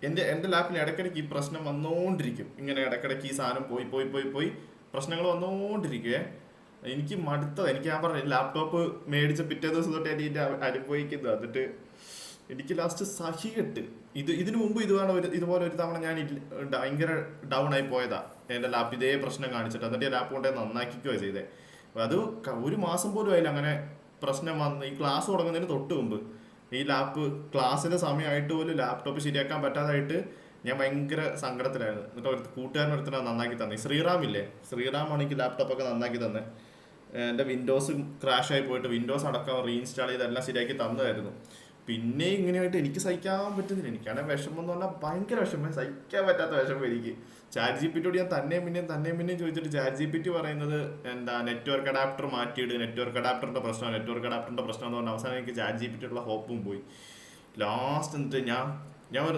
എൻ്റെ ലാപ്പിൽ ഇടയ്ക്കിടയ്ക്ക് ഈ പ്രശ്നം വന്നുകൊണ്ടിരിക്കും. ഇങ്ങനെ ഇടയ്ക്കിടയ്ക്ക് ഈ സാധനം പോയി പോയി പോയി പോയി പ്രശ്നങ്ങൾ വന്നുകൊണ്ടിരിക്കുവേ. എനിക്ക് മടുത്തത്. എനിക്ക് ഞാൻ പറഞ്ഞു ലാപ്ടോപ്പ് മേടിച്ച പിറ്റേ ദിവസം തൊട്ട് എൻ്റെ അനുഭവിക്കുന്നത്. എന്നിട്ട് എനിക്ക് ലാസ്റ്റ് സഹികെട്ട്. ഇതിനു മുമ്പ് ഇതുപോലെ ഒരു തവണ ഞാൻ ഭയങ്കര ഡൗൺ ആയി പോയതാ. എൻ്റെ ലാപ്പ് ഇതേ പ്രശ്നം കാണിച്ചിട്ട്. എന്നിട്ട് ലാപ്പ് കൊണ്ടേ നന്നാക്കിക്കുകയോ ചെയ്തേ. അത് ഒരു മാസം പോലും ആയില്ല അങ്ങനെ പ്രശ്നം വന്ന്. ഈ ക്ലാസ് തുടങ്ങുന്നതിന് തൊട്ട് മുമ്പ് ഈ ലാപ്പ് ക്ലാസ്സിന്റെ സമയമായിട്ട് പോലും ലാപ്ടോപ്പ് ശരിയാക്കാൻ പറ്റാതായിട്ട് ഞാൻ ഭയങ്കര സങ്കടത്തിലായിരുന്നു. എന്നിട്ട് ഒരു കൂട്ടുകാരനടുത്ത് നന്നാക്കി തന്നെ. ശ്രീറാമില്ലേ, ശ്രീറാമാണ് എനിക്ക് ലാപ്ടോപ്പൊക്കെ നന്നാക്കി തന്നെ. എൻ്റെ വിൻഡോസ് ക്രാഷായി പോയിട്ട് വിൻഡോസ് അടക്കം റീഇൻസ്റ്റാൾ ചെയ്ത് എല്ലാം ശരിയാക്കി തന്നതായിരുന്നു. പിന്നെ ഇങ്ങനെയായിട്ട് എനിക്ക് സഹിക്കാൻ പറ്റുന്നില്ല. എനിക്കാണെങ്കിൽ വിഷമം എന്ന് പറഞ്ഞാൽ ഭയങ്കര വിഷമം, സഹിക്കാൻ പറ്റാത്ത വിഷമം എനിക്ക്. ചാറ്റ് ജി പി ടിയോട് ഞാൻ തന്നെയും പിന്നെയും ചോദിച്ചിട്ട് ചാറ്റ് ജി പി ടി പറയുന്നത് എന്താ നെറ്റ്വർക്ക് അഡാപ്റ്റർ മാറ്റിയിട്, നെറ്റ്വർക്ക് അഡാപ്റ്ററിന്റെ പ്രശ്നം എന്ന് പറഞ്ഞ അവസാനം എനിക്ക് ചാറ്റ് ജി പി ടിയുള്ള ഹോപ്പും പോയി. ലാസ്റ്റ് എന്നിട്ട്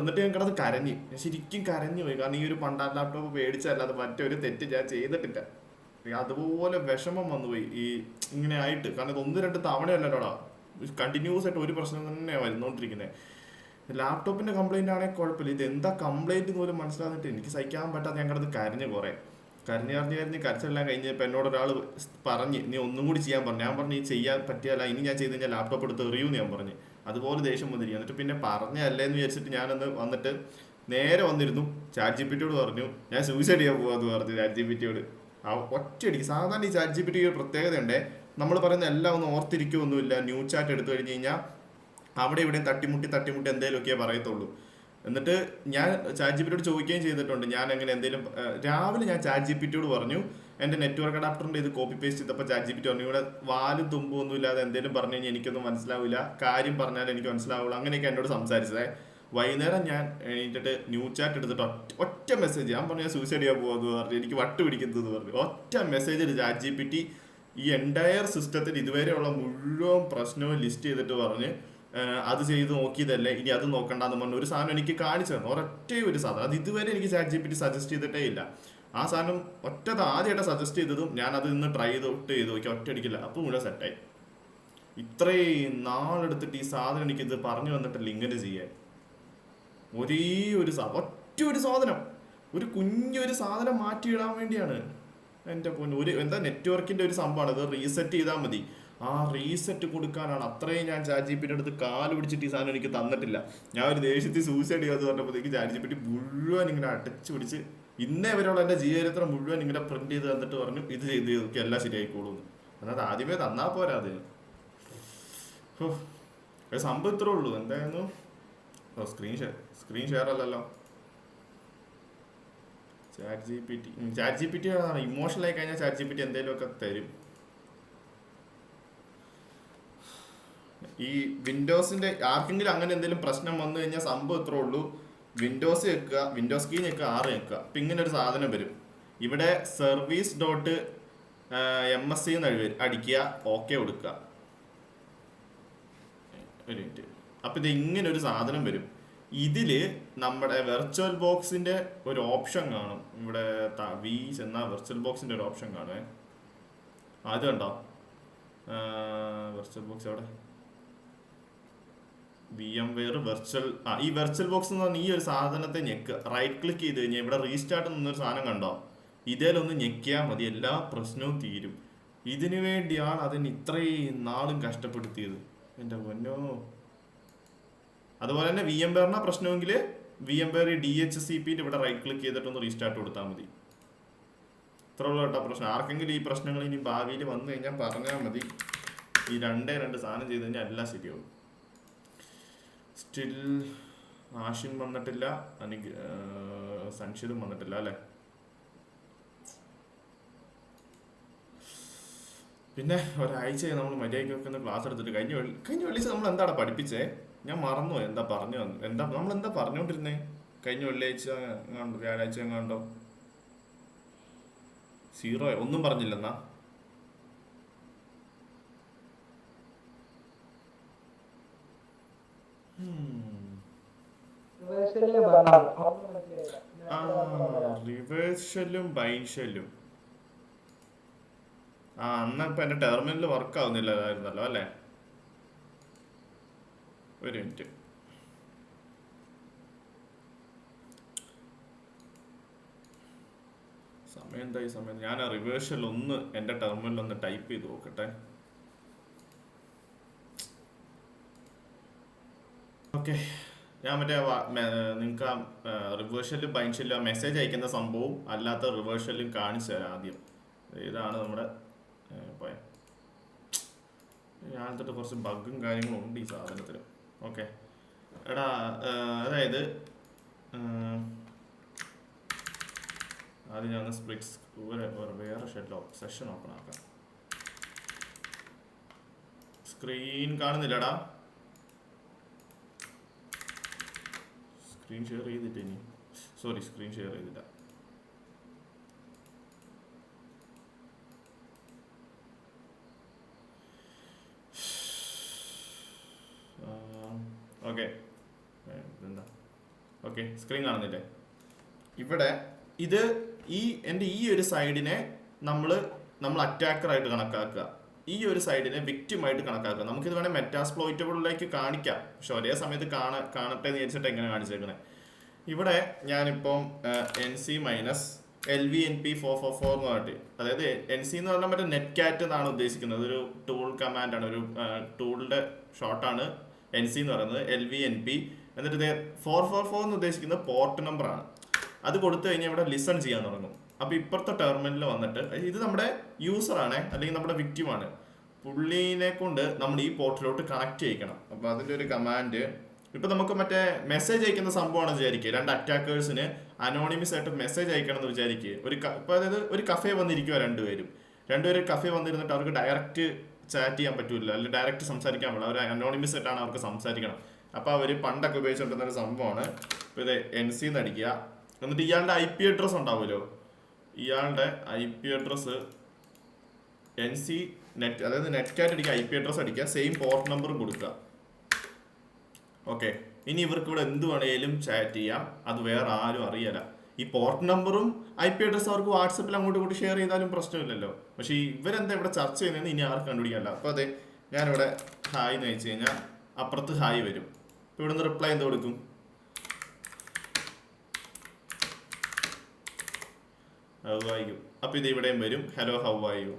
എന്നിട്ട് ഞാൻ കിടന്ന് കരഞ്ഞു. ഞാൻ ശരിക്കും കരഞ്ഞു പോയി. കാരണം ഈ ഒരു പണ്ടാ ലാപ്ടോപ്പ് മേടിച്ചല്ലാതെ മറ്റൊരു തെറ്റ് ഞാൻ ചെയ്തിട്ടില്ല. അതുപോലെ വിഷമം വന്നുപോയി ഈ ഇങ്ങനെ ആയിട്ട്. കാരണം ഇത് 1-2 തവണയല്ലല്ലോടാ, കണ്ടിന്യൂസ് ആയിട്ട് ഒരു പ്രശ്നം തന്നെയാണ് വരുന്നോണ്ടിരിക്കുന്നത്. ലാപ്ടോപ്പിന്റെ കംപ്ലൈന്റ് ആണെങ്കിൽ കുഴപ്പമില്ല, ഇത് എന്താ കംപ്ലൈന്റ് പോലും മനസ്സിലാകുന്നിട്ട് എനിക്ക് സഹിക്കാൻ പറ്റാതെ ഞാൻ കിടന്ന് കരഞ്ഞു. കുറെ കരച്ചെല്ലാം കഴിഞ്ഞപ്പോൾ എന്നോട് ഒരാൾ പറഞ്ഞ് നീ ഒന്നും കൂടി ചെയ്യാൻ പറഞ്ഞു. ഞാൻ പറഞ്ഞു ഈ ചെയ്യാൻ പറ്റിയല്ല, ഇനി ഞാൻ ചെയ്ത് കഴിഞ്ഞാൽ ലാപ്ടോപ്പ് എടുത്ത് എറിയൂന്ന് ഞാൻ പറഞ്ഞു. അതുപോലെ ദേഷ്യം വന്നിരിക്കും. എന്നിട്ട് പിന്നെ പറഞ്ഞല്ലേ എന്ന് വിചാരിച്ചിട്ട് ഞാനൊന്ന് വന്നിട്ട് നേരെ വന്നിരുന്നു. ചാറ്റ് ജി പി ടിയോട് പറഞ്ഞു ഞാൻ സൂയിസൈഡ് ചെയ്യാൻ പോവാന്ന് പറഞ്ഞു. ചാറ്റ് ജി പി ടിയോട് ഒറ്റയടിക്ക്. സാധാരണ ഈ ചാറ്റ് ജി പി ടി ഒരു പ്രത്യേകത ഉണ്ട്, നമ്മൾ പറയുന്ന എല്ലാം ഒന്നും ഓർത്തിരിക്കുമൊന്നുമില്ല. ന്യൂ ചാറ്റ് എടുത്തു കഴിഞ്ഞ് കഴിഞ്ഞാൽ അവിടെ ഇവിടെ തട്ടിമുട്ടി എന്തെങ്കിലുമൊക്കെ പറയത്തുള്ളൂ. എന്നിട്ട് ഞാൻ ചാറ്റ് ജി പി ടിയോട് ചോദിക്കുകയും ചെയ്തിട്ടുണ്ട് ഞാൻ എങ്ങനെ എന്തെങ്കിലും. രാവിലെ ഞാൻ ചാറ്റ് ജി പി ടിയോട് പറഞ്ഞു എൻ്റെ നെറ്റ്വർക്ക് അഡാപ്റ്ററിൻ്റെ ഇത് കോപ്പി പേസ്റ്റ് ചെയ്തപ്പോൾ ചാറ്റ് ജി പി ടി പറഞ്ഞു ഇവിടെ വാലും തുമ്പൊന്നും ഇല്ലാതെ എന്തെങ്കിലും പറഞ്ഞു കഴിഞ്ഞാൽ എനിക്കൊന്നും മനസ്സിലാവില്ല, കാര്യം പറഞ്ഞാൽ എനിക്ക് മനസ്സിലാവുള്ളൂ, അങ്ങനെയൊക്കെ എന്നോട് സംസാരിച്ചതേ. വൈകുന്നേരം ഞാൻ എണീറ്റിട്ട് ന്യൂ ചാറ്റ് എടുത്തിട്ട് ഒറ്റ മെസ്സേജ് ഞാൻ പറഞ്ഞു ഞാൻ സൂയിസൈഡ് ചെയ്യാൻ പോകുമെന്ന് പറഞ്ഞു, എനിക്ക് വട്ട് പിടിക്കുന്നത് പറഞ്ഞു. ഒറ്റ മെസ്സേജിൽ ചാറ്റ് ജി പി ടി ഈ എൻറ്റയർ സിസ്റ്റത്തിൽ ഇതുവരെയുള്ള മുഴുവൻ പ്രശ്നവും ലിസ്റ്റ് ചെയ്തിട്ട് പറഞ്ഞ് അത് ചെയ്ത് നോക്കിയതല്ലേ ഇനി അത് നോക്കണ്ടെന്ന് പറഞ്ഞു ഒരു സാധനം എനിക്ക് കാണിച്ചു തന്നു. ഒരൊറ്റ ഒരു സാധനം അത് ഇതുവരെ എനിക്ക് chat G P T suggest ചെയ്തിട്ടേ ഇല്ല. ആ സാധനം ആദ്യമായിട്ട് സജസ്റ്റ് ചെയ്തതും ഞാൻ അത് ഇന്ന് ട്രൈ ചെയ്ത് നോക്കി, ഒറ്റ അടിക്കില്ല, അപ്പോൾ മുഴുവൻ സെറ്റായി. ഇത്രയും നാളെടുത്തിട്ട് ഈ സാധനം എനിക്കിത് പറഞ്ഞു വന്നിട്ടില്ല ഇങ്ങനെ ചെയ്യാൻ. ഒറ്റ ഒരു സാധനം, ഒരു കുഞ്ഞൊരു സാധനം മാറ്റിയിടാൻ വേണ്ടിയാണ്. എൻ്റെ പൊന്നു, എന്താ നെറ്റ്വർക്കിന്റെ ഒരു സംഭവമാണ്, അത് റീസെറ്റ് ചെയ്താൽ മതി. ആ റീസെറ്റ് കൊടുക്കാനാണ് അത്രയും ഞാൻ ചാറ്റ് ജി പി ടി അടുത്ത് കാല് പിടിച്ചിട്ട് ഈ സാധനം എനിക്ക് തന്നിട്ടില്ല. ഞാൻ ഒരു ദേഷ്യത്തിൽ സൂയിസൈഡ് ചെയ്യാന്ന് പറഞ്ഞപ്പോഴത്തേക്ക് ചാറ്റ് ജി പി ടി മുഴുവൻ ഇങ്ങനെ അടച്ചു പിടിച്ച് ഇന്നേ വരെയുള്ള എൻ്റെ ജീവചരിത്രം മുഴുവൻ ഇങ്ങനെ പ്രിന്റ് ചെയ്ത് തന്നിട്ട് പറഞ്ഞു ഇത് ചെയ്ത് നോക്കി എല്ലാം ശരിയായിക്കോളൂ. അതായത് ആദ്യമേ തന്നാ പോരാ അത്. സംഭവം ഇത്രേ ഉള്ളൂ. എന്തായിരുന്നു സ്ക്രീൻ ഷെയർ അല്ലല്ലോ. Chat G P T emotional ആയി കഴിഞ്ഞാൽ ചാറ്റ് ജി പി ടി എന്തെങ്കിലുമൊക്കെ തരും. ഈ വിൻഡോസിന്റെ ആർക്കെങ്കിലും അങ്ങനെ എന്തെങ്കിലും പ്രശ്നം വന്നു കഴിഞ്ഞാൽ സംഭവം ഇത്രേ ഉള്ളൂ. വിൻഡോസ് വെക്കുക, വിൻഡോസ് കീ ഞെക്കുക, 6 ഞെക്കുക, അപ്പം ഇങ്ങനെ ഒരു സാധനം വരും. ഇവിടെ service.msc അടിക്കുക, ഓക്കെ കൊടുക്കുക. ഒരു മിനിറ്റ്. അപ്പം ഇത് ഇങ്ങനെ ഒരു സാധനം വരും. ഇതില് നമ്മുടെ വെർച്വൽ ബോക്സിന്റെ ഒരു ഓപ്ഷൻ കാണും. ഇവിടെ വി ചെന്നാൽ വെർച്വൽ ബോക്സിന്റെ ഒരു ഓപ്ഷൻ കാണുമേ. അത് കണ്ടോ വെർച്വൽ ബോക്സ് അവിടെ VMware വെർച്വൽ. ഈ വെർച്വൽ ബോക്സ് എന്ന് പറഞ്ഞാൽ ഈ ഒരു സാധനത്തെ ഞെക്കുക, റൈറ്റ് ക്ലിക്ക് ചെയ്ത് കഴിഞ്ഞാൽ ഇവിടെ റീസ്റ്റാർട്ട് എന്നൊരു സാധനം കണ്ടോ, ഇതിലൊന്ന് ഞെക്കിയാൽ മതി, എല്ലാ പ്രശ്നവും തീരും. ഇതിനു വേണ്ടിയാണ് അതിന് ഇത്രയും നാളും കഷ്ടപ്പെടുത്തിയത്. എൻ്റെ പൊന്നോ. അതുപോലെ തന്നെ VMware പ്രശ്നമെങ്കിൽ VMware DHCP ഇവിടെ റൈറ്റ് ക്ലിക്ക് ചെയ്തിട്ടൊന്ന് റീസ്റ്റാർട്ട് കൊടുത്താൽ മതി. ഇത്ര ഉള്ള കേട്ടോ പ്രശ്നം. ആർക്കെങ്കിലും ഈ പ്രശ്നങ്ങൾ ഇനി ഭാവിയിൽ വന്നു കഴിഞ്ഞാൽ പറഞ്ഞാൽ മതി. ഈ രണ്ട് സാധനം ചെയ്ത് കഴിഞ്ഞാൽ എല്ലാം ശരിയാവും. സ്റ്റിൽ ആഷിൻ വന്നിട്ടില്ല, സൻഷിതും വന്നിട്ടില്ല അല്ലേ. പിന്നെ ഒരാഴ്ചയായി നമ്മൾ മര്യാദയ്ക്കൊക്കെ ഒന്ന് ക്ലാസ് എടുത്തിട്ട്. കഴിഞ്ഞ വെള്ളിയാഴ്ച നമ്മൾ എന്താണ് പഠിപ്പിച്ചേ? ഞാൻ മറന്നു എന്താ പറഞ്ഞു നമ്മളെന്താ പറഞ്ഞോണ്ടിരുന്നേ കഴിഞ്ഞ വെള്ളിയാഴ്ച വ്യാഴാഴ്ച എങ്ങാണ്ടോ? 0 ഒന്നും പറഞ്ഞില്ലെന്നാ. റിവേഴ്സലും ബൈൻഷലും. അന്ന് ഇപ്പൊ എന്റെ ടെർമിനൽ വർക്ക് ആവുന്നില്ലായിരുന്നല്ലോ അല്ലേ. ഒരു മിനിറ്റ്. സമയം എന്തായി സമയം? ഞാൻ ആ റിവേഴ്സൽ ഒന്ന് എൻ്റെ ടെർമിനൽ ഒന്ന് ടൈപ്പ് ചെയ്ത് നോക്കട്ടെ. ഓക്കെ, ഞാൻ മറ്റേ നിങ്ങൾക്ക് ആ റിവേഴ്സലും ബൈൻഷലും ആ മെസ്സേജ് അയക്കുന്ന സംഭവവും അല്ലാത്ത റിവേഴ്സലും കാണിച്ചു തരാം ആദ്യം. ഇതാണ് നമ്മുടെ പോയ ഞാൻ തൊട്ട് കുറച്ച് ബഗ്ഗും കാര്യങ്ങളും ഉണ്ട് ഈ സാധനത്തിൽ. ഓക്കെ എടാ, അതായത് ആദ്യം ഞാൻ സ്പ്ലിറ്റ്സ് വേറെ സെഷൻ ഓപ്പൺ ആക്കാം. സ്ക്രീൻ കാണുന്നില്ലടാ, സ്ക്രീൻ ഷെയർ ചെയ്തിട്ട് ഇനി സോറി സ്ക്രീൻ ഷെയർ ചെയ്തില്ല. ഓക്കെ എന്താ ഓക്കെ, സ്ക്രീൻ കാണുന്നില്ലേ? ഇവിടെ ഇത് എൻ്റെ ഈ ഒരു സൈഡിനെ നമ്മൾ അറ്റാക്കറായിട്ട് കണക്കാക്കുക, ഈ ഒരു സൈഡിനെ വിക്റ്റിമായിട്ട് കണക്കാക്കുക. നമുക്കിത് വേണേൽ മെറ്റാസ്പ്ലോയിറ്റബിളിലേക്ക് കാണിക്കാം, പക്ഷെ ഒരേ സമയത്ത് കാണട്ടെ എന്ന് വിചാരിച്ചിട്ട് എങ്ങനെ കാണിച്ചേക്കണേ. ഇവിടെ ഞാനിപ്പം NC - LVNP444 എന്ന് പറഞ്ഞിട്ട്, അതായത് NC എന്ന് പറഞ്ഞാൽ മറ്റേ നെറ്റ് കാറ്റ് എന്നാണ് ഉദ്ദേശിക്കുന്നത്. ഒരു ടൂൾ കമാൻഡാണ്, ഒരു ടൂളിൻ്റെ ഷോർട്ടാണ് NC എന്ന് പറയുന്നത്. LVNP എന്നിട്ട് ഇത് 444 എന്ന് ഉദ്ദേശിക്കുന്നത് പോർട്ട് നമ്പറാണ്. അത് കൊടുത്തു കഴിഞ്ഞാൽ ഇവിടെ ലിസൺ ചെയ്യാൻ തുടങ്ങും. അപ്പോൾ ഇപ്പുറത്തെ ടെർമിനലിൽ വന്നിട്ട് ഇത് നമ്മുടെ യൂസറാണ് അല്ലെങ്കിൽ നമ്മുടെ വിക്റ്റിമാണ്, പുള്ളീനെ കൊണ്ട് നമ്മൾ ഈ പോർട്ടിലോട്ട് കണക്ട് ചെയ്യിക്കണം. അപ്പോൾ അതിൻ്റെ ഒരു കമാൻഡ് ഇപ്പം നമുക്ക് മറ്റേ മെസ്സേജ് അയക്കുന്ന സംഭവമാണ് വിചാരിക്കുക. രണ്ട് അറ്റാക്കേഴ്സിന് അനോണിമസ് ആയിട്ട് മെസ്സേജ് അയക്കണം എന്ന് വിചാരിക്കുക. ഇപ്പോൾ അതായത് ഒരു കഫേ വന്നിരിക്കുക, രണ്ടുപേരും കഫേ വന്നിരുന്നിട്ട് അവർക്ക് ഡയറക്റ്റ് ചാറ്റ് ചെയ്യാൻ പറ്റൂല, അല്ലെങ്കിൽ ഡയറക്റ്റ് സംസാരിക്കാൻ പറ്റില്ല. അവർ അനോണിമസ് ആയിട്ടാണ് അവർക്ക് സംസാരിക്കണം. അപ്പോൾ അവർ പണ്ടൊക്കെ ഉപയോഗിച്ചുകൊണ്ടിരുന്ന ഒരു സംഭവമാണ്. ഇപ്പോൾ ഇത് NC എന്ന് അടിക്കുക, എന്നിട്ട് ഇയാളുടെ IP അഡ്രസ്സ് ഉണ്ടാവുമല്ലോ, ഇയാളുടെ IP അഡ്രസ്സ് NC നെറ്റ്, അതായത് നെറ്റ് കാറ്റ് അടിക്കുക, IP അഡ്രസ്സ് അടിക്കുക, സെയിം പോർട്ട് നമ്പറും കൊടുക്കുക. ഓക്കെ, ഇനി ഇവർക്ക് ഇവിടെ എന്ത് വേണേലും ചാറ്റ് ചെയ്യാം, അത് വേറെ ആരും അറിയില്ല. ഈ പോർട്ട് നമ്പറും IP അഡ്രസ്സ് അവർക്ക് വാട്സപ്പിൽ അങ്ങോട്ട് കൂടി ഷെയർ ചെയ്താലും പ്രശ്നമില്ലല്ലോ. പക്ഷേ ഇവരെന്താ ഇവിടെ ചർച്ച ചെയ്യുന്നതെന്ന് ഇനി ആർക്കും കണ്ടുപിടിക്കാനില്ല. അപ്പോൾ അതെ, ഞാനിവിടെ ഹായ് എന്ന് വെച്ച് കഴിഞ്ഞാൽ അപ്പുറത്ത് ഹായ് വരും. ഇവിടെ നിന്ന് റിപ്ലൈ എന്ത് കൊടുക്കും? How are you. അപ്പോൾ ഇത് ഇവിടെയും വരും, ഹലോ ഹൗ ആർ യു.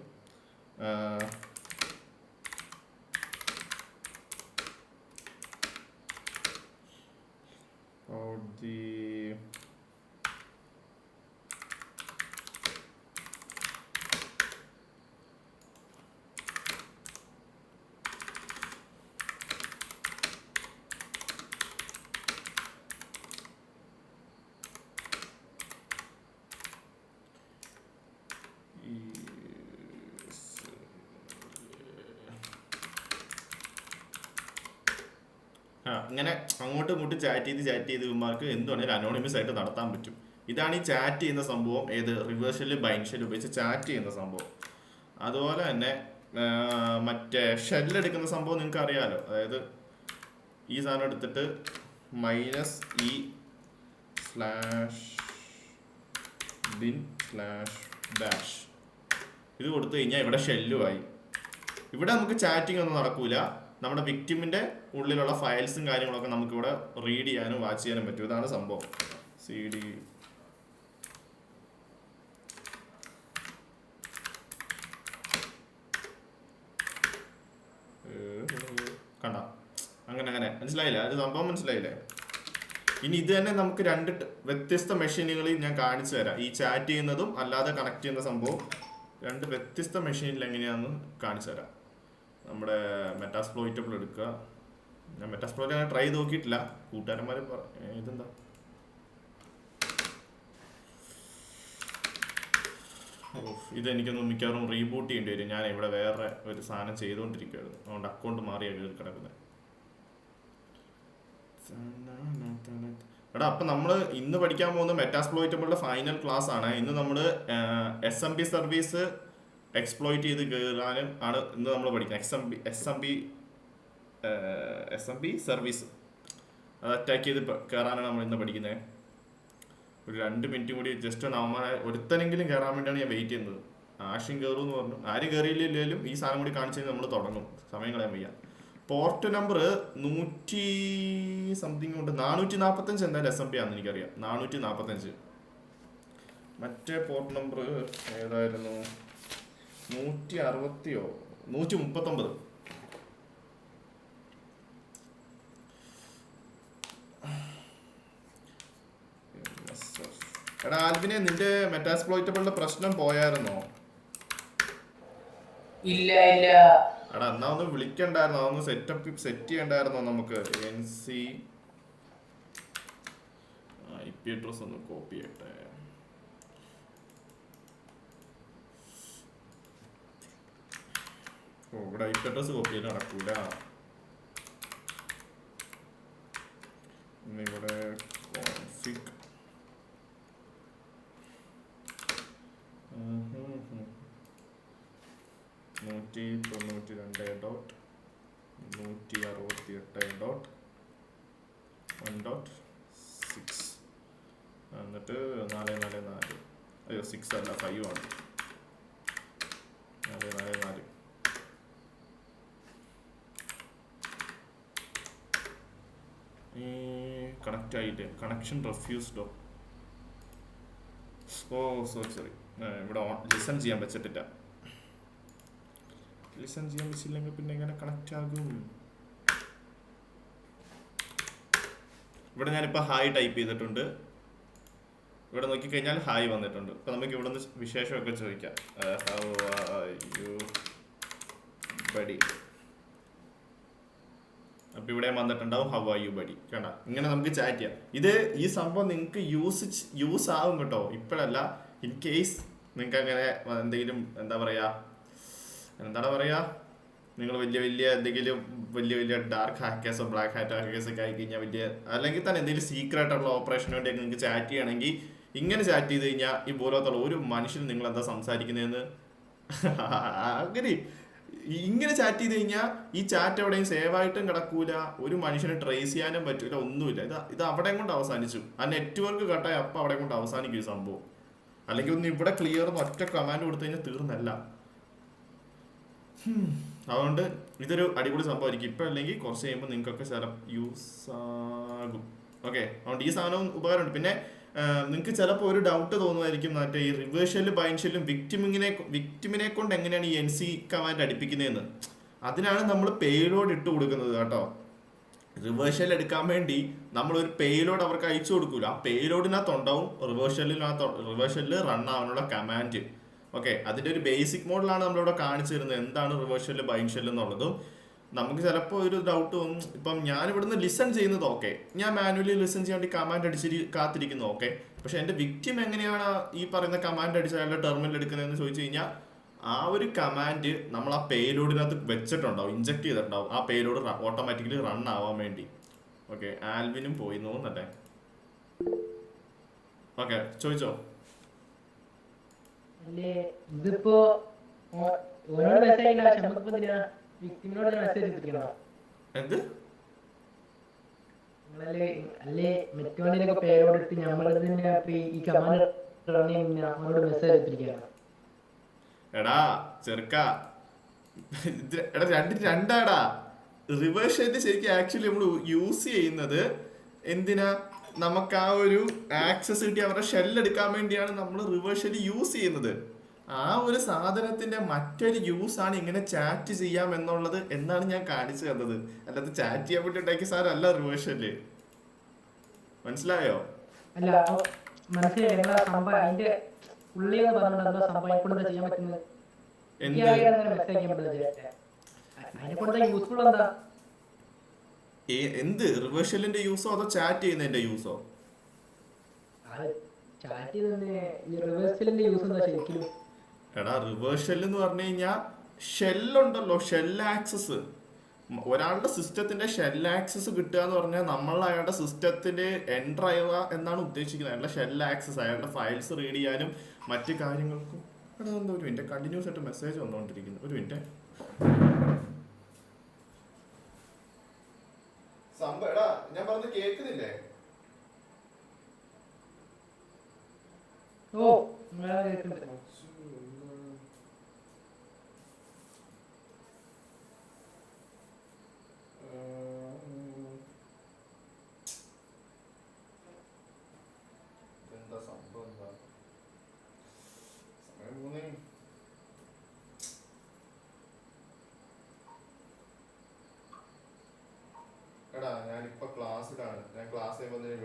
ഇങ്ങനെ അങ്ങോട്ടും ഇങ്ങോട്ടും ചാറ്റ് ചെയ്ത് ഇവന്മാർക്ക് എന്തുവേണേലും അനോണിമസ് ആയിട്ട് നടത്താൻ പറ്റും. ഇതാണ് ഈ ചാറ്റ് ചെയ്യുന്ന സംഭവം. ഏത് റിവേഴ്സല് ബൈൻഷല് ഉപയോഗിച്ച് ചാറ്റ് ചെയ്യുന്ന സംഭവം. അതുപോലെ തന്നെ മറ്റേ ഷെല്ലെടുക്കുന്ന സംഭവം നിങ്ങൾക്ക് അറിയാമല്ലോ. അതായത് ഈ സാധനം എടുത്തിട്ട് -e/bin/dash ഇത് കൊടുത്തു കഴിഞ്ഞാൽ ഇവിടെ ഷെല്ലുമായി. ഇവിടെ നമുക്ക് ചാറ്റിംഗ് ഒന്നും നടക്കൂല. നമ്മുടെ വിക്ടിമിന്റെ ഉള്ളിലുള്ള ഫയൽസും കാര്യങ്ങളൊക്കെ നമുക്കിവിടെ റീഡ് ചെയ്യാനും വാച്ച് ചെയ്യാനും പറ്റും. ഇതാണ് സംഭവം. CD കണ്ട, അങ്ങനെ മനസ്സിലായില്ല? അത് സംഭവം മനസ്സിലായില്ലേ? ഇനി ഇത് തന്നെ നമുക്ക് രണ്ട് വ്യത്യസ്ത മെഷീനുകളിൽ ഞാൻ കാണിച്ചു തരാം. ഈ ചാറ്റ് ചെയ്യുന്നതും അല്ലാതെ കണക്ട് ചെയ്യുന്ന സംഭവം രണ്ട് വ്യത്യസ്ത മെഷീനിൽ എങ്ങനെയാണെന്ന് കാണിച്ചു തരാം. നമ്മുടെ മെറ്റാസ്പ്ലോയിറ്റബിൾ എടുക്കുക. ഞാൻ മെറ്റാസ്പ്ലോയിറ്റ് അങ്ങനെ ട്രൈ ചെയ്ത് നോക്കിയിട്ടില്ല. കൂട്ടുകാരന്മാർ ഇതെന്താ ഇതെനിക്കൊന്ന് മിക്കവാറും റീബൂട്ട് ചെയ്യേണ്ടി വരും. ഞാൻ ഇവിടെ വേറെ ഒരു സാധനം ചെയ്തുകൊണ്ടിരിക്കുകയായിരുന്നു, അതുകൊണ്ട് അക്കൗണ്ട് മാറിയാണ് കിടക്കുന്നത്. എടാ, അപ്പം നമ്മൾ ഇന്ന് പഠിക്കാൻ പോകുന്ന മെറ്റാസ്പ്ലോയിറ്റബിളിന്റെ ഫൈനൽ ക്ലാസ് ആണ്. ഇന്ന് നമ്മൾ SMB സർവീസ് എക്സ്പ്ലോയിറ്റ് ചെയ്ത് കയറാനും ആണ് ഇന്ന് നമ്മൾ പഠിക്കുന്നത്. SMB സർവീസ് അത് അറ്റാക്ക് ചെയ്ത് കയറാനാണ് നമ്മൾ ഇന്ന് പഠിക്കുന്നത്. ഒരു 2 മിനിറ്റും കൂടി ജസ്റ്റ് നമ്മളെ ഒരുത്തനെങ്കിലും കയറാൻ വേണ്ടിയാണ് ഞാൻ വെയിറ്റ് ചെയ്യുന്നത്. ആശയം കയറും എന്ന് പറഞ്ഞു. ആരും കയറിയില്ലെങ്കിലും ഈ സാധനം കൂടി കാണിച്ചു കഴിഞ്ഞാൽ നമ്മൾ തുടങ്ങും. സമയം കളയാൻ വയ്യ. പോർട്ട് നമ്പർ 100 സംതിങ് ഉണ്ട്. 445 എന്തായാലും SMB ആണെന്ന് എനിക്കറിയാം. 445 മറ്റേ പോർട്ട് നമ്പർ ഏതായിരുന്നു? 160 139. എടാ ആൽബിനെ, നിന്റെ മെറ്റാസ്പ്ലോയിറ്റബിളിന്റെ പ്രശ്നം പോയായിരുന്നോ? ഇല്ല ഇല്ല. എടാ എന്നാ ഒന്ന് വിളിക്കണ്ടായിരുന്നോ? അതൊന്ന് സെറ്റ് ചെയ്യണ്ടായിരുന്നോ നമുക്ക്? NC IP അഡ്രസ് ഒന്ന് കോപ്പി ചെയ്യട്ടെ. ഇവിടെ IP അഡ്രസ് കോപ്പി ചെയ്യാൻ നടക്കൂല. ഇവിടെ കോൺഫിഗ് 192.168.1.6 എന്നിട്ട് 444. അയ്യോ 6 അല്ല 5 ആണ്. 444. കണക്റ്റ് ആയിട്ട് കണക്ഷൻ റെഫ്യൂസ്ഡോ? ഓ സോറി. ഇവിടെ ലിസൺ ചെയ്യാൻ വെച്ചിട്ടില്ല. ലിസൺ ചെയ്യാൻ വെച്ചില്ലെങ്കിൽ പിന്നെ എങ്ങനെ കണക്റ്റ് ആകും? ഇവിടെ ഞാനിപ്പോൾ ഹായ് ടൈപ്പ് ചെയ്തിട്ടുണ്ട്. ഇവിടെ നോക്കിക്കഴിഞ്ഞാൽ ഹായ് വന്നിട്ടുണ്ട്. ഇപ്പം നമുക്ക് ഇവിടെ നിന്ന് വിശേഷമൊക്കെ ചോദിക്കാം. How are you buddy? അപ്പം ഇവിടെ വന്നിട്ടുണ്ടാവും ഹൗ ആർ യു ബഡി. കേട്ടാ, ഇങ്ങനെ നമുക്ക് ചാറ്റ് ചെയ്യാം. ഈ സംഭവം നിങ്ങൾക്ക് യൂസ് ആവും കേട്ടോ. ഇപ്പോഴല്ല, ഇൻ കേസ് നിങ്ങൾക്ക് അങ്ങനെ എന്തെങ്കിലും എന്താണ് പറയുക, നിങ്ങൾ വലിയ ഡാർക്ക് ഹാക്കേഴ്സോ ബ്ലാക്ക് ഹാറ്റ് ഹാക്കേഴ്സൊക്കെ ആയി കഴിഞ്ഞാൽ അല്ലെങ്കിൽ തന്നെ എന്തെങ്കിലും സീക്രട്ട് ആയിട്ടുള്ള ഓപ്പറേഷന് വേണ്ടി നിങ്ങൾക്ക് ചാറ്റ് ചെയ്യണമെങ്കിൽ ഇങ്ങനെ ചാറ്റ് ചെയ്ത് കഴിഞ്ഞാൽ ഈ പോലത്തുള്ള ഒരു മനുഷ്യൻ നിങ്ങൾ എന്താ സംസാരിക്കുന്നതെന്ന് അങ്ങനെ ഇങ്ങനെ ചാറ്റ് ചെയ്ത് കഴിഞ്ഞാൽ ഈ ചാറ്റ് എവിടെയും സേവ് ആയിട്ടും കിടക്കൂല, ഒരു മനുഷ്യനെ ട്രേസ് ചെയ്യാനും പറ്റൂല, ഒന്നുമില്ല. ഇത് അവിടെ കൊണ്ട് അവസാനിച്ചു. ആ നെറ്റ്വർക്ക് കട്ടായി അപ്പം അവിടെ കൊണ്ട് അവസാനിക്കും ഈ സംഭവം. അല്ലെങ്കിൽ ഒന്ന് ഇവിടെ ക്ലിയർ എന്ന് ഒറ്റ കമാൻഡ് കൊടുത്തു കഴിഞ്ഞാൽ തീർന്നല്ല. അതുകൊണ്ട് ഇതൊരു അടിപൊളി സംഭവമായിരിക്കും. ഇപ്പം അല്ലെങ്കിൽ കുറച്ച് കഴിയുമ്പോൾ നിങ്ങൾക്കൊക്കെ ചിലപ്പോൾ യൂസ് ആകും. ഓക്കെ, അതുകൊണ്ട് ഈ സാധനവും ഉപകാരമുണ്ട്. പിന്നെ നിങ്ങൾക്ക് ചിലപ്പോൾ ഒരു ഡൗട്ട് തോന്നുമായിരിക്കും, മറ്റേ ഈ റിവേഴ്ഷലും ബൈൻഷലും വിക്ടിമിനെ കൊണ്ട് എങ്ങനെയാണ് ഈ NC കമാൻഡ് അടുപ്പിക്കുന്നതെന്ന്. അതിനാണ് നമ്മൾ പേലോഡ് ഇട്ട് കൊടുക്കുന്നത് കേട്ടോ. റിവേഴ്സൽ എടുക്കാൻ വേണ്ടി നമ്മളൊരു പേലോഡ് അവർക്ക് അയച്ചു കൊടുക്കൂല. ആ പേലോഡിനകത്തുണ്ടാവും റിവേഴ്സലിൽ റൺ ആവാനുള്ള കമാൻഡ്. ഓക്കെ, അതിൻ്റെ ഒരു ബേസിക് മോഡലാണ് നമ്മളിവിടെ കാണിച്ചു തരുന്നത്, എന്താണ് റിവേഴ്സൽ ബൈൻഷൽ എന്നുള്ളതും. നമുക്ക് ചിലപ്പോൾ ഒരു ഡൗട്ട് തോന്നും. ഇപ്പം ഞാൻ ഇവിടുന്ന് ലിസൺ ചെയ്യുന്നത് ഓക്കെ, ഞാൻ മാനുവലി ലിസൺ ചെയ്യാൻ വേണ്ടി കമാൻഡ് അടിച്ച് കാത്തിരിക്കുന്നു ഓക്കെ. പക്ഷെ എൻ്റെ വിക്ടിം എങ്ങനെയാണ് ഈ പറയുന്ന കമാൻഡ് അടിച്ച് അയാളുടെ ടെർമിനൽ എടുക്കുന്നതെന്ന് ചോദിച്ചു കഴിഞ്ഞാൽ ആ ഒരു കമാൻഡ് നമ്മൾ ആ പേലോഡിനകത്ത് വെച്ചിട്ടുണ്ടാവും, ഇഞ്ചക്ട് ചെയ്തിട്ടുണ്ടാവും. ആ പേലോഡ് ഓട്ടോമാറ്റിക്കലി റൺ ആവാൻ വേണ്ടി. ഓക്കെ, ആൽവിനും പോയി തോന്നല്ലേ? ഓക്കെ, ചോദിച്ചോ. ഇതിപ്പോ എന്ത് എടാ ചെറുക്ക, എടാ രണ്ടാടാ. റിവേഴ്സൽ ശരിക്കും ആക്ച്വലി നമ്മൾ യൂസ് ചെയ്യുന്നത് എന്തിനാ? നമുക്ക് ആ ഒരു ആക്സസ് കിട്ടി അവരുടെ ഷെല്ലെടുക്കാൻ വേണ്ടിയാണ് നമ്മൾ റിവേഴ്സൽ യൂസ് ചെയ്യുന്നത്. ആ ഒരു സാധനത്തിന്റെ മറ്റൊരു യൂസ് ആണ് ഇങ്ങനെ ചാറ്റ് ചെയ്യാം എന്നുള്ളത് എന്നാണ് ഞാൻ കാണിച്ചു തന്നത്. അല്ലാതെ ചാറ്റ് ചെയ്യാൻ വേണ്ടി ഉണ്ടാക്കിയ സാധനം അല്ല റിവേഴ്സല്. മനസ്സിലായോ? എന്ത് റിവേഴ്സലിന്റെ യൂസോ അതോ ചാറ്റ് ചെയ്യുന്നതിന്റെ യൂസോ? എടാ റിവേഴ്സൽ എന്ന് പറഞ്ഞു കഴിഞ്ഞാൽ ഷെല്ലുണ്ടല്ലോ, ഷെൽ ആക്സസ്. ഒരാളുടെ സിസ്റ്റത്തിന്റെ ഷെൽ ആക്സസ് കിട്ടുക എന്ന് പറഞ്ഞാൽ നമ്മൾ അയാളുടെ സിസ്റ്റത്തിന്റെ എൻ്റർ ആവുക എന്നാണ് ഉദ്ദേശിക്കുന്നത്. അയാളുടെ ഷെൽ ആക്സസ്, അയാളുടെ ഫയൽസ് റീഡ് ചെയ്യാനും മറ്റു കാര്യങ്ങൾക്കും. എടാ എന്താ ഒരു മിനിറ്റ്, കണ്ടിന്യൂസ് ആയിട്ട് മെസ്സേജ് വന്നുകൊണ്ടിരിക്കുന്നു. ഒരു മിനിറ്റ്. എടാ ഞാൻ പറഞ്ഞത് കേൾക്കുന്നില്ലേ? ഓ എന്താ സംഭവം? എന്താ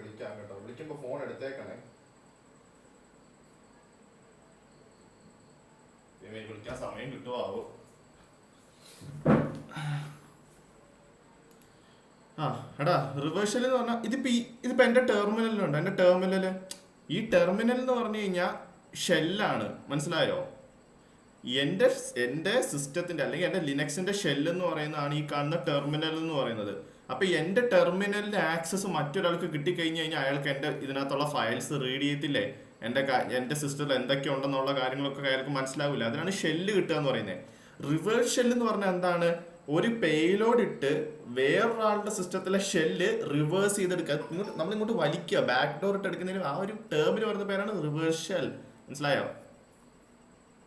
വിളിക്കാം കേട്ടോ. വിളിക്കുമ്പോ ഫോൺ എടുത്തേക്കണേ. വിളിക്കാൻ സമയം കിട്ടുമോ ആവോ. ആ എടാ റിവേഴ്സൽ എന്ന് പറഞ്ഞാൽ ഇതിപ്പോ എന്റെ ടെർമിനലിലുണ്ട്. എന്റെ ടെർമിനല് ഈ ടെർമിനൽ എന്ന് പറഞ്ഞു കഴിഞ്ഞാൽ ഷെല്ലാണ്, മനസ്സിലായോ? എന്റെ സിസ്റ്റത്തിന്റെ അല്ലെങ്കിൽ എന്റെ ലിനക്സിന്റെ ഷെല്ല് എന്ന് പറയുന്നതാണ് ഈ കാണുന്ന ടെർമിനൽ എന്ന് പറയുന്നത്. അപ്പൊ എന്റെ ടെർമിനലിന്റെ ആക്സസ് മറ്റൊരാൾക്ക് കിട്ടിക്കഴിഞ്ഞു കഴിഞ്ഞാൽ അയാൾക്ക് എന്റെ ഇതിനകത്തുള്ള ഫയൽസ് റീഡ് ചെയ്യത്തില്ലേ? എന്റെ സിസ്റ്റത്തിൽ എന്തൊക്കെ ഉണ്ടെന്നുള്ള കാര്യങ്ങളൊക്കെ അയാൾക്ക് മനസ്സിലാവില്ല. അതിനാണ് ഷെല്ല് കിട്ടുക എന്ന് പറയുന്നത്. റിവേഴ്സ് ഷെല്ല് എന്ന് പറഞ്ഞാൽ എന്താണ്? ഒരു പേലോഡ് ഇട്ട് വേറൊരാളുടെ സിസ്റ്റത്തിലെ ഷെല്ല് റിവേഴ്സ് ചെയ്തെടുക്കുക. നമ്മളിങ്ങോട്ട് വലിക്കുക, ബാക്ക് ഡോർ ഇട്ട് എടുക്കുന്നതിന് ആ ഒരു ടേമിന് പറയുന്ന പേരാണ് റിവേഴ്സ് ഷെൽ. മനസ്സിലായോ?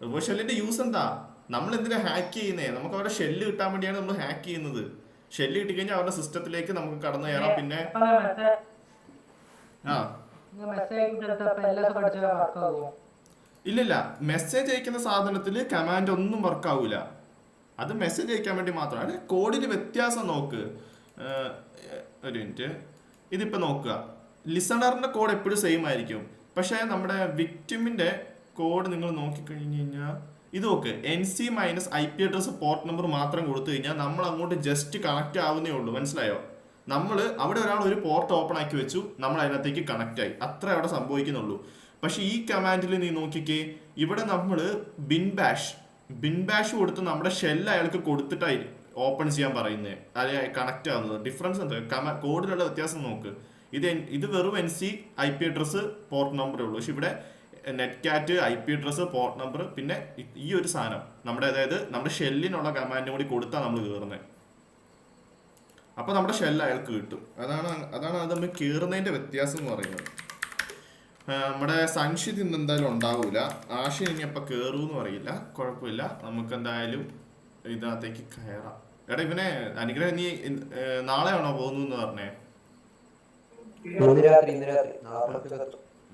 റിവേഴ്സ് ഷെല്ലിന്റെ യൂസ് എന്താ? നമ്മൾ എന്തിനാ ഹാക്ക് ചെയ്യുന്നേ? നമുക്ക് അവരുടെ ഷെല്ല് കിട്ടാൻ വേണ്ടിയാണ് നമ്മൾ ഹാക്ക് ചെയ്യുന്നത്. ഷെല്ല് കിട്ടിക്കഴിഞ്ഞാൽ അവരുടെ സിസ്റ്റത്തിലേക്ക് നമുക്ക് കടന്നു കയറാം. പിന്നെ ഇല്ലില്ല, മെസ്സേജ് അയക്കുന്ന സാധനത്തിൽ കമാൻഡ് ഒന്നും വർക്ക് ആവൂല. അത് മെസ്സേജ് അയക്കാൻ വേണ്ടി മാത്രമാണ്. കോഡിന് വ്യത്യാസം നോക്ക്. ഒരു മിനിറ്റ്, ഇതിപ്പോ നോക്കുക. ലിസണറിന്റെ കോഡ് എപ്പോഴും സെയിം ആയിരിക്കും. പക്ഷെ നമ്മുടെ വിക്ടിമിന്റെ കോഡ് നിങ്ങൾ നോക്കിക്കഴിഞ്ഞു കഴിഞ്ഞാൽ ഇത് നോക്ക്, NC-IP അഡ്രസ് പോർട്ട് നമ്പർ മാത്രം കൊടുത്തു കഴിഞ്ഞാൽ നമ്മൾ അങ്ങോട്ട് ജസ്റ്റ് കണക്ട് ആവുന്നേ ഉള്ളൂ. മനസ്സിലായോ? നമ്മൾ അവിടെ ഒരാൾ ഒരു പോർട്ട് ഓപ്പൺ ആക്കി വെച്ചു, നമ്മൾ അതിനകത്തേക്ക് കണക്ട് ആയി, അത്ര അവിടെ സംഭവിക്കുന്നുള്ളൂ. പക്ഷെ ഈ കമാൻഡിൽ നീ നോക്കിക്കേ, ഇവിടെ നമ്മൾ ബിൻ ബാഷ് കൊടുത്ത് നമ്മുടെ ഷെല്ല് അയാൾക്ക് കൊടുത്തിട്ടായി ഓപ്പൺ ചെയ്യാൻ പറയുന്നത്, അത് കണക്ട് ആവുന്നത്. ഡിഫറൻസ് എന്താ? കോഡിലുള്ള വ്യത്യാസം നോക്ക്. ഇത് വെറും NC-IP അഡ്രസ് പോർട്ട് നമ്പറേ ഉള്ളൂ. പക്ഷെ ഇവിടെ നെറ്റ്കാറ്റ്, IP അഡ്രസ്, പോർട്ട് നമ്പർ, പിന്നെ ഈ ഒരു സാധനം അതായത് നമ്മുടെ ഷെല്ലിനുള്ള കമാൻഡും കൂടി കൊടുത്താൽ നമ്മൾ കയറുന്നത്. അപ്പൊ നമ്മുടെ ഷെല്ല് അയാൾക്ക് കിട്ടും. അതാണ് അത് നമ്മൾ കയറുന്നതിന്റെ വ്യത്യാസം എന്ന് പറയുന്നത്. നമ്മുടെ സംശയം ഇന്ന് എന്തായാലും ഉണ്ടാവൂല. ആശയം ഇനി അപ്പൊ കയറൂന്ന് പറയില്ല, കുഴപ്പമില്ല. നമുക്ക് എന്തായാലും ഇതിനകത്തേക്ക് കയറാം. എടാ ഇവനെ അനുഗ്രഹം, നീ നാളെയാണോ പോകുന്നു പറഞ്ഞേ?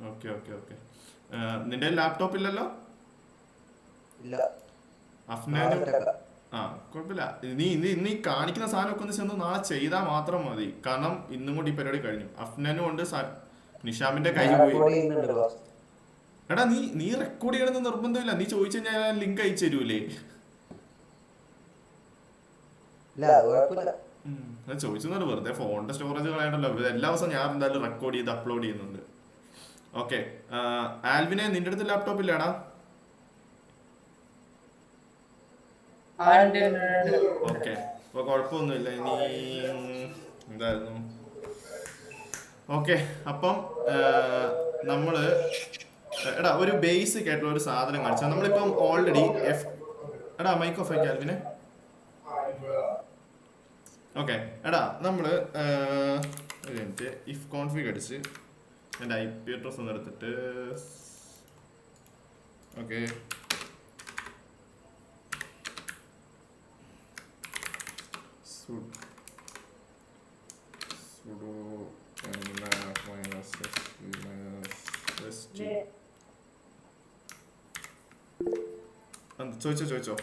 Okay okay okay. നിന്റെ ലാപ്ടോപ്പ് ഇല്ലല്ലോ? അഫ്നാനും ആ കുഴപ്പമില്ല. നീ കാണിക്കുന്ന സാധനമൊക്കെ ഒന്ന് ചെന്ന് നാളെ ചെയ്താൽ മാത്രം മതി. കാരണം ഇന്നും കൂടി ഈ പരിപാടി കഴിഞ്ഞു. അഫ്നാനും ഉണ്ട്, നിഷാമിന്റെ കൈ പോയി. എടാ നീ റെക്കോർഡ് ചെയ്യണമെന്ന് നിർബന്ധമില്ല. നീ ചോദിച്ചു കഴിഞ്ഞാൽ ഞാൻ ലിങ്ക് അയച്ചു തരൂലേ? ചോദിച്ചെന്നുണ്ട്, വെറുതെ ഫോണിന്റെ സ്റ്റോറേജ് കളയണ്ടല്ലോ. എല്ലാ ദിവസവും ഞാൻ എന്തായാലും റെക്കോർഡ് ചെയ്ത് അപ്ലോഡ് ചെയ്യുന്നുണ്ട്. ഓക്കെ, ആൽവിനെ നിന്റെ അടുത്ത് ലാപ്ടോപ്പ് ഇല്ലാടാ? ഓക്കെ, അപ്പൊ കുഴപ്പമൊന്നുമില്ല. ഇനി എന്തായിരുന്നു? ഓക്കെ, അപ്പം നമ്മള് എടാ ഒരു ബേസിക് ആയിട്ടുള്ള ഒരു സാധനം കാണിച്ചാൽ നമ്മളിപ്പം ഓൾറെഡി എടാ മൈക്ക് ഓഫ് ആക്കി ആൽവിനെ. ഓക്കെ, എടാ നമ്മള് ഒരു മിനിറ്റ്, ഇഫ് കോൺഫിഗ് അടിച്ച് എൻ്റെ IP അഡ്രസ് ഒന്ന് എടുത്തിട്ട്, ഓക്കെ sudo ചോദിച്ചോ.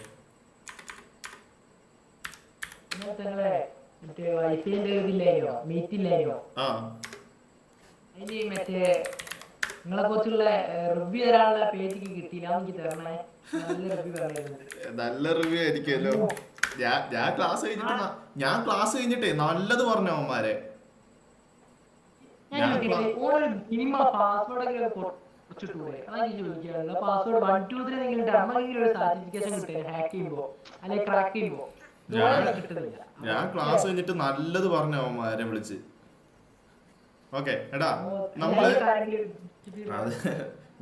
നിങ്ങളെ കുറിച്ചുള്ള റിവ്യൂ തരാനുള്ള പേജിക്ക് കിട്ടിയില്ല, എനിക്ക് തരണേ. നല്ല റിവ്യൂ ആയിരിക്കുമല്ലോ. ഞാൻ ക്ലാസ് കഴിഞ്ഞിട്ടേ നല്ലത് പറഞ്ഞു അവന്മാരെ. ഞാൻ ക്ലാസ് കഴിഞ്ഞിട്ട് നല്ലത് പറഞ്ഞു അവന്മാരെ വിളിച്ച്. ഓക്കെ എടാ, നമ്മള്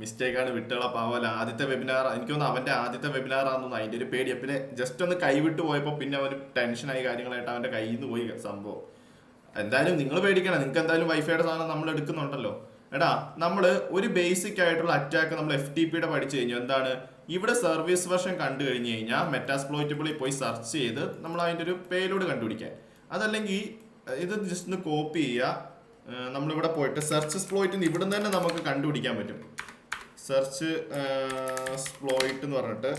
മിസ്റ്റേക്ക് ആണ്, വിട്ടുകള പാവല. ആദ്യത്തെ വെബിനാർ എനിക്ക് തോന്നുന്നു അവന്റെ ആദ്യത്തെ വെബിനാർ ആണെന്ന് അതിന്റെ ഒരു പേടി. പിന്നെ ജസ്റ്റ് ഒന്ന് കൈവിട്ട് പോയപ്പോ പിന്നെ അവന് ടെൻഷനായി കാര്യങ്ങളായിട്ട് അവന്റെ കയ്യിൽ നിന്ന് പോയി സംഭവം. എന്തായാലും നിങ്ങൾ പേടിക്കണം, നിങ്ങൾക്ക് എന്തായാലും വൈഫൈയുടെ സാധനം നമ്മൾ എടുക്കുന്നുണ്ടല്ലോ. എടാ നമ്മള് ഒരു ബേസിക് ആയിട്ടുള്ള അറ്റാക്ക് നമ്മൾ FTPയുടെ പഠിച്ചു കഴിഞ്ഞു. എന്താണ്? ഇവിടെ സർവീസ് വെർഷൻ കണ്ടു കഴിഞ്ഞു കഴിഞ്ഞാൽ മെറ്റാസ്പ്ലോയിറ്റബിളിൽ പോയി സെർച്ച് ചെയ്ത് നമ്മൾ അതിന്റെ ഒരു പേലോഡ് കണ്ടുപിടിക്കാൻ. അതല്ലെങ്കിൽ ഇത് ജസ്റ്റ് ഒന്ന് കോപ്പി ചെയ്യുക. നമ്മളിവിടെ പോയിട്ട് സെർച്ച് എക്സ്പ്ലോയിറ്റ് ഇവിടെ നിന്ന് തന്നെ നമുക്ക് കണ്ടുപിടിക്കാൻ പറ്റും. സെർച്ച് എക്സ്പ്ലോയിറ്റ് എന്ന് പറഞ്ഞിട്ട്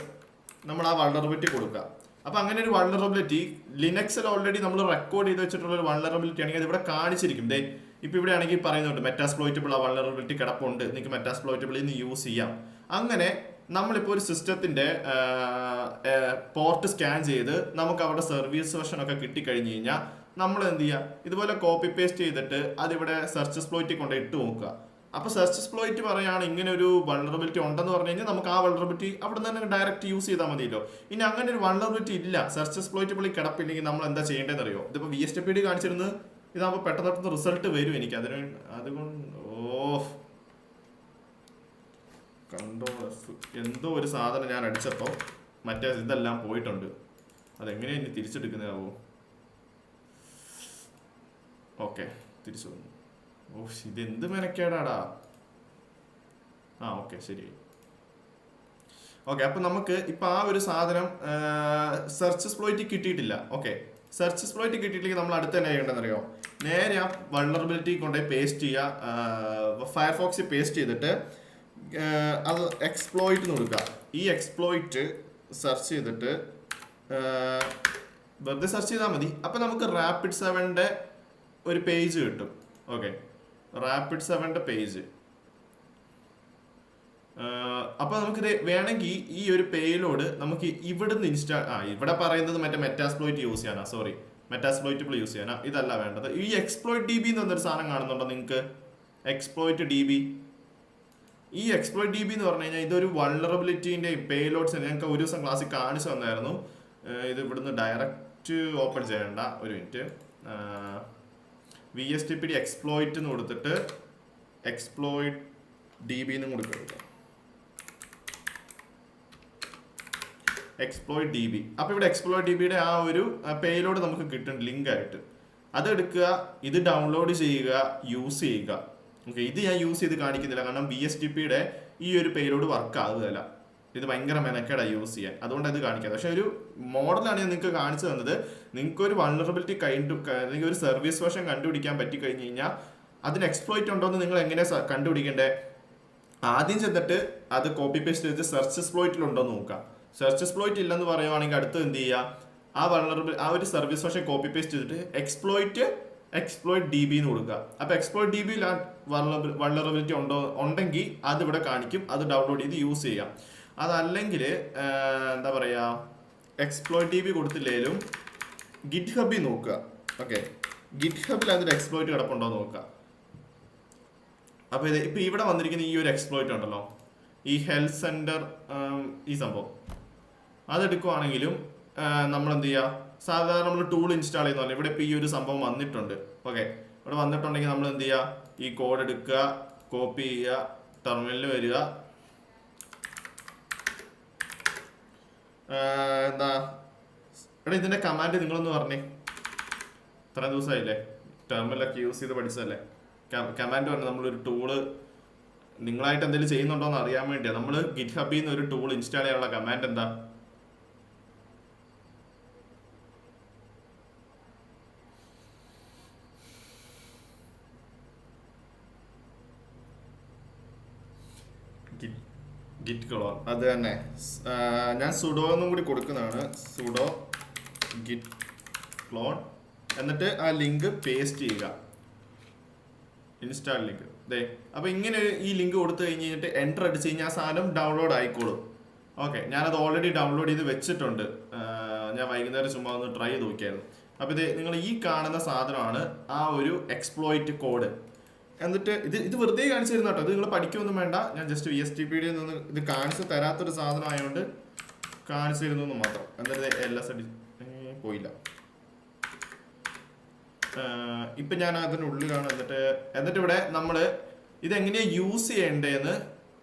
നമ്മൾ ആ വൾണറബിലിറ്റി കൊടുക്കുക. അപ്പൊ അങ്ങനെ ഒരു വൾണറബിലിറ്റി ലിനക്സിൽ ഓൾറെഡി നമ്മൾ റെക്കോർഡ് ചെയ്ത് വെച്ചിട്ടുള്ള ഒരു വൾണറബിലിറ്റി ആണെങ്കിൽ അത് ഇവിടെ കാണിച്ചിരിക്കും. ഇപ്പൊ ഇവിടെ ആണെങ്കിൽ പറയുന്നുണ്ട് മെറ്റാസ്പ്ലോയിറ്റബിൾ ആ വൾണറബിലിറ്റി കിടപ്പുണ്ട്, നിങ്ങൾക്ക് മെറ്റാസ്പ്ലോയിറ്റബിൾ ഇന്ന് യൂസ് ചെയ്യാം. അങ്ങനെ നമ്മളിപ്പോൾ ഒരു സിസ്റ്റത്തിന്റെ പോർട്ട് സ്കാൻ ചെയ്ത് നമുക്ക് അവിടെ സർവീസ് വെർഷൻ ഒക്കെ കിട്ടിക്കഴിഞ്ഞ് കഴിഞ്ഞാൽ നമ്മൾ എന്ത് ചെയ്യുക, ഇതുപോലെ കോപ്പി പേസ്റ്റ് ചെയ്തിട്ട് അതിവിടെ സെർച്ച് എക്സ്പ്ലോയിറ്റിൽ കൊണ്ട് ഇട്ട് നോക്കുക. അപ്പൊ സെർച്ച് എക്സ്പ്ലോയിറ്റ് പറയുകയാണ് ഇങ്ങനെ ഒരു വൾണറബിലിറ്റി ഉണ്ടെന്ന് പറഞ്ഞു കഴിഞ്ഞാൽ നമുക്ക് ആ വൾണറബിലിറ്റി അവിടെ നിന്ന് തന്നെ ഡയറക്റ്റ് യൂസ് ചെയ്താൽ മതിയല്ലോ. ഇനി അങ്ങനെ ഒരു വൾണറബിലിറ്റി ഇല്ല, സെർച്ച് എക്സ്പ്ലോയിറ്റബിളി കിടപ്പില്ലെങ്കിൽ നമ്മൾ എന്താ ചെയ്യേണ്ടതെന്ന് അറിയോ? ഇതിപ്പോൾ VSTPD കാണിച്ചിരുന്നത് ഇതാകുമ്പോൾ പെട്ടെന്ന് റിസൾട്ട് വരും എനിക്ക്. അതുകൊണ്ട് കൺട്രോൾ F എന്തോ ഒരു സാധനം ഞാൻ അടിച്ചപ്പോൾ മറ്റേ ഇതെല്ലാം പോയിട്ടുണ്ട്. അതെങ്ങനെയാ ഇനി തിരിച്ചെടുക്കുന്നതാവോ? ഓക്കെ, തിരിച്ചു വന്നു. ഇതെന്ത് മെനക്കേടാടാ. ഓക്കെ, ശരി. ഓക്കെ, അപ്പൊ നമുക്ക് ഇപ്പൊ ആ ഒരു സാധനം സെർച്ച് എക്സ്പ്ലോയിറ്റ് കിട്ടിയിട്ടില്ല. ഓക്കെ, സെർച്ച് എക്സ്പ്ലോയിറ്റ് കിട്ടിയിട്ടില്ലെങ്കിൽ നമ്മൾ അടുത്ത് തന്നെ ചെയ്യേണ്ടതെന്ന് അറിയോ? നേരെ ആ വൾണറബിലിറ്റി കൊണ്ടുപോയി പേസ്റ്റ് ചെയ്യുക, ഫയർഫോക്സിൽ പേസ്റ്റ് ചെയ്തിട്ട് അത് എക്സ്പ്ലോയിറ്റ് എന്ന് കൊടുക്കുക. ഈ എക്സ്പ്ലോയിറ്റ് സെർച്ച് ചെയ്തിട്ട് വെറുതെ സെർച്ച് ചെയ്താൽ മതി. അപ്പൊ നമുക്ക് റാപ്പിഡ് 7ന്റെ ഒരു പേജ് കിട്ടും. ഓക്കെ, റാപ്പിഡ് 7ന്റെ പേജ്. അപ്പൊ നമുക്കിത് വേണമെങ്കിൽ ഈ ഒരു പേയിലോട് നമുക്ക് ഇവിടുന്ന് ഇവിടെ പറയുന്നത് മറ്റേ മെറ്റാസ്പ്ലോയിറ്റ് യൂസ് ചെയ്യാനാ, സോറി, മെറ്റാസ്പ്ലോയിറ്റബിൾ യൂസ് ചെയ്യാനാ. ഇതല്ല വേണ്ടത്. ഈ എക്സ്പ്ലോയിറ്റ് DB എന്ന് പറഞ്ഞൊരു സാധനം കാണുന്നുണ്ടോ നിങ്ങൾക്ക്? Exploit DB. ഈ എക്സ്പ്ലോയിറ്റ് DB എന്ന് പറഞ്ഞു കഴിഞ്ഞാൽ ഇതൊരു വൾണറബിലിറ്റിന്റെ പേലോഡ്സ് ഞങ്ങൾക്ക് ഒരു ദിവസം ക്ലാസ്സിൽ കാണിച്ചു തന്നായിരുന്നു. ഇത് ഇവിടുന്ന് ഡയറക്റ്റ് ഓപ്പൺ ചെയ്യണ്ട, ഒരു മിനിറ്റ്. VSTPD എക്സ്പ്ലോയിറ്റ് എന്ന് കൊടുത്തിട്ട് എക്സ്പ്ലോയിറ്റ് DB എന്നും കൊടുക്കുക. Exploit DB. അപ്പൊ ഇവിടെ എക്സ്പ്ലോയിറ്റ് DBയുടെ ആ ഒരു പേലോഡ് നമുക്ക് കിട്ടും ലിങ്ക് ആയിട്ട്. അതെടുക്കുക, ഇത് ഡൗൺലോഡ് ചെയ്യുക, യൂസ് ചെയ്യുക. ഓക്കെ, ഇത് ഞാൻ യൂസ് ചെയ്ത് കാണിക്കുന്നില്ല, കാരണം VSTPയുടെ ഈ ഒരു പേലോഡ് വർക്ക് ആകുകയല്ല. ഇത് ഭയങ്കര മെനക്കേടാണ് യൂസ് ചെയ്യാൻ, അതുകൊണ്ട് അത് കാണിക്കാതെ. പക്ഷെ ഒരു മോഡലാണ് ഞാൻ നിങ്ങൾക്ക് കാണിച്ചു തന്നത്. നിങ്ങൾക്ക് ഒരു വൾണറബിലിറ്റി അല്ലെങ്കിൽ ഒരു സർവീസ് വെർഷൻ കണ്ടുപിടിക്കാൻ പറ്റി കഴിഞ്ഞ് കഴിഞ്ഞാൽ അതിന് എക്സ്പ്ലോയിറ്റ് ഉണ്ടോ എന്ന് നിങ്ങൾ എങ്ങനെയാണ് കണ്ടുപിടിക്കേണ്ടത്? ആദ്യം ചെന്നിട്ട് അത് കോപ്പി പേസ്റ്റ് ചെയ്ത് സെർച്ച് എക്സ്പ്ലോയിറ്റിൽ ഉണ്ടോ എന്ന് നോക്കാം. സെർച്ച് എക്സ്പ്ലോയിറ്റ് ഇല്ലെന്ന് പറയുവാണെങ്കിൽ അടുത്ത് എന്ത് ചെയ്യുക, ആ ഒരു സർവീസ് വെർഷൻ കോപ്പി പേസ്റ്റ് ചെയ്തിട്ട് എക്സ്പ്ലോയിറ്റ് DB എന്ന് കൊടുക്കുക. അപ്പൊ എക്സ്പ്ലോയിറ്റ് DB വൾണറബിലിറ്റി ഉണ്ടെങ്കിൽ അത് ഇവിടെ കാണിക്കും, അത് ഡൗൺലോഡ് ചെയ്ത് യൂസ് ചെയ്യാം. അതല്ലെങ്കിൽ എന്താ പറയാ, എക്സ്പ്ലോയിറ്റ് DB കൊടുത്തില്ലേലും GitHub നോക്കുക. ഓക്കെ, GitHubൽ അതിന്റെ എക്സ്പ്ലോയിറ്റ് കിടപ്പുണ്ടോ എന്ന് നോക്കുക. അപ്പൊ ഇപ്പൊ ഇവിടെ വന്നിരിക്കുന്ന ഈ ഒരു എക്സ്പ്ലോയിറ്റ് ഉണ്ടല്ലോ, ഈ ഹെൽത്ത് സെന്റർ, ഈ സംഭവം അതെടുക്കുവാണെങ്കിലും നമ്മൾ എന്ത് ചെയ്യുക, സാധാരണ നമ്മൾ ടൂൾ ഇൻസ്റ്റാൾ ചെയ്യുന്നതല്ല. ഇവിടെ ഇപ്പൊ ഈ ഒരു സംഭവം വന്നിട്ടുണ്ട്. ഓക്കെ, ഇവിടെ വന്നിട്ടുണ്ടെങ്കിൽ നമ്മൾ എന്ത് ചെയ്യുക, ഈ കോഡ് എടുക്കുക, കോപ്പി ചെയ്യുക, ടെർമിനലിൽ വരിക, എന്താ എടാ ഇതിന്റെ കമാൻഡ് നിങ്ങളൊന്ന് പറഞ്ഞേ. ഇത്ര ദിവസമായില്ലേ ടെർമിനലൊക്കെ യൂസ് ചെയ്ത് പഠിച്ചതല്ലേ. കമാൻഡ് പറഞ്ഞാൽ നമ്മളൊരു ടൂള് നിങ്ങളായിട്ട് എന്തെങ്കിലും ചെയ്യുന്നുണ്ടോ എന്ന് അറിയാൻ വേണ്ടിയാണ്. നമ്മൾ GitHubൽ നിന്ന് ഒരു ടൂൾ ഇൻസ്റ്റാൾ ചെയ്യാനുള്ള കമാൻഡ് എന്താ? git clone. അത് തന്നെ ഞാൻ സുഡോ എന്നും കൂടി കൊടുക്കുന്നതാണ്. സുഡോ git clone, എന്നിട്ട് ആ ലിങ്ക് പേസ്റ്റ് ചെയ്യുക, ഇൻസ്റ്റാൾ ലിങ്ക്. അപ്പൊ ഇങ്ങനെ ഈ ലിങ്ക് കൊടുത്തു കഴിഞ്ഞിട്ട് എൻ്റർ അടിച്ച് കഴിഞ്ഞാൽ ആ സാധനം ഡൗൺലോഡ് ആയിക്കോളും. ഓക്കെ, ഞാനത് ഓൾറെഡി ഡൗൺലോഡ് ചെയ്ത് വെച്ചിട്ടുണ്ട്. ഞാൻ വൈകുന്നേരം ചുമ്മാ ഒന്ന് ട്രൈ ചെയ്ത് നോക്കിയായിരുന്നു. അപ്പൊ ഇത് നിങ്ങൾ ഈ കാണുന്ന സാധനമാണ് ആ ഒരു എക്സ്പ്ലോയിറ്റ് കോഡ്. എന്നിട്ട് ഇത് വെറുതെ കാണിച്ചു തരുന്ന കേട്ടോ, ഇത് നിങ്ങൾ പഠിക്കൊന്നും വേണ്ട. ഞാൻ ജസ്റ്റ് VSTPD നിന്ന് ഇത് കാണിച്ചു തരാത്തൊരു സാധനം ആയതുകൊണ്ട് കാണിച്ചു തരുന്നു മാത്രം. എന്നിട്ട് LS പോയില്ല. ഇപ്പൊ ഞാൻ അതിനുള്ളിലാണ്. എന്നിട്ട് ഇവിടെ നമ്മൾ ഇതെങ്ങനെയാ യൂസ് ചെയ്യേണ്ടതെന്ന്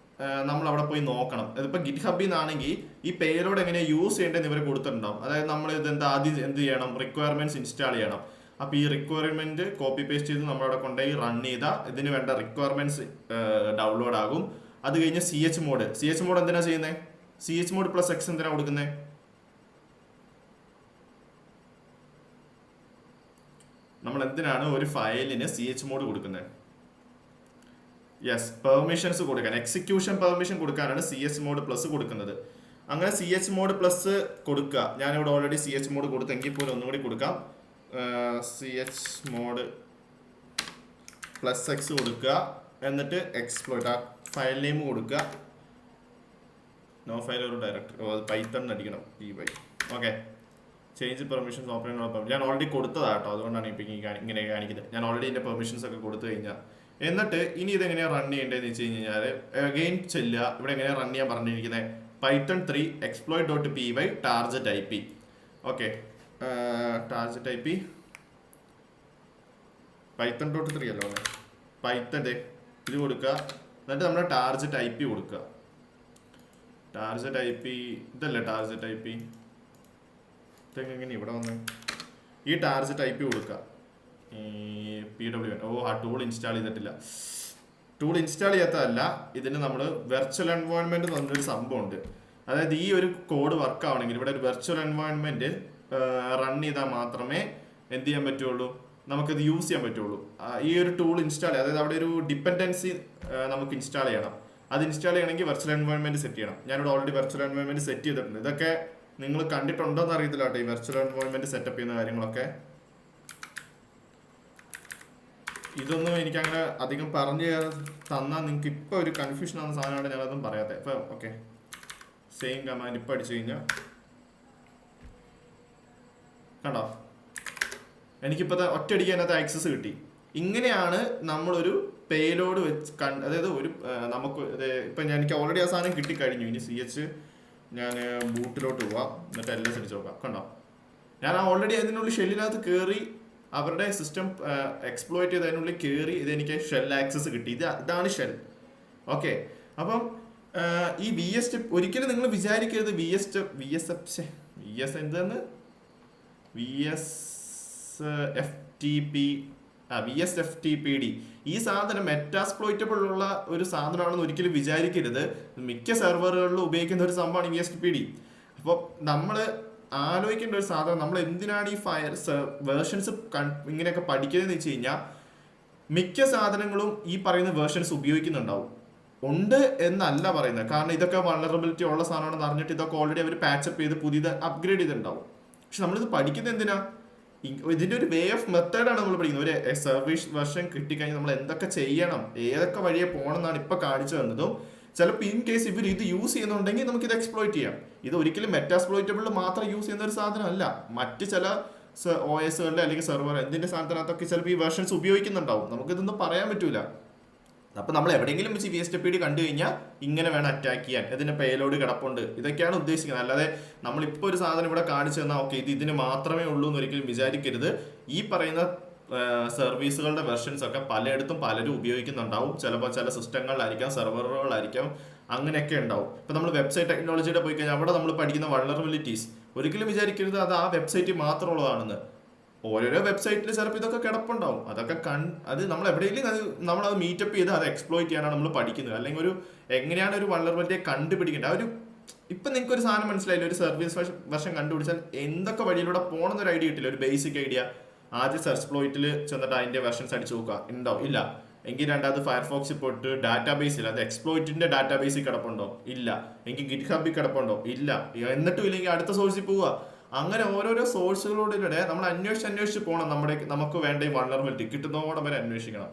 നമ്മൾ അവിടെ പോയി നോക്കണം. ഇതിപ്പോ GitHubൽ നിന്നാണെങ്കിൽ ഈ പേരോട് എങ്ങനെയാ യൂസ് ചെയ്യേണ്ടതെന്ന് ഇവർ കൊടുത്തിട്ടുണ്ടാവും. അതായത് നമ്മൾ ആദ്യം എന്ത് ചെയ്യണം, റിക്വയർമെന്റ്സ് ഇൻസ്റ്റാൾ ചെയ്യണം. അപ്പൊ ഈ റിക്വയർമെന്റ് കോപ്പി പേസ്റ്റ് ചെയ്ത് നമ്മളവിടെ കൊണ്ടുപോയി റൺ ചെയ്താൽ ഇതിന് വേണ്ട റിക്വയർമെന്റ്സ് ഡൗൺലോഡ് ആകും. അത് കഴിഞ്ഞ് CH മോഡ് എന്തിനാ ചെയ്യുന്നത്? CH മോഡ് +X എന്തിനാ കൊടുക്കുന്നത്? നമ്മൾ എന്തിനാണ് ഒരു ഫയലിന് CH മോഡ് കൊടുക്കുന്നത്? യെസ്, പെർമിഷൻസ് കൊടുക്കാൻ, എക്സിക്യൂഷൻ പെർമിഷൻ കൊടുക്കാനാണ് CH മോഡ് പ്ലസ് കൊടുക്കുന്നത്. അങ്ങനെ CH മോഡ് പ്ലസ് കൊടുക്കുക. ഞാനിവിടെ ഓൾറെഡി CH മോഡ് കൊടുത്തെങ്കിൽ പോലും ഒന്നുകൂടി കൊടുക്കാം. CH മോഡ് +x കൊടുക്കുക, എന്നിട്ട് എക്സ്പ്ലോയിറ്റ് ആ ഫയൽ നെയിം കൊടുക്കുക. നോ ഫയൽ ഒരു ഡയറക്ടറി പൈത്തൺ അടിക്കണം py. Okay, change permissions operation. ഞാൻ ഓൾറെഡി കൊടുത്തതാട്ടോ, അതുകൊണ്ടാണ് ഇപ്പം ഇങ്ങനെ കാണിക്കുന്നത്. ഞാൻ ഓൾറെഡി ഇതിൻ്റെ പെർമിഷൻസ് ഒക്കെ കൊടുത്തു കഴിഞ്ഞാൽ എന്നിട്ട് ഇനി ഇതെങ്ങനെയാണ് റൺ ചെയ്യേണ്ടതെന്ന് വെച്ച് കഴിഞ്ഞാൽ അഗെയിൻ ചെല്ലുക. ഇവിടെ എങ്ങനെയാണ് റൺ ചെയ്യാൻ പറഞ്ഞിരിക്കുന്നത്? python3 exploit.py target ip. Okay, target ip python.3 അല്ലോ അല്ലേ, പൈത്തൺ ഇത് കൊടുക്കുക. എന്നിട്ട് നമ്മുടെ ടാർജറ്റ് ഐ പി കൊടുക്കുക. ടാർജറ്റ് ഐ പി ഇതല്ലേ ടാർജറ്റ് ഐ പി, ഇതെങ്ങനെ ഇവിടെ വന്ന് ഈ ടാർജറ്റ് ഐ പി കൊടുക്കുക. ഈ PWN ആ ടൂൾ ഇൻസ്റ്റാൾ ചെയ്തിട്ടില്ല. ടൂൾ ഇൻസ്റ്റാൾ ചെയ്യാത്തതല്ല, ഇതിന് നമ്മൾ വെർച്വൽ എൻവയോൺമെന്റ് എന്ന് പറഞ്ഞൊരു സംഭവമുണ്ട്. അതായത് ഈ ഒരു കോഡ് വർക്ക് ആവണമെങ്കിൽ ഇവിടെ ഒരു വെർച്വൽ എൻവയോൺമെന്റ് റൺ ചെയ്താൽ മാത്രമേ എന്ത് ചെയ്യാൻ പറ്റുള്ളൂ, നമുക്കത് യൂസ് ചെയ്യാൻ പറ്റുള്ളൂ. ഈ ഒരു ടൂൾ ഇൻസ്റ്റാൾ ചെയ്യുക, അതായത് അവിടെ ഒരു ഡിപ്പെൻഡൻസി നമുക്ക് ഇൻസ്റ്റാൾ ചെയ്യണം. അത് ഇൻസ്റ്റാൾ ചെയ്യണമെങ്കിൽ വെർച്വൽ എൻവയോൺമെന്റ് സെറ്റ് ചെയ്യണം. ഞാനിവിടെ ഓൾറെഡി വെർച്വൽ എൻവയോൺമെന്റ് സെറ്റ് ചെയ്തിട്ടുണ്ട്. ഇതൊക്കെ നിങ്ങൾ കണ്ടിട്ടുണ്ടോ എന്ന് അറിയത്തില്ല കേട്ടോ, ഈ വെർച്വൽ എൻവയോൺമെന്റ് സെറ്റപ്പ് ചെയ്യുന്ന കാര്യങ്ങളൊക്കെ. ഇതൊന്നും എനിക്ക് അങ്ങനെ അധികം പറഞ്ഞു തന്നാൽ നിങ്ങൾക്ക് ഇപ്പോൾ ഒരു കൺഫ്യൂഷൻ ആവുന്ന സാധനമാണ്, ഞാനതൊന്നും പറയാതെ. ഇപ്പം ഓക്കെ, സെയിം കമാൻഡ് ഇപ്പം അടിച്ചു കഴിഞ്ഞാൽ കണ്ടോ, എനിക്കിപ്പോൾ ഒറ്റയടിക്ക് അതിനകത്ത് ആക്സസ് കിട്ടി. ഇങ്ങനെയാണ് നമ്മളൊരു പേലോഡ് വെച്ച് അതായത് ഒരു നമുക്ക് ഇപ്പം എനിക്ക് ഓൾറെഡി ആ സാധനം കിട്ടിക്കഴിഞ്ഞു. ഇനി CH ഞാൻ ബൂട്ടിലോട്ട് പോവാം, എന്നിട്ട് LS അടിച്ച് നോക്കാം. കണ്ടോ, ഞാൻ ഓൾറെഡി അതിനുള്ളിൽ ഷെല്ലിനകത്ത് കയറി അവരുടെ സിസ്റ്റം എക്സ്പ്ലോയിറ്റ് ചെയ്ത് അതിനുള്ളിൽ കയറി ഇതെനിക്ക് ഷെൽ ആക്സസ് കിട്ടി. ഇതാണ് ഷെൽ. ഓക്കെ, അപ്പം ഈ VS ഒരിക്കലും നിങ്ങൾ വിചാരിക്കരുത് VSFTPD ഈ സാധനം മെറ്റാസ്പ്ലോയിറ്റബിൾ ഉള്ള ഒരു സാധനമാണെന്ന് ഒരിക്കലും വിചാരിക്കരുത്. മിക്ക സെർവറുകളിലും ഉപയോഗിക്കുന്ന ഒരു സംഭവമാണ് VSFTPD. അപ്പോൾ നമ്മൾ ആലോചിക്കേണ്ട ഒരു സാധനം, നമ്മൾ എന്തിനാണ് ഈ വേർഷൻസ് ഇങ്ങനെയൊക്കെ പഠിക്കുന്നതെന്ന് വെച്ച് കഴിഞ്ഞാൽ മിക്ക സാധനങ്ങളും ഈ പറയുന്ന വേർഷൻസ് ഉപയോഗിക്കുന്നുണ്ടാവും. ഉണ്ട് എന്നല്ല പറയുന്നത്, കാരണം ഇതൊക്കെ വൾനറബിലിറ്റി ഉള്ള സാധനമാണെന്ന് അറിഞ്ഞിട്ട് ഇതൊക്കെ ഓൾറെഡി അവർ പാച്ചപ്പ് ചെയ്ത് പുതിയത് അപ്ഗ്രേഡ് ചെയ്തിട്ടുണ്ടാവും. പക്ഷെ നമ്മളിത് പഠിക്കുന്നത് എന്തിനാ? ഇതിൻ്റെ ഒരു വേ ഓഫ് മെത്തേഡാണ് നമ്മൾ പഠിക്കുന്നത്. ഒരു സർവീസ് വെർഷൻ കിട്ടിക്കഴിഞ്ഞാൽ നമ്മൾ എന്തൊക്കെ ചെയ്യണം, ഏതൊക്കെ വഴിയെ പോകണം എന്നാണ് ഇപ്പം കാണിച്ചു തന്നതും. ചിലപ്പോൾ ഇൻ കേസ് ഇവർ ഇത് യൂസ് ചെയ്യുന്നുണ്ടെങ്കിൽ നമുക്കിത് എക്സ്പ്ലോയിറ്റ് ചെയ്യാം. ഇത് ഒരിക്കലും മെറ്റാസ്പ്ലോയിറ്റബിളിൽ മാത്രം യൂസ് ചെയ്യുന്ന ഒരു സാധനമല്ല. മറ്റ് ചില OSകളുടെ അല്ലെങ്കിൽ സെർവർ എന്തിൻ്റെ സാധനത്തിനകത്തൊക്കെ ചിലപ്പോൾ ഈ വെർഷൻസ് ഉപയോഗിക്കുന്നുണ്ടാവും. നമുക്കിതൊന്നും പറയാൻ പറ്റൂല. അപ്പം നമ്മൾ എവിടെയെങ്കിലും വെച്ച് VSFTPD കണ്ടു കഴിഞ്ഞാൽ ഇങ്ങനെ വേണം അറ്റാക്ക് ചെയ്യാൻ, ഇതിന് പേലോഡ് കിടപ്പുണ്ട്, ഇതൊക്കെയാണ് ഉദ്ദേശിക്കുന്നത്. അല്ലാതെ നമ്മളിപ്പോൾ ഒരു സാധനം ഇവിടെ കാണിച്ചു തന്നാൽ ഓക്കെ ഇത് ഇതിന് മാത്രമേ ഉള്ളൂ എന്ന് ഒരിക്കലും വിചാരിക്കരുത്. ഈ പറയുന്ന സർവീസുകളുടെ വെർഷൻസ് ഒക്കെ പലയിടത്തും പലരും ഉപയോഗിക്കുന്നുണ്ടാവും. ചിലപ്പോൾ ചില സിസ്റ്റങ്ങളിലായിരിക്കാം, സെർവറുകളായിരിക്കാം, അങ്ങനെയൊക്കെ ഉണ്ടാവും. ഇപ്പം നമ്മൾ വെബ്സൈറ്റ് ടെക്നോളജിയുടെ പോയി കഴിഞ്ഞാൽ അവിടെ നമ്മൾ പഠിക്കുന്ന വൾനറബിലിറ്റീസ് ഒരിക്കലും വിചാരിക്കരുത് അത് ആ വെബ്സൈറ്റിൽ മാത്രമുള്ളതാണെന്ന്. ഓരോരോ വെബ്സൈറ്റിൽ ചിലപ്പോൾ ഇതൊക്കെ കിടപ്പുണ്ടാവും. അതൊക്കെ അത് നമ്മൾ എവിടെയെങ്കിലും നമ്മളത് മീറ്റപ്പ് ചെയ്ത് അത് എക്സ്പ്ലോയിറ്റ് ചെയ്യാനാണ് നമ്മൾ പഠിക്കുന്നത്. അല്ലെങ്കിൽ ഒരു എങ്ങനെയാണ് ഒരു വൾനറബിലിറ്റിയെ കണ്ടുപിടിക്കേണ്ടത്. ഒരു ഇപ്പം നിങ്ങൾക്ക് ഒരു സാധനം മനസ്സിലായില്ല, ഒരു സർവീസ് വെർഷൻ കണ്ടുപിടിച്ചാൽ എന്തൊക്കെ വഴിയിലൂടെ പോകണമെന്നൊരു ഐഡിയ കിട്ടില്ല, ഒരു ബേസിക് ഐഡിയ. ആദ്യം എക്സ്പ്ലോയിറ്റിൽ ചെന്നിട്ട് അതിൻ്റെ വെർഷൻസ് അടിച്ചു നോക്കുക, ഉണ്ടോ ഇല്ല എങ്കിൽ രണ്ടാമത് ഫയർഫോക്സിൽ പോയിട്ട് ഡാറ്റാബേസിൽ അത് എക്സ്പ്ലോയിറ്റിന്റെ ഡാറ്റാബേസിൽ കിടപ്പുണ്ടോ ഇല്ല, എങ്കിൽ ഗിറ്റ്ഹബിൽ കിടപ്പുണ്ടോ ഇല്ല, എന്നിട്ടും ഇല്ലെങ്കിൽ അടുത്ത സോഴ്സിൽ പോവുക. അങ്ങനെ ഓരോരോ സോഴ്സുകളിലൂടെ നമ്മൾ അന്വേഷിച്ച് പോകണം. നമുക്ക് വേണ്ട ഈ വൾനറബിലിറ്റി കിട്ടുന്നതോടെ വരെ അന്വേഷിക്കണം.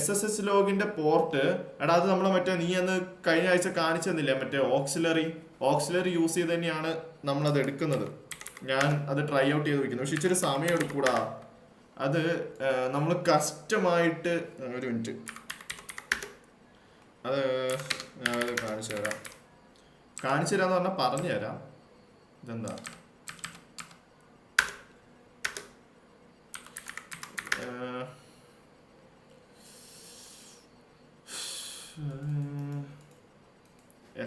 SSH ലോഗിന്റെ പോർട്ട് എടാ അത് നമ്മൾ മറ്റേ നീ അന്ന് കഴിഞ്ഞ ആഴ്ച കാണിച്ചു തന്നില്ലേ, മറ്റേ ഓക്സിലറി യൂസ് ചെയ്ത് തന്നെയാണ് നമ്മളത് എടുക്കുന്നത്. ഞാൻ അത് ട്രൈ ഔട്ട് ചെയ്ത് വെക്കുന്നു. പക്ഷെ ഇച്ചിരി സമയം എടുക്കൂടാ. അത് നമ്മൾ കസ്റ്റമായിട്ട് ഒരു മിനിറ്റ് അത് ഞാൻ കാണിച്ചു തരാന്ന് പറഞ്ഞാൽ പറഞ്ഞു തരാം. ഇതെന്താ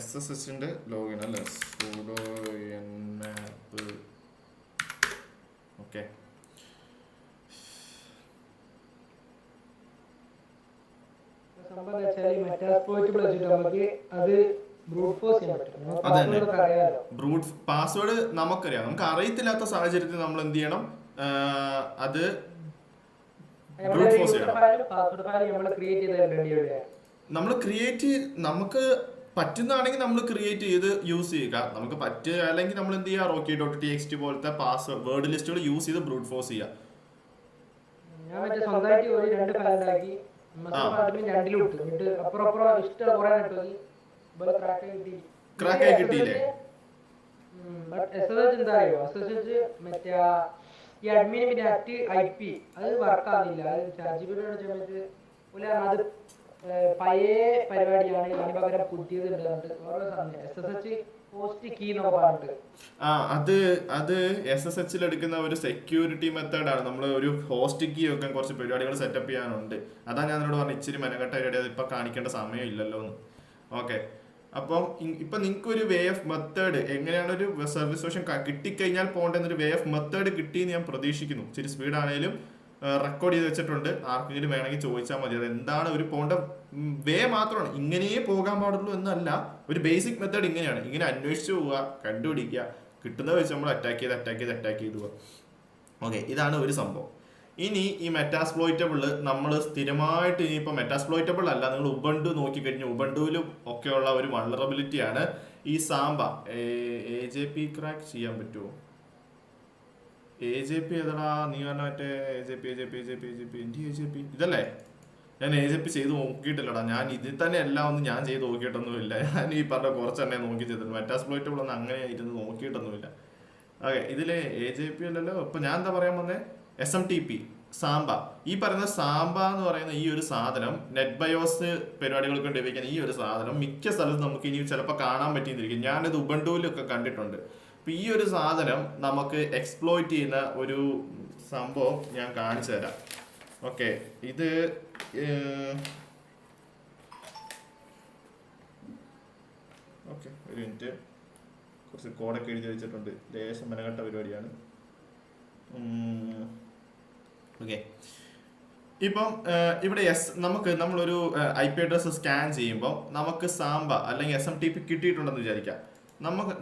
SSHന്റെ ലോഗിൻ അല്ലേ, sudo nmap. Okay, brute password നമുക്കറിയാം. നമുക്ക് അറിയത്തില്ലാത്ത സാഹചര്യത്തിൽ നമ്മൾ എന്ത് ചെയ്യണം, അത് ബ്രൂട്ട് ഫോഴ്സ് ചെയ്യണം. നമ്മൾ നമുക്ക് പറ്റുന്നതാണെങ്കിൽ നമ്മൾ ക്രിയേറ്റ് ചെയ്ത് യൂസ് ചെയ്യുക. നമുക്ക് പറ്റുക അല്ലെങ്കിൽ നമ്മൾ എന്ത് ചെയ്യുക, rocky.txt പോലത്തെ വേർഡ് ലിസ്റ്റുകൾ യൂസ് ചെയ്ത് ബ്രൂട്ട് ഫോഴ്സ് ചെയ്യുക. ഞാൻ മറ്റേ സ്വന്തമായിട്ട് ഒരു 2 ഫയൽ ഉണ്ടാക്കി അഡ്മിൻ 2 ഇട്ടു. എന്നിട്ട് അപ്പുറം ഇഷ്ടം കുറെ കിട്ടും. ക്രാക്ക് ആയി കിട്ടിയില്ലേ? SSH എന്താ അറിയോ? SSH മറ്റേ ഈ അഡ്മിന് പിന്നെ IP അത് വർക്ക് ആവുന്നില്ല. അത് ചാർജിബിളിനോട് സമയത്ത് അത് പഴയ പരിപാടിയാണ്, ഇതിന് പകരം പുതിയത് ഉണ്ട്. ഓരോ സമയം SSH പോസ്റ്റ് കീ എന്നൊക്കെ പറഞ്ഞിട്ട് അത് SSH എടുക്കുന്ന ഒരു സെക്യൂരിറ്റി മെത്തേഡാണ്. നമ്മൾ ഒരു ഹോസ്റ്റ് കീ വെക്കാൻ കുറച്ച് പരിപാടികൾ സെറ്റപ്പ് ചെയ്യാനുണ്ട്. അതാ ഞാൻ നിന്നോട് പറഞ്ഞ ഇച്ചിരി മെനക്കെട്ട പരിപാടി, അത് ഇപ്പൊ കാണിക്കേണ്ട സമയം ഇല്ലല്ലോ എന്ന്. ഓക്കെ, അപ്പം ഇപ്പൊ നിങ്ങൾക്ക് ഒരു വേ ഓഫ് മെത്തേഡ്, എങ്ങനെയാണ് ഒരു സർവീസ് സ്റ്റേഷൻ കിട്ടിക്കഴിഞ്ഞാൽ പോകേണ്ട ഒരു വേ ഓഫ് മെത്തേഡ് കിട്ടിയെന്ന് ഞാൻ പ്രതീക്ഷിക്കുന്നു. ഇച്ചിരി സ്പീഡ് ആണെങ്കിലും റെക്കോർഡ് ചെയ്ത് വെച്ചിട്ടുണ്ട്. ആർക്കെങ്കിലും വേണമെങ്കിൽ ചോദിച്ചാൽ മതി. അത് എന്താണ് ഒരു പോകേണ്ട വേ മാത്രമാണ്. ഇങ്ങനെയേ പോകാൻ പാടുള്ളൂ എന്നല്ല, ഒരു ബേസിക് മെത്തേഡ് ഇങ്ങനെയാണ്. ഇങ്ങനെ അന്വേഷിച്ച് പോവുക, കണ്ടുപിടിക്കുക, കിട്ടുന്നത് വെച്ച് നമ്മൾ അറ്റാക്ക് ചെയ്ത് പോവുക. ഓക്കെ, ഇതാണ് ഒരു സംഭവം. ഇനി ഈ മെറ്റാസ്പ്ലോയിറ്റബിൾ നമ്മൾ സ്ഥിരമായിട്ട്, ഇനിയിപ്പോൾ മെറ്റാസ്പ്ലോയിറ്റബിൾ അല്ല, നിങ്ങൾ ഉബണ്ടു നോക്കിക്കഴിഞ്ഞാൽ ഉബണ്ടുവിലും ഒക്കെയുള്ള ഒരു വൾണറബിലിറ്റി ആണ് ഈ സാമ്പ. AJP ക്രാക്ക് ചെയ്യാൻ പറ്റുമോ? AJP ഏതാടാ? നീ പറഞ്ഞ മറ്റേ AJP ഇതല്ലേ? ഞാൻ AJP ചെയ്ത് നോക്കിയിട്ടില്ലടാ. ഞാൻ ഇതിൽ തന്നെ എല്ലാം ഒന്നും ഞാൻ ചെയ്ത് നോക്കിയിട്ടൊന്നുമില്ല. ഞാൻ ഈ പറഞ്ഞ കുറച്ചെണ്ണേ നോക്കി ചെയ്തിട്ടുണ്ട്. മെറ്റാസ്പ്ലോയിറ്റബിൾ ഒന്നും അങ്ങനെ ഇരുന്ന് നോക്കിയിട്ടൊന്നുമില്ല. ഓക്കെ, ഇതില് AJP അല്ലല്ലോ. ഇപ്പൊ ഞാൻ എന്താ പറയാൻ വന്നേ? SMTP സാമ്പ. ഈ പറയുന്ന സാമ്പ എന്ന് പറയുന്ന ഈ ഒരു സാധനം നെറ്റ് ബയോസ് പരിപാടികൾക്ക് വേണ്ടി ഉപയോഗിക്കാൻ ഈ ഒരു സാധനം മിക്ക സ്ഥലത്തും നമുക്ക് ഇനി ചിലപ്പോൾ കാണാൻ പറ്റിയിരിക്കും. ഞാനിത് ഉബണ്ടുവിലൊക്കെ കണ്ടിട്ടുണ്ട്. അപ്പൊ ഈ ഒരു സാധനം നമുക്ക് എക്സ്പ്ലോയിറ്റ് ചെയ്യുന്ന ഒരു സംഭവം ഞാൻ കാണിച്ചു തരാം. ഓക്കെ, ഇത് ഓക്കെ, ഒരു മിനിറ്റ്. കുറച്ച് കോഡൊക്കെ എഴുതി വെച്ചിട്ടുണ്ട്. ലേശം മെനഘട്ട പരിപാടിയാണ്. ഓക്കെ, ഇപ്പം ഇവിടെ നമ്മളൊരു IP അഡ്രസ് സ്കാൻ ചെയ്യുമ്പോൾ നമുക്ക് സാമ്പ അല്ലെങ്കിൽ SMTP കിട്ടിയിട്ടുണ്ടെന്ന് വിചാരിക്കാം.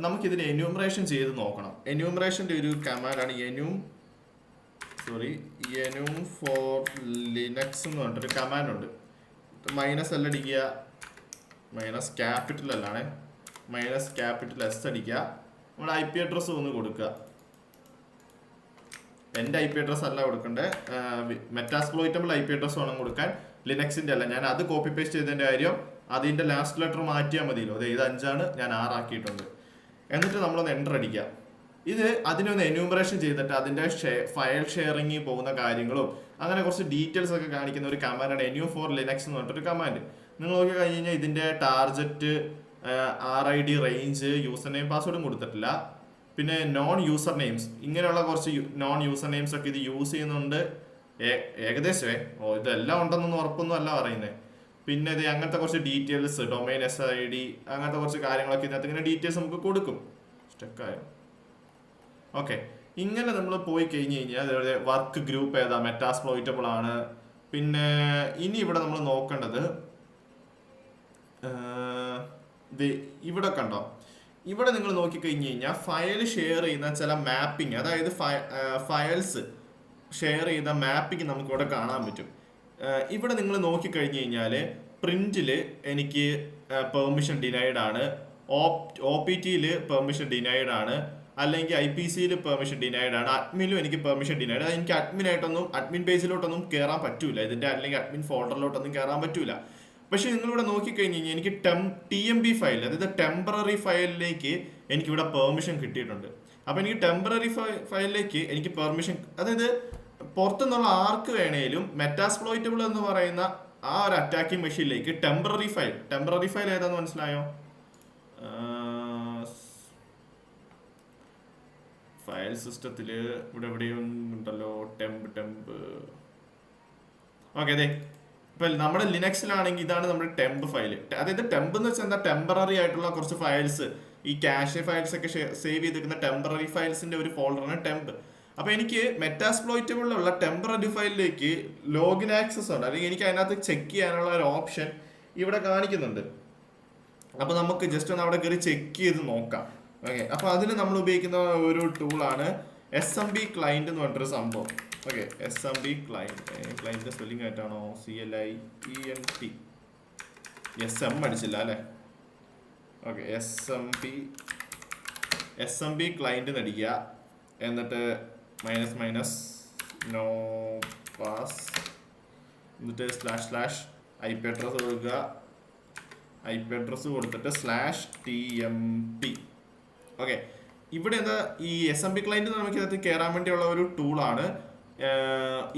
നമുക്കിതിന് എന്യൂമറേഷൻ ചെയ്ത് നോക്കണം. എന്യൂമറേഷൻ്റെ ഒരു കമാൻഡാണ് enum ഫോർ ലിനക്സ് എന്ന് പറഞ്ഞിട്ടൊരു കമാൻഡ് ഉണ്ട്. -L അടിക്കുക, -capital L ആണ്, -S അടിക്കുക, നമ്മുടെ IP അഡ്രസ്സ് ഒന്ന് കൊടുക്കുക. എൻ്റെ IP അഡ്രസ് അല്ല കൊടുക്കണ്ടേ, മെറ്റാസ്പ്ലോയിറ്റബിൾ IP അഡ്രസ് വേണം കൊടുക്കാൻ, ലിനക്സിൻ്റെ അല്ല. ഞാൻ അത് കോപ്പി പേസ്റ്റ് ചെയ്തതിൻ്റെ കാര്യം അതിൻ്റെ ലാസ്റ്റ് ലെറ്റർ മാറ്റിയാൽ മതിയല്ലോ. ഇത് 5 ഞാൻ 6 ആക്കിയിട്ടുണ്ട്. എന്നിട്ട് നമ്മളൊന്ന് എൻ്റർ അടിക്കുക. ഇത് അതിനൊന്ന് എന്യൂമറേഷൻ ചെയ്തിട്ട് അതിൻ്റെ ഫയൽ ഷെയറിങ്ങിൽ പോകുന്ന കാര്യങ്ങളും അങ്ങനെ കുറച്ച് ഡീറ്റെയിൽസ് ഒക്കെ കാണിക്കുന്ന ഒരു കമാൻഡാണ് enum ഫോർ ലിനക്സ് എന്ന് പറഞ്ഞിട്ടൊരു കമാൻഡ്. നിങ്ങൾ നോക്കി കഴിഞ്ഞ് കഴിഞ്ഞാൽ ഇതിൻ്റെ target, RID, range, user name, പാസ്വേഡും കൊടുത്തിട്ടില്ല. പിന്നെ നോൺ യൂസർ നെയിംസ്, ഇങ്ങനെയുള്ള കുറച്ച് നോൺ യൂസർ നെയിംസ് ഒക്കെ ഇത് യൂസ് ചെയ്യുന്നുണ്ട് ഏകദേശമേ. ഇതെല്ലാം ഉണ്ടെന്നൊന്നും ഉറപ്പൊന്നും അല്ല പറയുന്നത്. പിന്നെ ഇത് അങ്ങനത്തെ കുറച്ച് ഡീറ്റെയിൽസ്, ഡൊമൈൻ SID, അങ്ങനത്തെ കുറച്ച് കാര്യങ്ങളൊക്കെ ഇതിനകത്ത് ഇങ്ങനെ ഡീറ്റെയിൽസ് നമുക്ക് കൊടുക്കും. സ്റ്റക്കായോ? ഓക്കെ, ഇങ്ങനെ നമ്മൾ പോയി കഴിഞ്ഞ് കഴിഞ്ഞാൽ അതേപോലെ വർക്ക് ഗ്രൂപ്പ് ഏതാ, മെറ്റാസ്പ്ലോയിറ്റബിൾ ആണ്. പിന്നെ ഇനി ഇവിടെ നമ്മൾ നോക്കേണ്ടത് ഇവിടെ കണ്ടോ, ഇവിടെ നിങ്ങൾ നോക്കിക്കഴിഞ്ഞ് കഴിഞ്ഞാൽ ഫയൽ ഷെയർ ചെയ്യുന്ന ചില മാപ്പിംഗ്, അതായത് ഫയൽസ് ഷെയർ ചെയ്ത മാപ്പിംഗ് നമുക്കിവിടെ കാണാൻ പറ്റും. ഇവിടെ നിങ്ങൾ നോക്കിക്കഴിഞ്ഞ് കഴിഞ്ഞാൽ പ്രിന്റിൽ എനിക്ക് പെർമിഷൻ ഡിനൈഡ് ആണ്, OPTയിൽ പെർമിഷൻ ഡിനൈഡ് ആണ്, അല്ലെങ്കിൽ IPCയിൽ പെർമിഷൻ ഡിനൈഡ് ആണ്, അഡ്മിനിലും എനിക്ക് പെർമിഷൻ ഡിനൈഡ്. അത് എനിക്ക് അഡ്മിൻ പേജിലോട്ടൊന്നും കയറാൻ പറ്റൂല, ഇതിൻ്റെ അല്ലെങ്കിൽ അഡ്മിൻ ഫോൾഡറിലോട്ടൊന്നും കയറാൻ പറ്റൂല. പക്ഷെ നിങ്ങളിവിടെ നോക്കിക്കഴിഞ്ഞ് കഴിഞ്ഞാൽ എനിക്ക് TMP ഫയൽ, അതായത് ടെമ്പററി ഫയലിലേക്ക് എനിക്കിവിടെ പെർമിഷൻ കിട്ടിയിട്ടുണ്ട്. അപ്പം എനിക്ക് ടെമ്പററി ഫയലിലേക്ക് എനിക്ക് പെർമിഷൻ, അതായത് പുറത്തുനിന്നുള്ള ആർക്ക് വേണേലും മെറ്റാസ്പ്ലോയിറ്റബിൾ എന്ന് പറയുന്ന ആ ഒരു അറ്റാക്കിംഗ് മെഷീനിലേക്ക് ടെമ്പററി ഫയൽ ഏതാന്ന് മനസ്സിലായോ? ഫയൽ സിസ്റ്റത്തിൽ ഇവിടെ എവിടെയും ഉണ്ടല്ലോ ടെമ്പ്. ഓക്കെ, അതെ. ഇപ്പം നമ്മുടെ ലിനക്സിലാണെങ്കിൽ ഇതാണ് നമ്മുടെ ടെമ്പ് ഫയൽ. അതായത് ടെമ്പ് എന്ന് വെച്ചാൽ എന്താ, ടെമ്പററി ആയിട്ടുള്ള കുറച്ച് ഫയൽസ്, ഈ ക്യാഷെ ഫയൽസ് ഒക്കെ സേവ് ചെയ്തിരിക്കുന്ന ടെമ്പററി ഫയൽസിന്റെ ഒരു ഫോൾഡറാണ് ടെമ്പ്. അപ്പൊ എനിക്ക് മെറ്റാസ്പ്ലോയിറ്റബിളിലുള്ള ടെമ്പററി ഫയലിലേക്ക് ലോഗിൻ ആക്സസ് ഉണ്ട്, അല്ലെങ്കിൽ എനിക്ക് അതിനകത്ത് ചെക്ക് ചെയ്യാനുള്ള ഒരു ഓപ്ഷൻ ഇവിടെ കാണിക്കുന്നുണ്ട്. അപ്പൊ നമുക്ക് ജസ്റ്റ് ഒന്ന് അവിടെ കയറി ചെക്ക് ചെയ്ത് നോക്കാം. ഓക്കെ, അപ്പൊ അതിന് നമ്മൾ ഉപയോഗിക്കുന്ന ഒരു ടൂളാണ് SMB ക്ലൈന്റ് എന്ന് പറഞ്ഞിട്ടൊരു സംഭവം. ഓക്കെ, SMB ക്ലൈന്റ് സ്പെല്ലിംഗ് ആയിട്ടാണോ? CLIENT, SM അടിച്ചില്ല അല്ലേ? ഓക്കെ, SMB ക്ലൈന്റ് അടിക്കുക. എന്നിട്ട് -no പാസ് എന്നിട്ട് // IP അഡ്രസ് കൊടുക്കുക. IP അഡ്രസ് കൊടുത്തിട്ട് /TMP. ഓക്കെ, ഇവിടെ എന്താ ഈ SMB ക്ലയന്റ് നമുക്ക് ഇതിനകത്ത് കയറാൻ വേണ്ടിയുള്ള ഒരു ടൂളാണ്.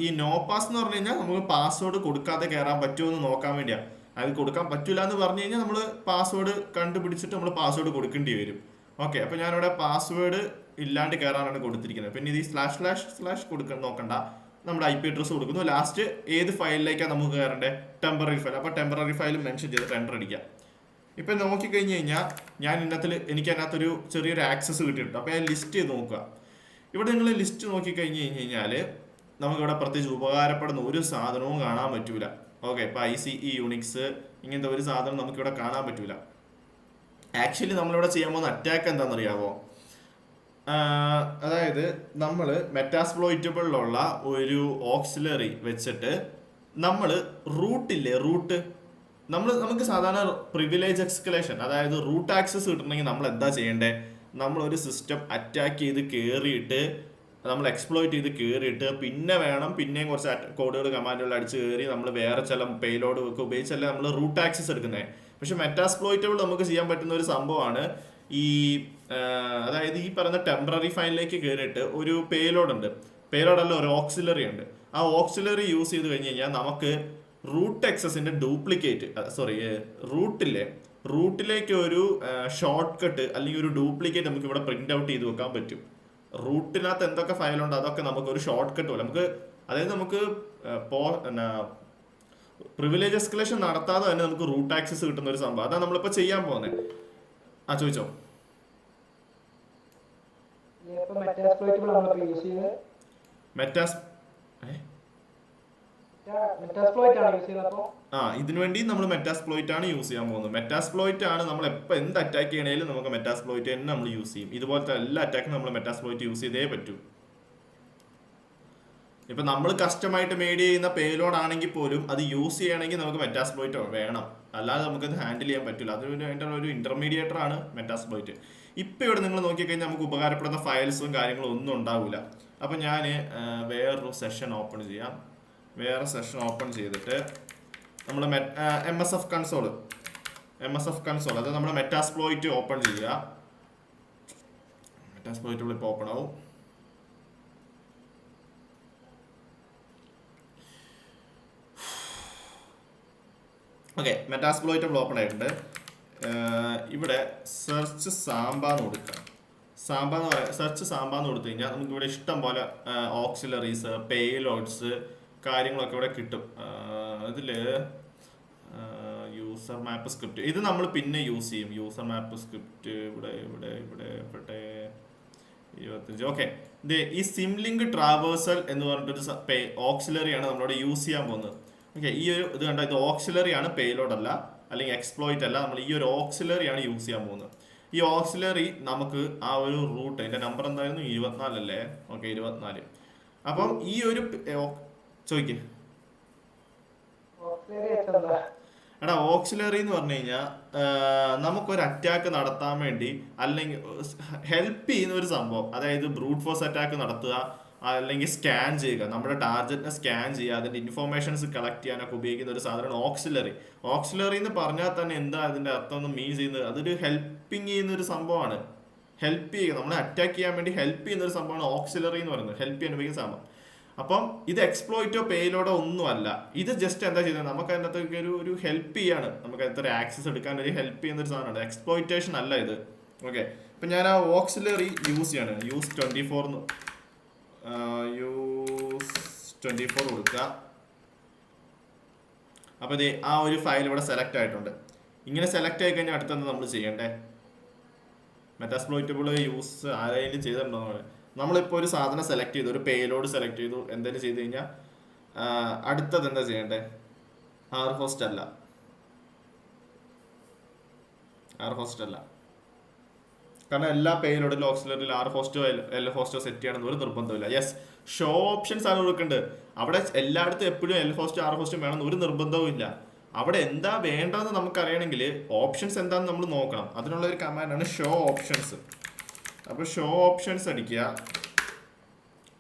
ഈ നോ പാസ് എന്ന് പറഞ്ഞു കഴിഞ്ഞാൽ നമുക്ക് പാസ്വേഡ് കൊടുക്കാതെ കയറാൻ പറ്റുമോ എന്ന് നോക്കാൻ വേണ്ടിയാണ്. അത് കൊടുക്കാൻ പറ്റില്ല എന്ന് പറഞ്ഞു കഴിഞ്ഞാൽ നമ്മൾ പാസ്വേഡ് കണ്ടുപിടിച്ചിട്ട് നമ്മൾ പാസ്വേഡ് കൊടുക്കേണ്ടി വരും. ഓക്കെ, അപ്പോൾ ഞാനിവിടെ പാസ്വേഡ് ഇല്ലാണ്ട് കയറാനാണ് കൊടുത്തിരിക്കുന്നത്. പിന്നെ ഇത് // കൊടുക്കാൻ നോക്കണ്ട, നമ്മുടെ IP അഡ്രസ് കൊടുക്കുന്നു. ലാസ്റ്റ് ഏത് ഫയലിലേക്കാണ് നമുക്ക് കയറേണ്ടത്? Temporary file. അപ്പോൾ ടെമ്പററി ഫയൽ മെൻഷൻ ചെയ്തിട്ട് എൻ്റർ അടിക്കാം. ഇപ്പം നോക്കിക്കഴിഞ്ഞ് കഴിഞ്ഞാൽ ഞാൻ എനിക്ക് അതിനകത്തൊരു ചെറിയൊരു ആക്സസ് കിട്ടിയിട്ടുണ്ട്. അപ്പോൾ ഞാൻ ലിസ്റ്റ് ചെയ്ത് നോക്കുക. ഇവിടെ നിങ്ങൾ ലിസ്റ്റ് നോക്കിക്കഴിഞ്ഞ് കഴിഞ്ഞാൽ നമുക്കിവിടെ പ്രത്യേകിച്ച് ഉപകാരപ്പെടുന്ന ഒരു സാധനവും കാണാൻ പറ്റൂല. ഓക്കെ, ഇപ്പോൾ ICE യൂണിക്സ് ഇങ്ങനത്തെ ഒരു സാധനം നമുക്കിവിടെ കാണാൻ പറ്റൂല. ആക്ച്വലി നമ്മളിവിടെ ചെയ്യാൻ പോകുന്ന അറ്റാക്ക് എന്താണെന്നറിയാമോ? അതായത് നമ്മൾ മെറ്റാസ്പ്ലോയിറ്റബിളിലുള്ള ഒരു ഓക്സിലറി വെച്ചിട്ട് നമ്മൾ റൂട്ട് നമുക്ക് സാധാരണ പ്രിവിലേജ് എക്സ്കലേഷൻ, അതായത് റൂട്ട് ആക്സസ് കിട്ടണമെങ്കിൽ നമ്മൾ എന്താ ചെയ്യേണ്ടത്? നമ്മളൊരു സിസ്റ്റം അറ്റാക്ക് ചെയ്ത് കയറിയിട്ട് നമ്മൾ എക്സ്പ്ലോയിറ്റ് ചെയ്ത് കയറിയിട്ട് പിന്നെയും കുറച്ച് കോഡുകൾ കമാൻഡുകൾ അടിച്ച് കയറി നമ്മൾ വേറെ ചില പേലോഡ് ഒക്കെ ഉപയോഗിച്ചല്ലേ നമ്മൾ റൂട്ട് ആക്സസ് എടുക്കുന്നത്. പക്ഷെ മെറ്റാസ്പ്ലോയിറ്റബിൾ നമുക്ക് ചെയ്യാൻ പറ്റുന്ന ഒരു സംഭവമാണ് അതായത് ഈ പറയുന്ന ടെമ്പററി ഫയലിലേക്ക് കയറിയിട്ട് ഒരു പേലോഡ് ഉണ്ട്, പേലോഡല്ല ഒരു ഓക്സിലറി ഉണ്ട്. ആ ഓക്സിലറി യൂസ് ചെയ്ത് കഴിഞ്ഞ് കഴിഞ്ഞാൽ നമുക്ക് റൂട്ട് എക്സസിന്റെ റൂട്ടിലേക്ക് ഒരു ഷോർട്ട് കട്ട് അല്ലെങ്കിൽ ഒരു ഡ്യൂപ്ലിക്കേറ്റ് നമുക്ക് ഇവിടെ പ്രിന്റ് ഔട്ട് ചെയ്ത് വെക്കാൻ പറ്റും. റൂട്ടിനകത്ത് എന്തൊക്കെ ഫയലുണ്ടോ അതൊക്കെ നമുക്ക് ഒരു ഷോർട്ട് കട്ട് പോലെ നമുക്ക് പ്രിവിലേജ് എസ്കലേഷൻ നടത്താതെ തന്നെ നമുക്ക് റൂട്ട് ആക്സസ് കിട്ടുന്ന ഒരു സംഭവം. അതാണ് നമ്മളിപ്പോൾ ചെയ്യാൻ പോകുന്നത്. ചോദിച്ചോ. ഇതിനു വേണ്ടി നമ്മൾ മെറ്റാസ്പ്ലോയിറ്റ് ആണ് യൂസ് ചെയ്യാൻ പോകുന്നത്. മെറ്റാസ്പ്ലോയിറ്റ് ആണ് നമ്മൾ എപ്പോൾ എന്ത് അറ്റാക്ക് ചെയ്യണേലും നമുക്ക് മെറ്റാസ്പ്ലോയിറ്റ് തന്നെ നമ്മൾ യൂസ് ചെയ്യും. ഇതുപോലത്തെ എല്ലാ അറ്റാക്കും നമ്മൾ മെറ്റാസ്പ്ലോയിറ്റ് യൂസ് ചെയ്തേ പറ്റൂ. ഇപ്പൊ നമ്മൾ കസ്റ്റമായിട്ട് മെയ്ഡ് ചെയ്യുന്ന പേലോഡ് ആണെങ്കിൽ പോലും അത് യൂസ് ചെയ്യണമെങ്കിൽ നമുക്ക് മെറ്റാസ്പ്ലോയിറ്റ് വേണം, അല്ലാതെ നമുക്കത് ഹാൻഡിൽ ചെയ്യാൻ പറ്റില്ല. അതിന് ഒരു ഇന്റർമീഡിയേറ്റർ ആണ് മെറ്റാസ്പ്ലോയിറ്റ്. ഇപ്പൊ ഇവിടെ നിങ്ങൾ നോക്കിക്കഴിഞ്ഞാൽ നമുക്ക് ഉപകാരപ്പെടുന്ന ഫയൽസും കാര്യങ്ങളും ഒന്നും ഉണ്ടാവില്ല. അപ്പൊ ഞാൻ വേറൊരു സെഷൻ ഓപ്പൺ ചെയ്യാം. വേറെ സെഷൻ ഓപ്പൺ ചെയ്തിട്ട് നമ്മൾ MSF കൺസോൾ അത് നമ്മുടെ മെറ്റാസ്പ്ലോയിറ്റ് ഓപ്പൺ ചെയ്യുക. മെറ്റാസ്പ്ലോയിറ്റ് ഇപ്പോൾ ഓപ്പൺ ആവും. ഓക്കെ, മെറ്റാസ്പ്ലോയിറ്റ് ഓപ്പൺ ആയിട്ടുണ്ട്. ഇവിടെ സെർച്ച് സാമ്പാന്ന് കൊടുക്കുക. സെർച്ച് സാമ്പാന്ന് കൊടുത്തു കഴിഞ്ഞാൽ നമുക്ക് ഇവിടെ ഇഷ്ടം പോലെ ഓക്സിലറീസ്, പേലോഡ്സ് കാര്യങ്ങളൊക്കെ ഇവിടെ കിട്ടും. ഇതിൽ യൂസർ മാപ്പ് സ്ക്രിപ്റ്റ് ഇത് നമ്മൾ പിന്നെ യൂസ് ചെയ്യും. യൂസർ മാപ്പ് സ്ക്രിപ്റ്റ് ഇവിടെ 25. ഓക്കെ, ഈ സിംലിങ്ക് ട്രാവേഴ്സൽ എന്ന് പറഞ്ഞിട്ടൊരു ഓക്സിലറിയാണ് നമ്മളിവിടെ യൂസ് ചെയ്യാൻ പോകുന്നത്. ഓക്കെ, ഈ ഒരു ഇത് കണ്ട, ഇത് ഓക്സിലറി ആണ്, പേലോഡ് അല്ല, അല്ലെങ്കിൽ എക്സ്പ്ലോയിറ്റ് അല്ല. നമ്മൾ ഈ ഒരു ഓക്സിലറി ആണ് യൂസ് ചെയ്യാൻ പോകുന്നത്. ഈ ഓക്സിലറി നമുക്ക് ആ ഒരു റൂട്ട്, അതിന്റെ നമ്പർ എന്തായിരുന്നു? 24 അല്ലേ? ഓക്കെ, 24. അപ്പം ഈ ഒരു ചോദിക്കേ എടാ, ഓക്സിലറി എന്ന് പറഞ്ഞു കഴിഞ്ഞാൽ നമുക്കൊരു അറ്റാക്ക് നടത്താൻ വേണ്ടി അല്ലെങ്കിൽ ഹെൽപ്പ് ചെയ്യുന്ന ഒരു സംഭവം. അതായത് ബ്രൂട്ട് ഫോഴ്സ് അറ്റാക്ക് നടത്തുക, അല്ലെങ്കിൽ സ്കാൻ ചെയ്യുക, നമ്മുടെ ടാർഗറ്റിനെ സ്കാൻ ചെയ്യുക, അതിന്റെ ഇൻഫോർമേഷൻസ് കളക്ട് ചെയ്യാനൊക്കെ ഉപയോഗിക്കുന്ന ഒരു സാധനമാണ് ഓക്സിലറി. ഓക്സിലറി എന്ന് പറഞ്ഞാൽ തന്നെ എന്താ അതിന്റെ അർത്ഥം എന്ന് മീൻ ചെയ്യുന്നത്? അതൊരു ഹെൽപ്പിങ് ചെയ്യുന്ന ഒരു സംഭവമാണ്. ഹെൽപ്പ് ചെയ്യുക, നമ്മളെ അറ്റാക്ക് ചെയ്യാൻ വേണ്ടി ഹെൽപ്പ് ചെയ്യുന്ന ഒരു സംഭവമാണ് ഓക്സിലറി എന്ന് പറയുന്നത്, ഹെൽപ്പ് ചെയ്യാൻ ഉപയോഗിക്കുന്ന സംഭവം. അപ്പം ഇത് എക്സ്പ്ലോയിറ്റോ പേലോഡോ ഒന്നും അല്ല. ഇത് ജസ്റ്റ് എന്താ ചെയ്യുന്നത്? നമുക്ക് അതിനകത്തൊക്കെ ഒരു ഹെൽപ്പ് ചെയ്യാണ്, നമുക്ക് അതിനകത്ത് ഒരു ആക്സസ് എടുക്കാൻ ഒരു ഹെൽപ്പ് ചെയ്യുന്ന ഒരു സാധനമാണ്. എക്സ്പ്ലോയിറ്റേഷൻ അല്ല ഇത്. ഓക്കെ, ഇപ്പം ഞാൻ ആ ഓക്സിലറി യൂസ് ചെയ്യാണ്. യൂസ് 24 കൊടുക്കുക. അപ്പോൾ ഇത് ആ ഒരു ഫയൽ ഇവിടെ സെലക്ട് ആയിട്ടുണ്ട്. ഇങ്ങനെ സെലക്ട് ആയി കഴിഞ്ഞാൽ അടുത്തെന്താ നമ്മൾ ചെയ്യേണ്ടേ? മെറ്റാസ്പ്ലോയിറ്റബിൾ യൂസ് ആരെങ്കിലും ചെയ്തിട്ടുണ്ടോ? നമ്മളിപ്പോൾ ഒരു സാധനം സെലക്ട് ചെയ്തു, ഒരു പേലോഡ് സെലക്ട് ചെയ്തു, എന്തെങ്കിലും ചെയ്ത് കഴിഞ്ഞാൽ അടുത്തത് എന്താ ചെയ്യേണ്ടേ? ആർ ഹോസ്റ്റ് അല്ല. കാരണം എല്ലാ പേലോഡിലും ഓക്സിലറിയിൽ ആർ ഹോസ്റ്റോ എൽ ഹോസ്റ്റോ സെറ്റ് ചെയ്യണമെന്ന് ഒരു നിർബന്ധമില്ല. യെസ്, ഷോ ഓപ്ഷൻസ് ആണ് കൊടുക്കേണ്ടത്. അവിടെ എല്ലായിടത്തും എപ്പോഴും എൽ ഹോസ്റ്റോ ആർ ഹോസ്റ്റോ വേണമെന്ന് ഒരു നിർബന്ധവും ഇല്ല. അവിടെ എന്താ വേണ്ടതെന്ന് നമുക്കറിയണമെങ്കിൽ ഓപ്ഷൻസ് എന്താണെന്ന് നമ്മൾ നോക്കണം. അതിനുള്ള ഒരു കമാൻഡാണ് ഷോ ഓപ്ഷൻസ്. അപ്പോൾ ഷോ ഓപ്ഷൻസ് അടിക്കുക,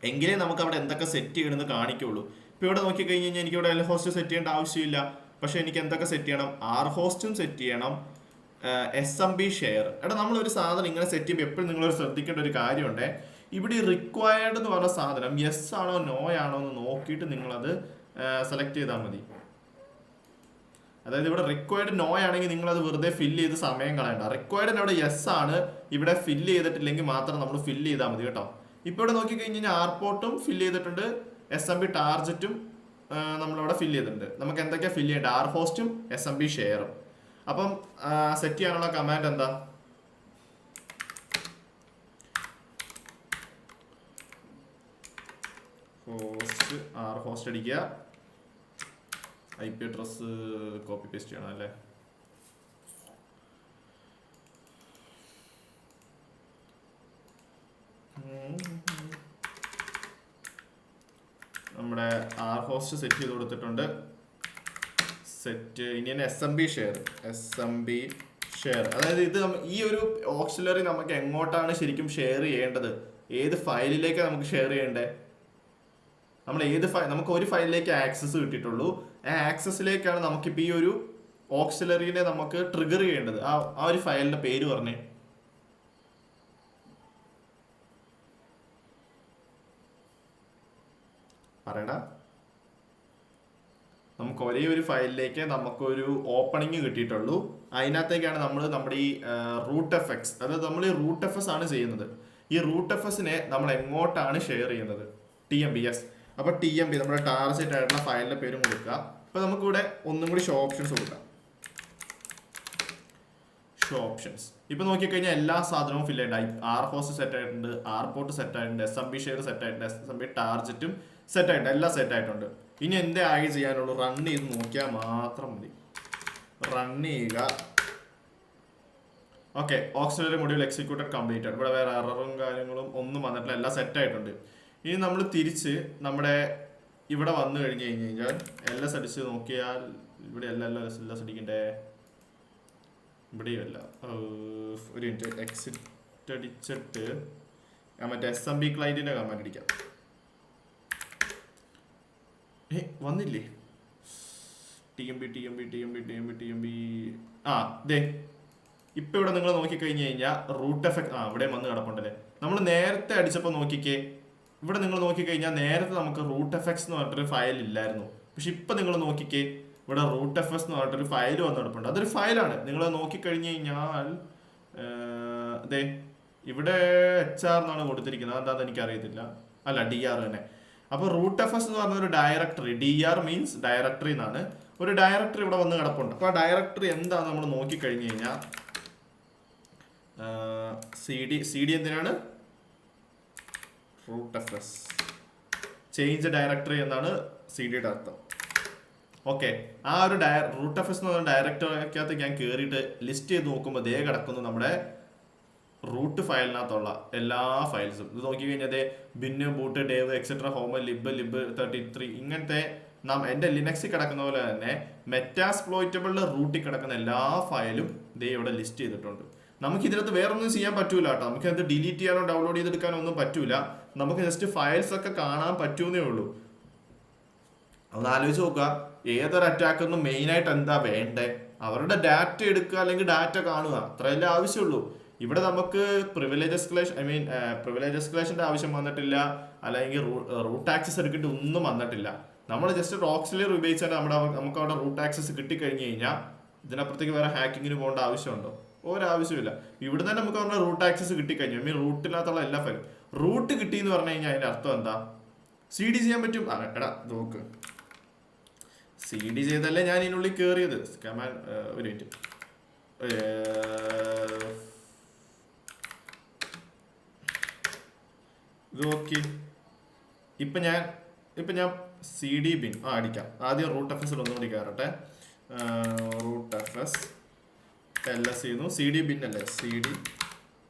എങ്കിലേ നമുക്ക് അവിടെ എന്തൊക്കെ സെറ്റ് ചെയ്യണമെന്ന് കാണിക്കുള്ളൂ. ഇപ്പോൾ ഇവിടെ നോക്കിക്കഴിഞ്ഞ് കഴിഞ്ഞാൽ എനിക്ക് ഇവിടെ എൽ ഹോസ്റ്റ് സെറ്റ് ചെയ്യേണ്ട ആവശ്യമില്ല. പക്ഷേ എനിക്ക് എന്തൊക്കെ സെറ്റ് ചെയ്യണം? ആർ ഹോസ്റ്റും സെറ്റ് ചെയ്യണം, SMB ഷെയർ. എടാ നമ്മളൊരു സാധനം ഇങ്ങനെ സെറ്റ് ചെയ്യുമ്പോൾ എപ്പോഴും നിങ്ങൾ ശ്രദ്ധിക്കേണ്ട ഒരു കാര്യമുണ്ട്. ഇവിടെ ഈ റിക്വയർഡ് എന്ന് പറഞ്ഞ സാധനം യെസ് ആണോ നോ ആണോ എന്ന് നോക്കിയിട്ട് നിങ്ങളത് സെലക്ട് ചെയ്താൽ മതി. അതായത് ഇവിടെ റിക്വയർഡ് നോ ആണെങ്കിൽ നിങ്ങൾ അത് വെറുതെ ഫില്ല് ചെയ്ത് സമയം കളയണ്ട. റിക്വയർഡിന് അവിടെ യെസ് ആണ്, ഇവിടെ ഫില്ല് ചെയ്തിട്ടില്ലെങ്കിൽ മാത്രം നമ്മൾ ഫില്ല് ചെയ്താൽ മതി കേട്ടോ. ഇപ്പോൾ ഇവിടെ നോക്കിക്കഴിഞ്ഞ് കഴിഞ്ഞാൽ ആർപോർട്ടും ഫില്ല് ചെയ്തിട്ടുണ്ട്, SMB ടാർജറ്റും നമ്മളിവിടെ ഫില്ല് ചെയ്തിട്ടുണ്ട്. നമുക്ക് എന്തൊക്കെയാണ് ഫില്ല് ചെയ്യേണ്ടത്? ആർ ഹോസ്റ്റും SMB ഷെയറും. അപ്പം സെറ്റ് ചെയ്യാനുള്ള കമാൻഡ് എന്താ? ഹോസ്റ്റ് ആർ ഹോസ്റ്റ് അടിക്കുക, IP അഡ്രസ് കോപ്പി പേസ്റ്റ് ചെയ്യണം അല്ലേ. നമ്മുടെ ആർ ഹോസ്റ്റ് സെറ്റ് ചെയ്ത് കൊടുത്തിട്ടുണ്ട്. സെറ്റ് ഇനി SMB ഷെയർ. അതായത് ഇത് ഈ ഒരു ഓക്സിലറി നമുക്ക് എങ്ങോട്ടാണ് ശരിക്കും ഷെയർ ചെയ്യേണ്ടത്? ഏത് ഫയലിലേക്കാണ് നമുക്ക് ഷെയർ ചെയ്യേണ്ടത്? നമ്മൾ നമുക്ക് ഒരു ഫയലിലേക്ക് ആക്സസ് കിട്ടിയിട്ടുള്ളൂ. ആ ആക്സസിലേക്കാണ് നമുക്കിപ്പോൾ ഈ ഒരു ഓക്സിലറിനെ നമുക്ക് ട്രിഗർ ചെയ്യേണ്ടത്. ആ ഒരു ഫയലിന്റെ പേര് പറഞ്ഞേ. പറയടാ. നമുക്ക് ഒരേ ഒരു ഫയലിലേക്ക് നമുക്കൊരു ഓപ്പണിങ് കിട്ടിയിട്ടുള്ളൂ. അതിനകത്തേക്കാണ് നമ്മൾ നമ്മുടെ ഈ റൂട്ട് എഫ്എക്സ്, അതായത് നമ്മൾ ഈ റൂട്ട് എഫ്എസ് ആണ് ചെയ്യുന്നത്. ഈ റൂട്ട് എഫ്എസിനെ നമ്മൾ എങ്ങോട്ടാണ് ഷെയർ ചെയ്യുന്നത്? TMB. യെസ്. അപ്പോൾ TMB നമ്മുടെ ടാർഗറ്റ് ആയിട്ടുള്ള ഫയലിന്റെ പേരും കൊടുക്കുക. അപ്പോൾ നമുക്കിവിടെ ഒന്നും കൂടി ഷോ ഓപ്ഷൻസ് കൊടുക്കാം. Show options. ഇപ്പൊ നോക്കിക്കഴിഞ്ഞാൽ എല്ലാ സാധനവും ഫില്ല് ആയിട്ടുണ്ട്. ആർ ഹോസ്റ്റ് സെറ്റ് ആയിട്ടുണ്ട്, ആർപോർട്ട് സെറ്റ് ആയിട്ടുണ്ട്, SMB ഷെയർ സെറ്റ് ആയിട്ടുണ്ട്, SMB ടാർജറ്റും സെറ്റ് ആയിട്ടുണ്ട്, എല്ലാം സെറ്റ് ആയിട്ടുണ്ട്. ഇനി എന്തേ ആയി ചെയ്യാനുള്ളൂ? റൺ ചെയ്ത് നോക്കിയാൽ മാത്രം മതി. റൺ ചെയ്യുക. Okay, auxiliary module executed completed. ഇവിടെ വേറെ എററും കാര്യങ്ങളും ഒന്നും വന്നിട്ടില്ല, എല്ലാം സെറ്റ് ആയിട്ടുണ്ട്. ഇനി നമ്മൾ തിരിച്ച് നമ്മുടെ ഇവിടെ വന്നു കഴിഞ്ഞ് കഴിഞ്ഞാൽ LS അടിച്ച് നോക്കിയാൽ ഇവിടെ LS അടിക്കണ്ടേ? ഇവിടെയല്ല. ഒരു മിനിറ്റ്, എക്സിറ്റ് അടിച്ചിട്ട് മറ്റേ SMB ക്ലൈന്റിന്റെ കമാൻഡ് അടിക്കാം. വന്നില്ലേ? TMB. ദേ ഇപ്പൊ ഇവിടെ നിങ്ങൾ നോക്കിക്കഴിഞ്ഞ് കഴിഞ്ഞാൽ റൂട്ട് എഫക്ട് ഇവിടെ വന്ന് കിടപ്പുണ്ടല്ലേ. നമ്മൾ നേരത്തെ അടിച്ചപ്പോൾ നോക്കിക്കേ, ഇവിടെ നിങ്ങൾ നോക്കിക്കഴിഞ്ഞാൽ നേരത്തെ നമുക്ക് റൂട്ട് എഫക്ട്സ് എന്ന് പറഞ്ഞിട്ടൊരു ഫയൽ ഇല്ലായിരുന്നു. പക്ഷെ ഇപ്പൊ നിങ്ങൾ നോക്കിക്കേ, ഇവിടെ റൂട്ട് എഫ്എസ് എന്ന് പറഞ്ഞിട്ടൊരു ഫയൽ വന്ന് കിടപ്പുണ്ട്. അതൊരു ഫയലാണ്. നിങ്ങൾ നോക്കിക്കഴിഞ്ഞ് കഴിഞ്ഞാൽ അതെ ഇവിടെ HR എന്നാണ് കൊടുത്തിരിക്കുന്നത്. എന്താണെന്ന് എനിക്കറിയത്തില്ല. അല്ല, DR തന്നെ. അപ്പോൾ റൂട്ട് എഫ്എസ് എന്ന് പറഞ്ഞ ഒരു ഡയറക്ടറി, DR മീൻസ് ഡയറക്ടറി എന്നാണ്. ഒരു ഡയറക്ടറി ഇവിടെ വന്ന് കിടപ്പുണ്ട്. അപ്പോൾ ആ ഡയറക്ടറി എന്താണെന്ന് നമ്മൾ നോക്കിക്കഴിഞ്ഞ് കഴിഞ്ഞാൽ CD എന്തിനാണ്? റൂട്ട് എഫ്എസ് ചേഞ്ച് ഡയറക്ടറി എന്നാണ് CD-യുടെ അർത്ഥം. ഓക്കെ, ആ ഒരു റൂട്ട് എഫ്എസ് എന്ന് പറഞ്ഞ ഡയറക്ടറിക്കകത്ത് ഞാൻ കയറിയിട്ട് ലിസ്റ്റ് ചെയ്ത് നോക്കുമ്പോൾ ദേ കിടക്കുന്നു നമ്മുടെ റൂട്ട് ഫയലിനകത്തുള്ള എല്ലാ ഫയൽസും. ഇത് നോക്കി കഴിഞ്ഞാൽ bin, boot, Dave, etcetera, home, lip 33 ഇങ്ങനത്തെ എൻ്റെ ലിനക്സിൽ കിടക്കുന്ന പോലെ തന്നെ മെറ്റാസ്പ്ലോയിറ്റബിളിൽ റൂട്ടിൽ കിടക്കുന്ന എല്ലാ ഫയലും ദേ ഇവിടെ ലിസ്റ്റ് ചെയ്തിട്ടുണ്ട്. നമുക്ക് ഇതിനകത്ത് വേറൊന്നും ചെയ്യാൻ പറ്റൂല കേട്ടോ. നമുക്ക് അത് ഡിലീറ്റ് ചെയ്യാനോ ഡൗൺലോഡ് ചെയ്തെടുക്കാനോ ഒന്നും പറ്റൂല. നമുക്ക് ജസ്റ്റ് ഫയൽസ് ഒക്കെ കാണാൻ പറ്റൂന്നേ ഉള്ളൂ. ഒന്ന് ആലോചിച്ച് നോക്കുക, ഏതൊരു അറ്റാക്കൊന്നും മെയിനായിട്ട് എന്താ വേണ്ടേ? അവരുടെ ഡാറ്റ എടുക്കുക അല്ലെങ്കിൽ ഡാറ്റ കാണുക, അത്രയല്ലേ ആവശ്യമുള്ളൂ. ഇവിടെ നമുക്ക് പ്രിവിലേജ് എസ്കലേഷന്റെ ആവശ്യം വന്നിട്ടില്ല, അല്ലെങ്കിൽ റൂട്ട് ആക്സസ് എടുക്കേണ്ടി ഒന്നും വന്നിട്ടില്ല. നമ്മൾ ജസ്റ്റ് ഒരു ഓക്സിലറി ഉപയോഗിച്ചാൽ നമുക്ക് അവിടെ റൂട്ട് ആക്സസ് കിട്ടിക്കഴിഞ്ഞ് കഴിഞ്ഞാൽ ഇതിനപ്പുറത്തേക്ക് വേറെ ഹാക്കിങ്ങിന് പോകേണ്ട ആവശ്യമുണ്ടോ? ഒരാവശ്യമില്ല. ഇവിടെ തന്നെ നമുക്ക് പറഞ്ഞ റൂട്ട് ആക്സസ് കിട്ടിക്കഴിഞ്ഞു. റൂട്ടിനകത്തുള്ള എല്ലാ ഫയലും റൂട്ട് കിട്ടി എന്ന് പറഞ്ഞു കഴിഞ്ഞാൽ അതിന്റെ അർത്ഥം എന്താ? CD ചെയ്യാൻ പറ്റും. എടാ നോക്ക്, CD ചെയ്തല്ലേ ഞാൻ ഇതിനുള്ളിൽ കയറിയത്. ഒരു മിനിറ്റ്, ഇത് ഓക്കെ. ഇപ്പൊ ഞാൻ CD bin അടിക്കാം. ആദ്യം റൂട്ട് എഫ്എസിൽ ഒന്നുകൂടി കയറട്ടെ. റൂട്ട് എഫ്എസ് LS ചെയ്യുന്നു. CD bin അല്ലേ, CD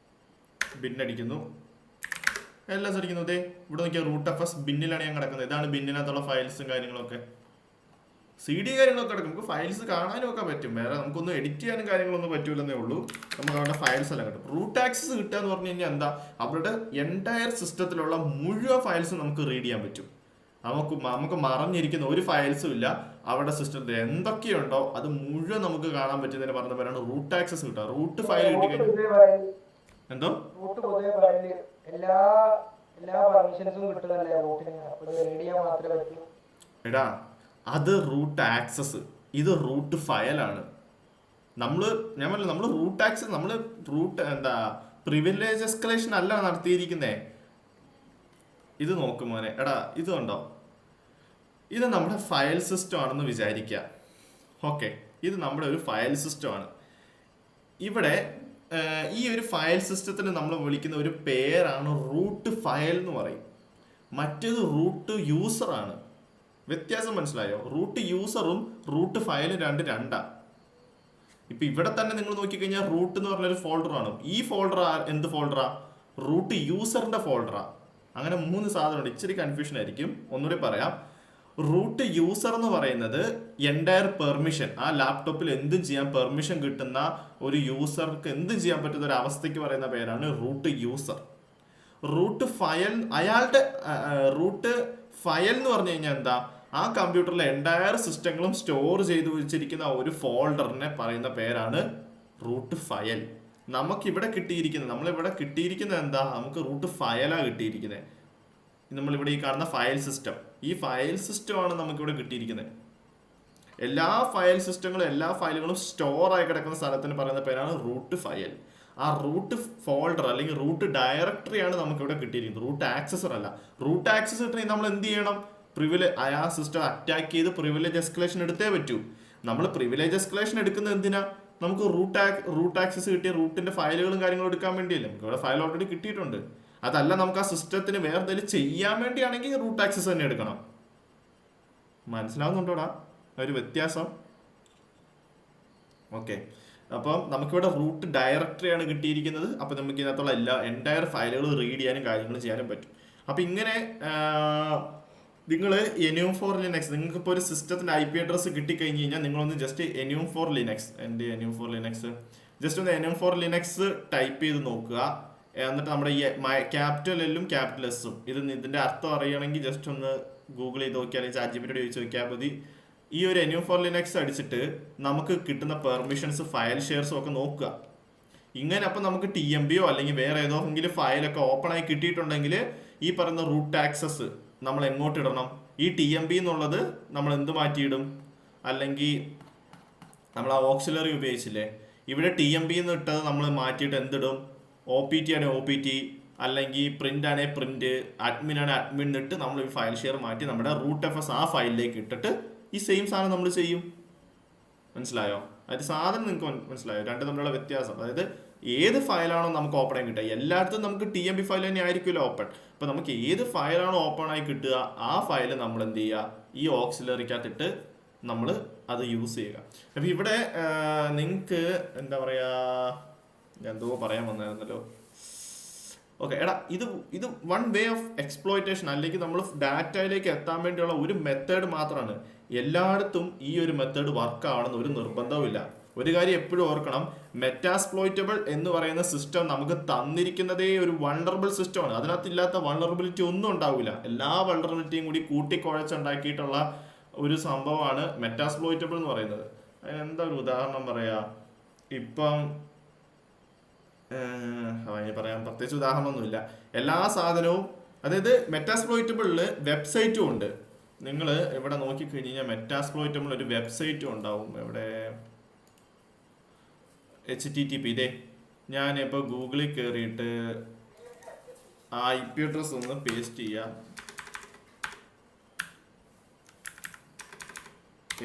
bin അടിക്കുന്നു, LS അടിക്കുന്നു. ഇതേ ഇവിടെ നോക്കിയാൽ റൂട്ട് എഫ്എസ് ബിന്നിലാണ് ഞാൻ കിടക്കുന്നത്. ഇതാണ് ബിന്നിനകത്തുള്ള ഫയൽസും കാര്യങ്ങളൊക്കെ. CD കാര്യങ്ങളൊക്കെ കിടക്കും. നമുക്ക് ഫയൽസ് കാണാനും ഒക്കെ പറ്റും. വേറെ നമുക്കൊന്നും എഡിറ്റ് ചെയ്യാനും കാര്യങ്ങളൊന്നും പറ്റൂലെന്നേ ഉള്ളൂ. നമുക്ക് അവരുടെ ഫയൽസ് എല്ലാം കിട്ടും. റൂട്ട് ആക്സസ് കിട്ടുക എന്ന് പറഞ്ഞു കഴിഞ്ഞാൽ എന്താ? അവരുടെ എൻറ്റയർ സിസ്റ്റത്തിലുള്ള മുഴുവൻ ഫയൽസും നമുക്ക് റീഡ് ചെയ്യാൻ പറ്റും. നമുക്ക് മറഞ്ഞിരിക്കുന്ന ഒരു ഫയൽസും ഇല്ല. അവിടെ സിസ്റ്റത്തിൽ എന്തൊക്കെയുണ്ടോ അത് മുഴുവൻ നമുക്ക് കാണാൻ പറ്റുന്നതിന് പറഞ്ഞ പേരാണ് റൂട്ട് ആക്സസ് കിട്ടുക. റൂട്ട് ഫയൽ കിട്ടിക്കഴിഞ്ഞാൽ എന്തോ എല്ലാ പെർമിഷൻസും കിട്ടുന്നല്ലേ റൂട്ടിന്. അപ്പോൾ റീഡ് ചെയ്യാൻ മാത്രമേ പറ്റൂ. എടാ അത് റൂട്ട് ആക്സസ്, ഇത് റൂട്ട് ഫയലാണ്. ഞാൻ പറഞ്ഞില്ല നമ്മൾ റൂട്ട് ആക്സസ്, നമ്മൾ റൂട്ട് പ്രിവിലേജ് എസ്കലേഷൻ അല്ല നടത്തിയിരിക്കുന്നേ. ഇത് നോക്കും മോനെ, എടാ ഇത് കണ്ടോ, ഇത് നമ്മുടെ ഫയൽ സിസ്റ്റം ആണെന്ന് വിചാരിക്കുക. ഓക്കെ, ഇത് നമ്മുടെ ഒരു ഫയൽ സിസ്റ്റമാണ്. ഇവിടെ ഈ ഒരു ഫയൽ സിസ്റ്റത്തിന് നമ്മൾ വിളിക്കുന്ന ഒരു പേരാണ് റൂട്ട് ഫയൽ എന്ന് പറയും. മറ്റേത് റൂട്ട് യൂസറാണ്. വ്യത്യാസം മനസ്സിലായോ? റൂട്ട് യൂസറും റൂട്ട് ഫയലും രണ്ടാ. ഇപ്പൊ ഇവിടെ തന്നെ നിങ്ങൾ നോക്കിക്കഴിഞ്ഞാൽ റൂട്ട് എന്ന് പറഞ്ഞൊരു ഫോൾഡറാണ്. ഈ ഫോൾഡർ എന്ത് ഫോൾഡറാ? റൂട്ട് യൂസറിന്റെ ഫോൾഡറാ. അങ്ങനെ 3 സാധനമുണ്ട്. ഇച്ചിരി കൺഫ്യൂഷൻ ആയിരിക്കും, ഒന്നുകൂടി പറയാം. റൂട്ട് യൂസർ എന്ന് പറയുന്നത് എൻറ്റയർ പെർമിഷൻ, ആ ലാപ്ടോപ്പിൽ എന്തും ചെയ്യാൻ പെർമിഷൻ കിട്ടുന്ന ഒരു യൂസർക്ക് എന്തും ചെയ്യാൻ പറ്റുന്ന ഒരു അവസ്ഥയ്ക്ക് പറയുന്ന പേരാണ് റൂട്ട് യൂസർ. റൂട്ട് ഫയൽ, അയാളുടെ റൂട്ട് ഫയൽ എന്ന് പറഞ്ഞു കഴിഞ്ഞാൽ എന്താ? ആ കമ്പ്യൂട്ടറിലെ എൻറ്റയർ സിസ്റ്റങ്ങളും സ്റ്റോർ ചെയ്ത് വെച്ചിരിക്കുന്ന ഒരു ഫോൾഡറിനെ പറയുന്ന പേരാണ് റൂട്ട് ഫയൽ. നമ്മളിവിടെ കിട്ടിയിരിക്കുന്നത് എന്താ? നമുക്ക് റൂട്ട് ഫയലാണ് കിട്ടിയിരിക്കുന്നത്. നമ്മളിവിടെ ഈ കാണുന്ന ഫയൽ സിസ്റ്റം, ഈ ഫയൽ സിസ്റ്റമാണ് നമുക്കിവിടെ കിട്ടിയിരിക്കുന്നത്. എല്ലാ ഫയൽ സിസ്റ്റങ്ങളും എല്ലാ ഫയലുകളും സ്റ്റോർ ആയി കിടക്കുന്ന സ്ഥലത്തിന് പറയുന്ന പേരാണ് റൂട്ട് ഫയൽ. ആ റൂട്ട് ഫോൾഡർ അല്ലെങ്കിൽ റൂട്ട് ഡയറക്ടറിയാണ് നമുക്കിവിടെ കിട്ടിയിരിക്കുന്നത്, റൂട്ട് ആക്സസർ അല്ല. റൂട്ട് ആക്സസ് കിട്ടണമെങ്കിൽ നമ്മൾ എന്ത് ചെയ്യണം? ആ സിസ്റ്റം അറ്റാക്ക് ചെയ്ത് പ്രിവിലേജ് എസ്കലേഷൻ എടുത്തേ പറ്റൂ. നമ്മൾ പ്രിവിലേജ് എസ്കലേഷൻ എടുക്കുന്നത് എന്തിനാ? നമുക്ക് റൂട്ട് ആക്സസ് കിട്ടിയ റൂട്ടിന്റെ ഫയലുകളും കാര്യങ്ങളും എടുക്കാൻ വേണ്ടിയല്ലേ. നമുക്ക് ഇവിടെ ഫയൽ ഓൾറെഡി കിട്ടിയിട്ടുണ്ട്. അതല്ല, നമുക്ക് ആ സിസ്റ്റത്തിന് വേറെ എന്തെങ്കിലും ചെയ്യാൻ വേണ്ടിയാണെങ്കിൽ റൂട്ട് ആക്സസ് തന്നെ എടുക്കണം. മനസ്സിലാവുന്നുണ്ടോടാ ഒരു വ്യത്യാസം? ഓക്കെ, അപ്പം നമുക്കിവിടെ റൂട്ട് ഡയറക്ടറിയാണ് കിട്ടിയിരിക്കുന്നത്. അപ്പം നമുക്ക് ഇതിനകത്തുള്ള എൻറ്റയർ ഫയലുകൾ റീഡ് ചെയ്യാനും കാര്യങ്ങൾ ചെയ്യാനും പറ്റും. അപ്പം ഇങ്ങനെ നിങ്ങൾ enum for Linux, നിങ്ങൾക്ക് ഇപ്പോൾ ഒരു സിസ്റ്റത്തിന്റെ IP അഡ്രസ്സ് കിട്ടിക്കഴിഞ്ഞ് കഴിഞ്ഞാൽ നിങ്ങളൊന്ന് ജസ്റ്റ് enum for Linux, എൻ്റെ enum for Linux ജസ്റ്റ് ഒന്ന് enum for Linux ടൈപ്പ് ചെയ്ത് നോക്കുക. എന്നിട്ട് നമ്മുടെ ഈ ക്യാപിറ്റൽ എല്ലും ക്യാപിറ്റൽ എസും ഇതിന്റെ അർത്ഥം അറിയണമെങ്കിൽ ജസ്റ്റ് ഒന്ന് ഗൂഗിൾ ചെയ്ത് നോക്കിയാൽ, അല്ലെങ്കിൽ ChatGPT ചോദിച്ച് നോക്കിയാൽ മതി. ഈ ഒരു enum for Linux അടിച്ചിട്ട് നമുക്ക് കിട്ടുന്ന പെർമിഷൻസ്, ഫയൽ ഷെയർസും ഒക്കെ നോക്കുക. ഇങ്ങനെ അപ്പം നമുക്ക് TMBയോ അല്ലെങ്കിൽ വേറെ ഏതെങ്കിലും ഫയലൊക്കെ ഓപ്പൺ ആയി കിട്ടിയിട്ടുണ്ടെങ്കിൽ ഈ പറയുന്ന റൂട്ട് ആക്സസ് നമ്മൾ എങ്ങോട്ട് ഇടണം? ഈ TMB എന്നുള്ളത് നമ്മൾ എന്ത് മാറ്റിയിടും? അല്ലെങ്കിൽ നമ്മൾ ആ ഓക്സിലറി ഉപയോഗിച്ചില്ലേ, ഇവിടെ TMB എന്ന് ഇട്ടത് നമ്മൾ മാറ്റിയിട്ട് എന്തിടും? OPT ആണെങ്കിൽ OPT, അല്ലെങ്കിൽ പ്രിന്റ് ആണെങ്കിൽ പ്രിന്റ്, അഡ്മിൻ ആണെങ്കിൽ അഡ്മിൻ ഇട്ട് നമ്മൾ ഈ ഫയൽ ഷെയർ മാറ്റി നമ്മുടെ റൂട്ട് FS ആ ഫയലിലേക്ക് ഇട്ടിട്ട് ഈ സെയിം സാധനം നമ്മൾ ചെയ്യും. മനസ്സിലായോ? അതായത് സാധനം നിങ്ങൾക്ക് മനസ്സിലായോ? രണ്ടും തമ്മിലുള്ള വ്യത്യാസം. അതായത് ഏത് ഫയലാണോ നമുക്ക് ഓപ്പൺ ആയി കിട്ടുക, എല്ലായിടത്തും നമുക്ക് TMB ഫയൽ തന്നെ ആയിരിക്കുമല്ലോ ഓപ്പൺ. അപ്പം നമുക്ക് ഏത് ഫയലാണോ ഓപ്പൺ ആയി കിട്ടുക ആ ഫയൽ നമ്മൾ എന്ത് ചെയ്യുക? ഈ ഓക്സിലറിക്കകത്തിട്ട് നമ്മൾ അത് യൂസ് ചെയ്യുക. അപ്പം ഇവിടെ നിങ്ങൾക്ക് എന്താ പറയുക, ഞാൻ എന്തോ പറയാൻ വന്നായിരുന്നല്ലോ. ഓക്കെ, എടാ ഇത് വൺ വേ ഓഫ് എക്സ്പ്ലോയിറ്റേഷൻ, അല്ലെങ്കിൽ നമ്മൾ ഡാറ്റയിലേക്ക് എത്താൻ വേണ്ടിയുള്ള ഒരു മെത്തേഡ് മാത്രമാണ്. എല്ലായിടത്തും ഈ ഒരു മെത്തേഡ് വർക്ക് ആവണമെന്ന് ഒരു നിർബന്ധവുമില്ല. ഒരു കാര്യം എപ്പോഴും ഓർക്കണം, മെറ്റാസ്പ്ലോയിറ്റബിൾ എന്ന് പറയുന്ന സിസ്റ്റം നമുക്ക് തന്നിരിക്കുന്നതേ ഒരു വൾണറബിൾ സിസ്റ്റമാണ്. അതിനകത്തില്ലാത്ത വൾണറബിലിറ്റി ഒന്നും ഉണ്ടാവില്ല. എല്ലാ വൾണറബിലിറ്റിയും കൂടി കൂട്ടിക്കുഴച്ചുണ്ടാക്കിയിട്ടുള്ള ഒരു സംഭവമാണ് മെറ്റാസ്പ്ലോയിറ്റബിൾ എന്ന് പറയുന്നത്. അതിനെന്താ ഒരു ഉദാഹരണം പറയാ? ഇപ്പം അതിന് പറയാൻ പ്രത്യേകിച്ച് ഉദാഹരണമൊന്നുമില്ല. എല്ലാ സാധനവും, അതായത് മെറ്റാസ്പ്ലോയിറ്റബിളിൽ വെബ്സൈറ്റും ഉണ്ട്. നിങ്ങൾ ഇവിടെ നോക്കിക്കഴിഞ്ഞ് കഴിഞ്ഞാൽ മെറ്റാസ്പ്ലോയിറ്റബിൾ ഒരു വെബ്സൈറ്റും ഉണ്ടാവും. ഇവിടെ HTTP, ഇതേ ഞാനിപ്പോൾ ഗൂഗിളിൽ കയറിയിട്ട് ആ IP അഡ്രസ് ഒന്ന് പേസ്റ്റ് ചെയ്യാം.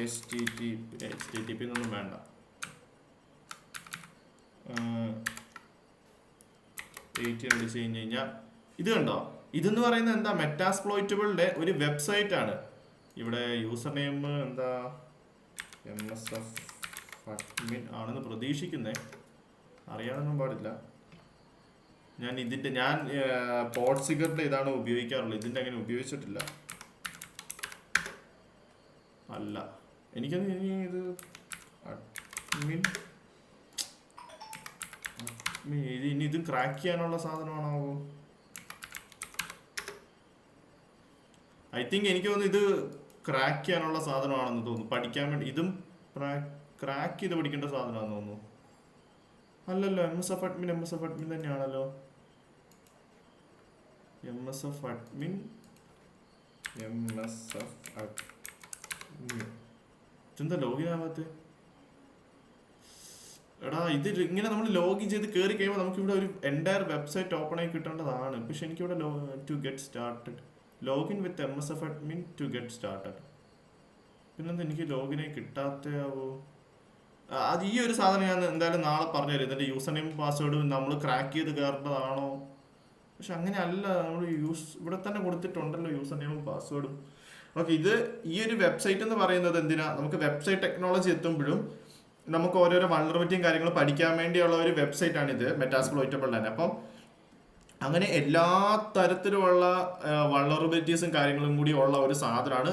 HTTP എന്നൊന്നും വേണ്ട, അടിച്ച് കഴിഞ്ഞ് കഴിഞ്ഞാൽ ഇത് കണ്ടോ? ഇതെന്ന് പറയുന്നത് എന്താ? മെറ്റാസ്പ്ലോയിറ്റബിളിന്റെ ഒരു വെബ്സൈറ്റ് ആണ്. ഇവിടെ യൂസർ നെയിം എന്താ? MSF അഡ്മിൻ ആണെന്ന് പ്രതീക്ഷിക്കുന്നേ, അറിയാനൊന്നും പാടില്ല. ഞാൻ പോർട്സിഗറിന്റെ ഇതാണ് ഉപയോഗിക്കാറുള്ളത്, ഇതിന്റെ അങ്ങനെ ഉപയോഗിച്ചിട്ടില്ല. അല്ല, എനിക്കത് ഇത് അഡ്മിൻ ഇനി ഇത് ക്രാക്ക് ചെയ്യാനുള്ള സാധനമാണോ? ഐ തിങ്ക് എനിക്ക് തോന്നുന്നു ഇത് ക്രാക്ക് ചെയ്യാനുള്ള സാധനമാണെന്ന് തോന്നുന്നു, പഠിക്കാൻ വേണ്ടി. ഇതും ക്രാക്ക് ചെയ്ത് പഠിക്കേണ്ട സാധനമാണെന്ന് തോന്നുന്നു. അല്ലല്ലോ, എം എസ് എഫ് അഡ്മിൻ തന്നെയാണല്ലോ. എന്താ ലോഗിൻ ആവാത്ത? എടാ ഇത് ഇങ്ങനെ നമ്മൾ ലോഗിൻ ചെയ്ത് കയറി കഴിയുമ്പോൾ നമുക്ക് ഇവിടെ ഒരു എൻറ്റയർ വെബ്സൈറ്റ് ഓപ്പൺ ആയി കിട്ടേണ്ടതാണ്. പക്ഷെ എനിക്കിവിടെ to get started, login with MSF admin to get started. പിന്നെന്താ എനിക്ക് ലോഗിനായി കിട്ടാത്തയാവോ? അത് ഈ ഒരു സാധനം ഞാൻ എന്തായാലും നാളെ പറഞ്ഞു തരും. ഇതിൻ്റെ യൂസർ നെയിം പാസ്വേഡ് നമ്മൾ ക്രാക്ക് ചെയ്ത് കയറേണ്ടതാണോ? പക്ഷെ അങ്ങനെ അല്ല, നമ്മൾ ഇവിടെ തന്നെ കൊടുത്തിട്ടുണ്ടല്ലോ യൂസർ നെയിമും പാസ്വേഡും. ഓക്കെ, ഇത് ഈ ഒരു വെബ്സൈറ്റ് എന്ന് പറയുന്നത് എന്തിനാ? നമുക്ക് വെബ്സൈറ്റ് ടെക്നോളജി എത്തുമ്പോഴും നമുക്ക് ഓരോരോ വൾണറബിലിറ്റിയും കാര്യങ്ങളും പഠിക്കാൻ വേണ്ടിയുള്ള ഒരു വെബ്സൈറ്റ് ആണിത്, മെറ്റാസ്പ്ലോയിറ്റബിൾ തന്നെ. അപ്പം അങ്ങനെ എല്ലാ തരത്തിലുമുള്ള വൾണറബിലിറ്റീസും കാര്യങ്ങളും കൂടി ഉള്ള ഒരു സാധനമാണ്,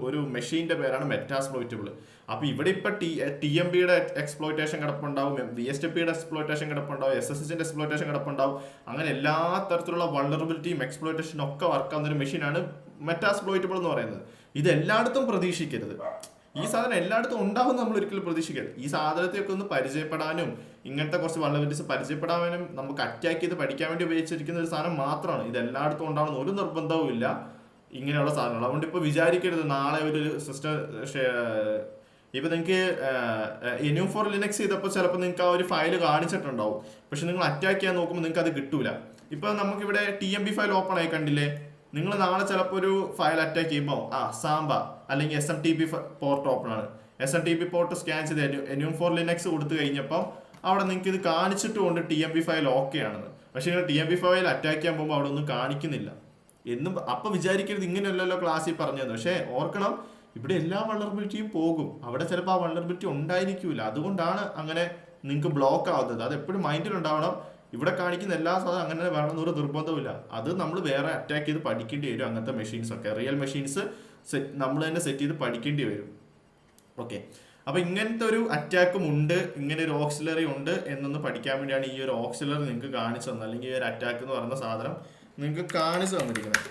ഒരു മെഷീൻ്റെ പേരാണ് മെറ്റാസ്പ്ലോയിറ്റബിൾ. അപ്പോൾ ഇവിടെ ഇപ്പം TMPയുടെ എക്സ്പ്ലോയിറ്റേഷൻ കിടപ്പുണ്ടാവും, VSTPയുടെ എക്സ്പ്ലോയിറ്റേഷൻ കിടപ്പുണ്ടാവും, SSHന്റെ എക്സ്പ്ലോയിറ്റേഷൻ കിടപ്പുണ്ടാവും. അങ്ങനെ എല്ലാ തരത്തിലുള്ള വൾണറബിലിറ്റിയും എക്സ്പ്ലോയിറ്റേഷനും ഒക്കെ വർക്കാവുന്ന ഒരു മെഷീനാണ് മെറ്റാസ്പ്ലോയിറ്റബിൾ എന്ന് പറയുന്നത്. ഇത് എല്ലായിടത്തും പ്രതീക്ഷിക്കരുത്. ഈ സാധനം എല്ലായിടത്തും ഉണ്ടാവും നമ്മൾ ഒരിക്കലും പ്രതീക്ഷിക്കരുത്. ഈ സാധനത്തെയൊക്കെ ഒന്ന് പരിചയപ്പെടാനും ഇങ്ങനത്തെ കുറച്ച് വൾണറബിലിറ്റീസ് പരിചയപ്പെടാനും നമുക്ക് അറ്റാക്ക് ചെയ്ത് പഠിക്കാൻ വേണ്ടി ഉപയോഗിച്ചിരിക്കുന്ന ഒരു സാധനം മാത്രമാണ്. ഇത് എല്ലായിടത്തും ഉണ്ടാവുന്ന ഒരു നിർബന്ധവും ഇല്ല ഇങ്ങനെയുള്ള സാധനങ്ങൾ. അതുകൊണ്ട് ഇപ്പോൾ വിചാരിക്കരുത് നാളെ ഒരു സിസ്റ്റം ഇപ്പം നിങ്ങൾക്ക് NU4 ലിനക്സ് ചെയ്തപ്പോൾ ചിലപ്പോൾ നിങ്ങൾക്ക് ആ ഒരു ഫയൽ കാണിച്ചിട്ടുണ്ടാവും. പക്ഷെ നിങ്ങൾ അറ്റാക്ക് ചെയ്യാൻ നോക്കുമ്പോൾ നിങ്ങൾക്ക് അത് കിട്ടൂല. ഇപ്പം നമുക്കിവിടെ TMP ഫയൽ ഓപ്പൺ ആയി കണ്ടില്ലേ? നിങ്ങൾ നാളെ ചിലപ്പോൾ ഒരു ഫയൽ അറ്റാക്ക് ചെയ്യുമ്പോൾ സാമ്പ അല്ലെങ്കിൽ SMTP പോർട്ട് ഓപ്പൺ ആണ്, SMTP പോർട്ട് സ്കാൻ ചെയ്ത് NU4 ലിനക്സ് കൊടുത്തു കഴിഞ്ഞപ്പം അവിടെ നിങ്ങൾക്ക് ഇത് കാണിച്ചിട്ടുകൊണ്ട് TMP ഫയൽ ഓക്കെ ആണെന്ന്. പക്ഷേ നിങ്ങൾ TMP ഫയൽ അറ്റാക്ക് ചെയ്യാൻ പോകുമ്പോൾ അവിടെ ഒന്നും കാണിക്കുന്നില്ല എന്നും. അപ്പം വിചാരിക്കരുത് ഇങ്ങനെയല്ലല്ലോ ക്ലാസ്സിൽ പറഞ്ഞത്. പക്ഷേ ഓർക്കണം, ഇവിടെ എല്ലാ വൾണറബിലിറ്റിയും പോകും, അവിടെ ചിലപ്പോൾ ആ വൾണറബിലിറ്റി ഉണ്ടായിരിക്കില്ല. അതുകൊണ്ടാണ് അങ്ങനെ നിങ്ങൾക്ക് ബ്ലോക്ക് ആവുന്നത്. അത് എപ്പോഴും മൈൻഡിലുണ്ടാവണം. ഇവിടെ കാണിക്കുന്ന എല്ലാ സാധനം അങ്ങനെ വേണമെന്നൊരു നിർബന്ധമില്ല. അത് നമ്മൾ വേറെ അറ്റാക്ക് ചെയ്ത് പഠിക്കേണ്ടി വരും. അങ്ങനത്തെ മെഷീൻസ് ഒക്കെ റിയൽ മെഷീൻസ് നമ്മൾ തന്നെ സെറ്റ് ചെയ്ത് പഠിക്കേണ്ടി വരും. ഓക്കെ, അപ്പോൾ ഇങ്ങനത്തെ ഒരു അറ്റാക്കും ഉണ്ട്, ഇങ്ങനെ ഒരു ഓക്സിലറി ഉണ്ട് എന്നൊന്ന് പഠിക്കാൻ വേണ്ടിയാണ് ഈ ഒരു ഓക്സിലറി നിങ്ങൾക്ക് കാണിച്ചു തന്നത്, അല്ലെങ്കിൽ ഈ ഒരു അറ്റാക്ക് എന്ന് പറയുന്ന സാധനം നിങ്ങൾക്ക് കാണിച്ചു തന്നിരിക്കുന്നത്.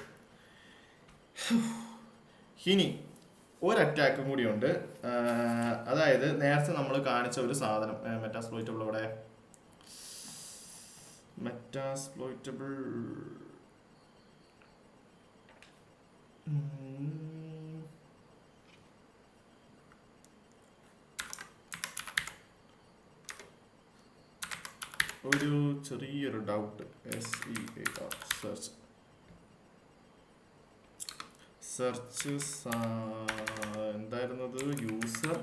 ഇനി ഒരു അറ്റാക്കും കൂടിയുണ്ട്. അതായത് നേരത്തെ നമ്മൾ കാണിച്ച ഒരു സാധനം മെറ്റാസ്പ്ലോയിറ്റബിൾ, ഇവിടെ മെറ്റാസ്പ്ലോയിറ്റബിൾ ഒരു ചെറിയൊരു ഡൗട്ട്. സെർച്ച് എന്തായിരുന്നത്? യൂസർ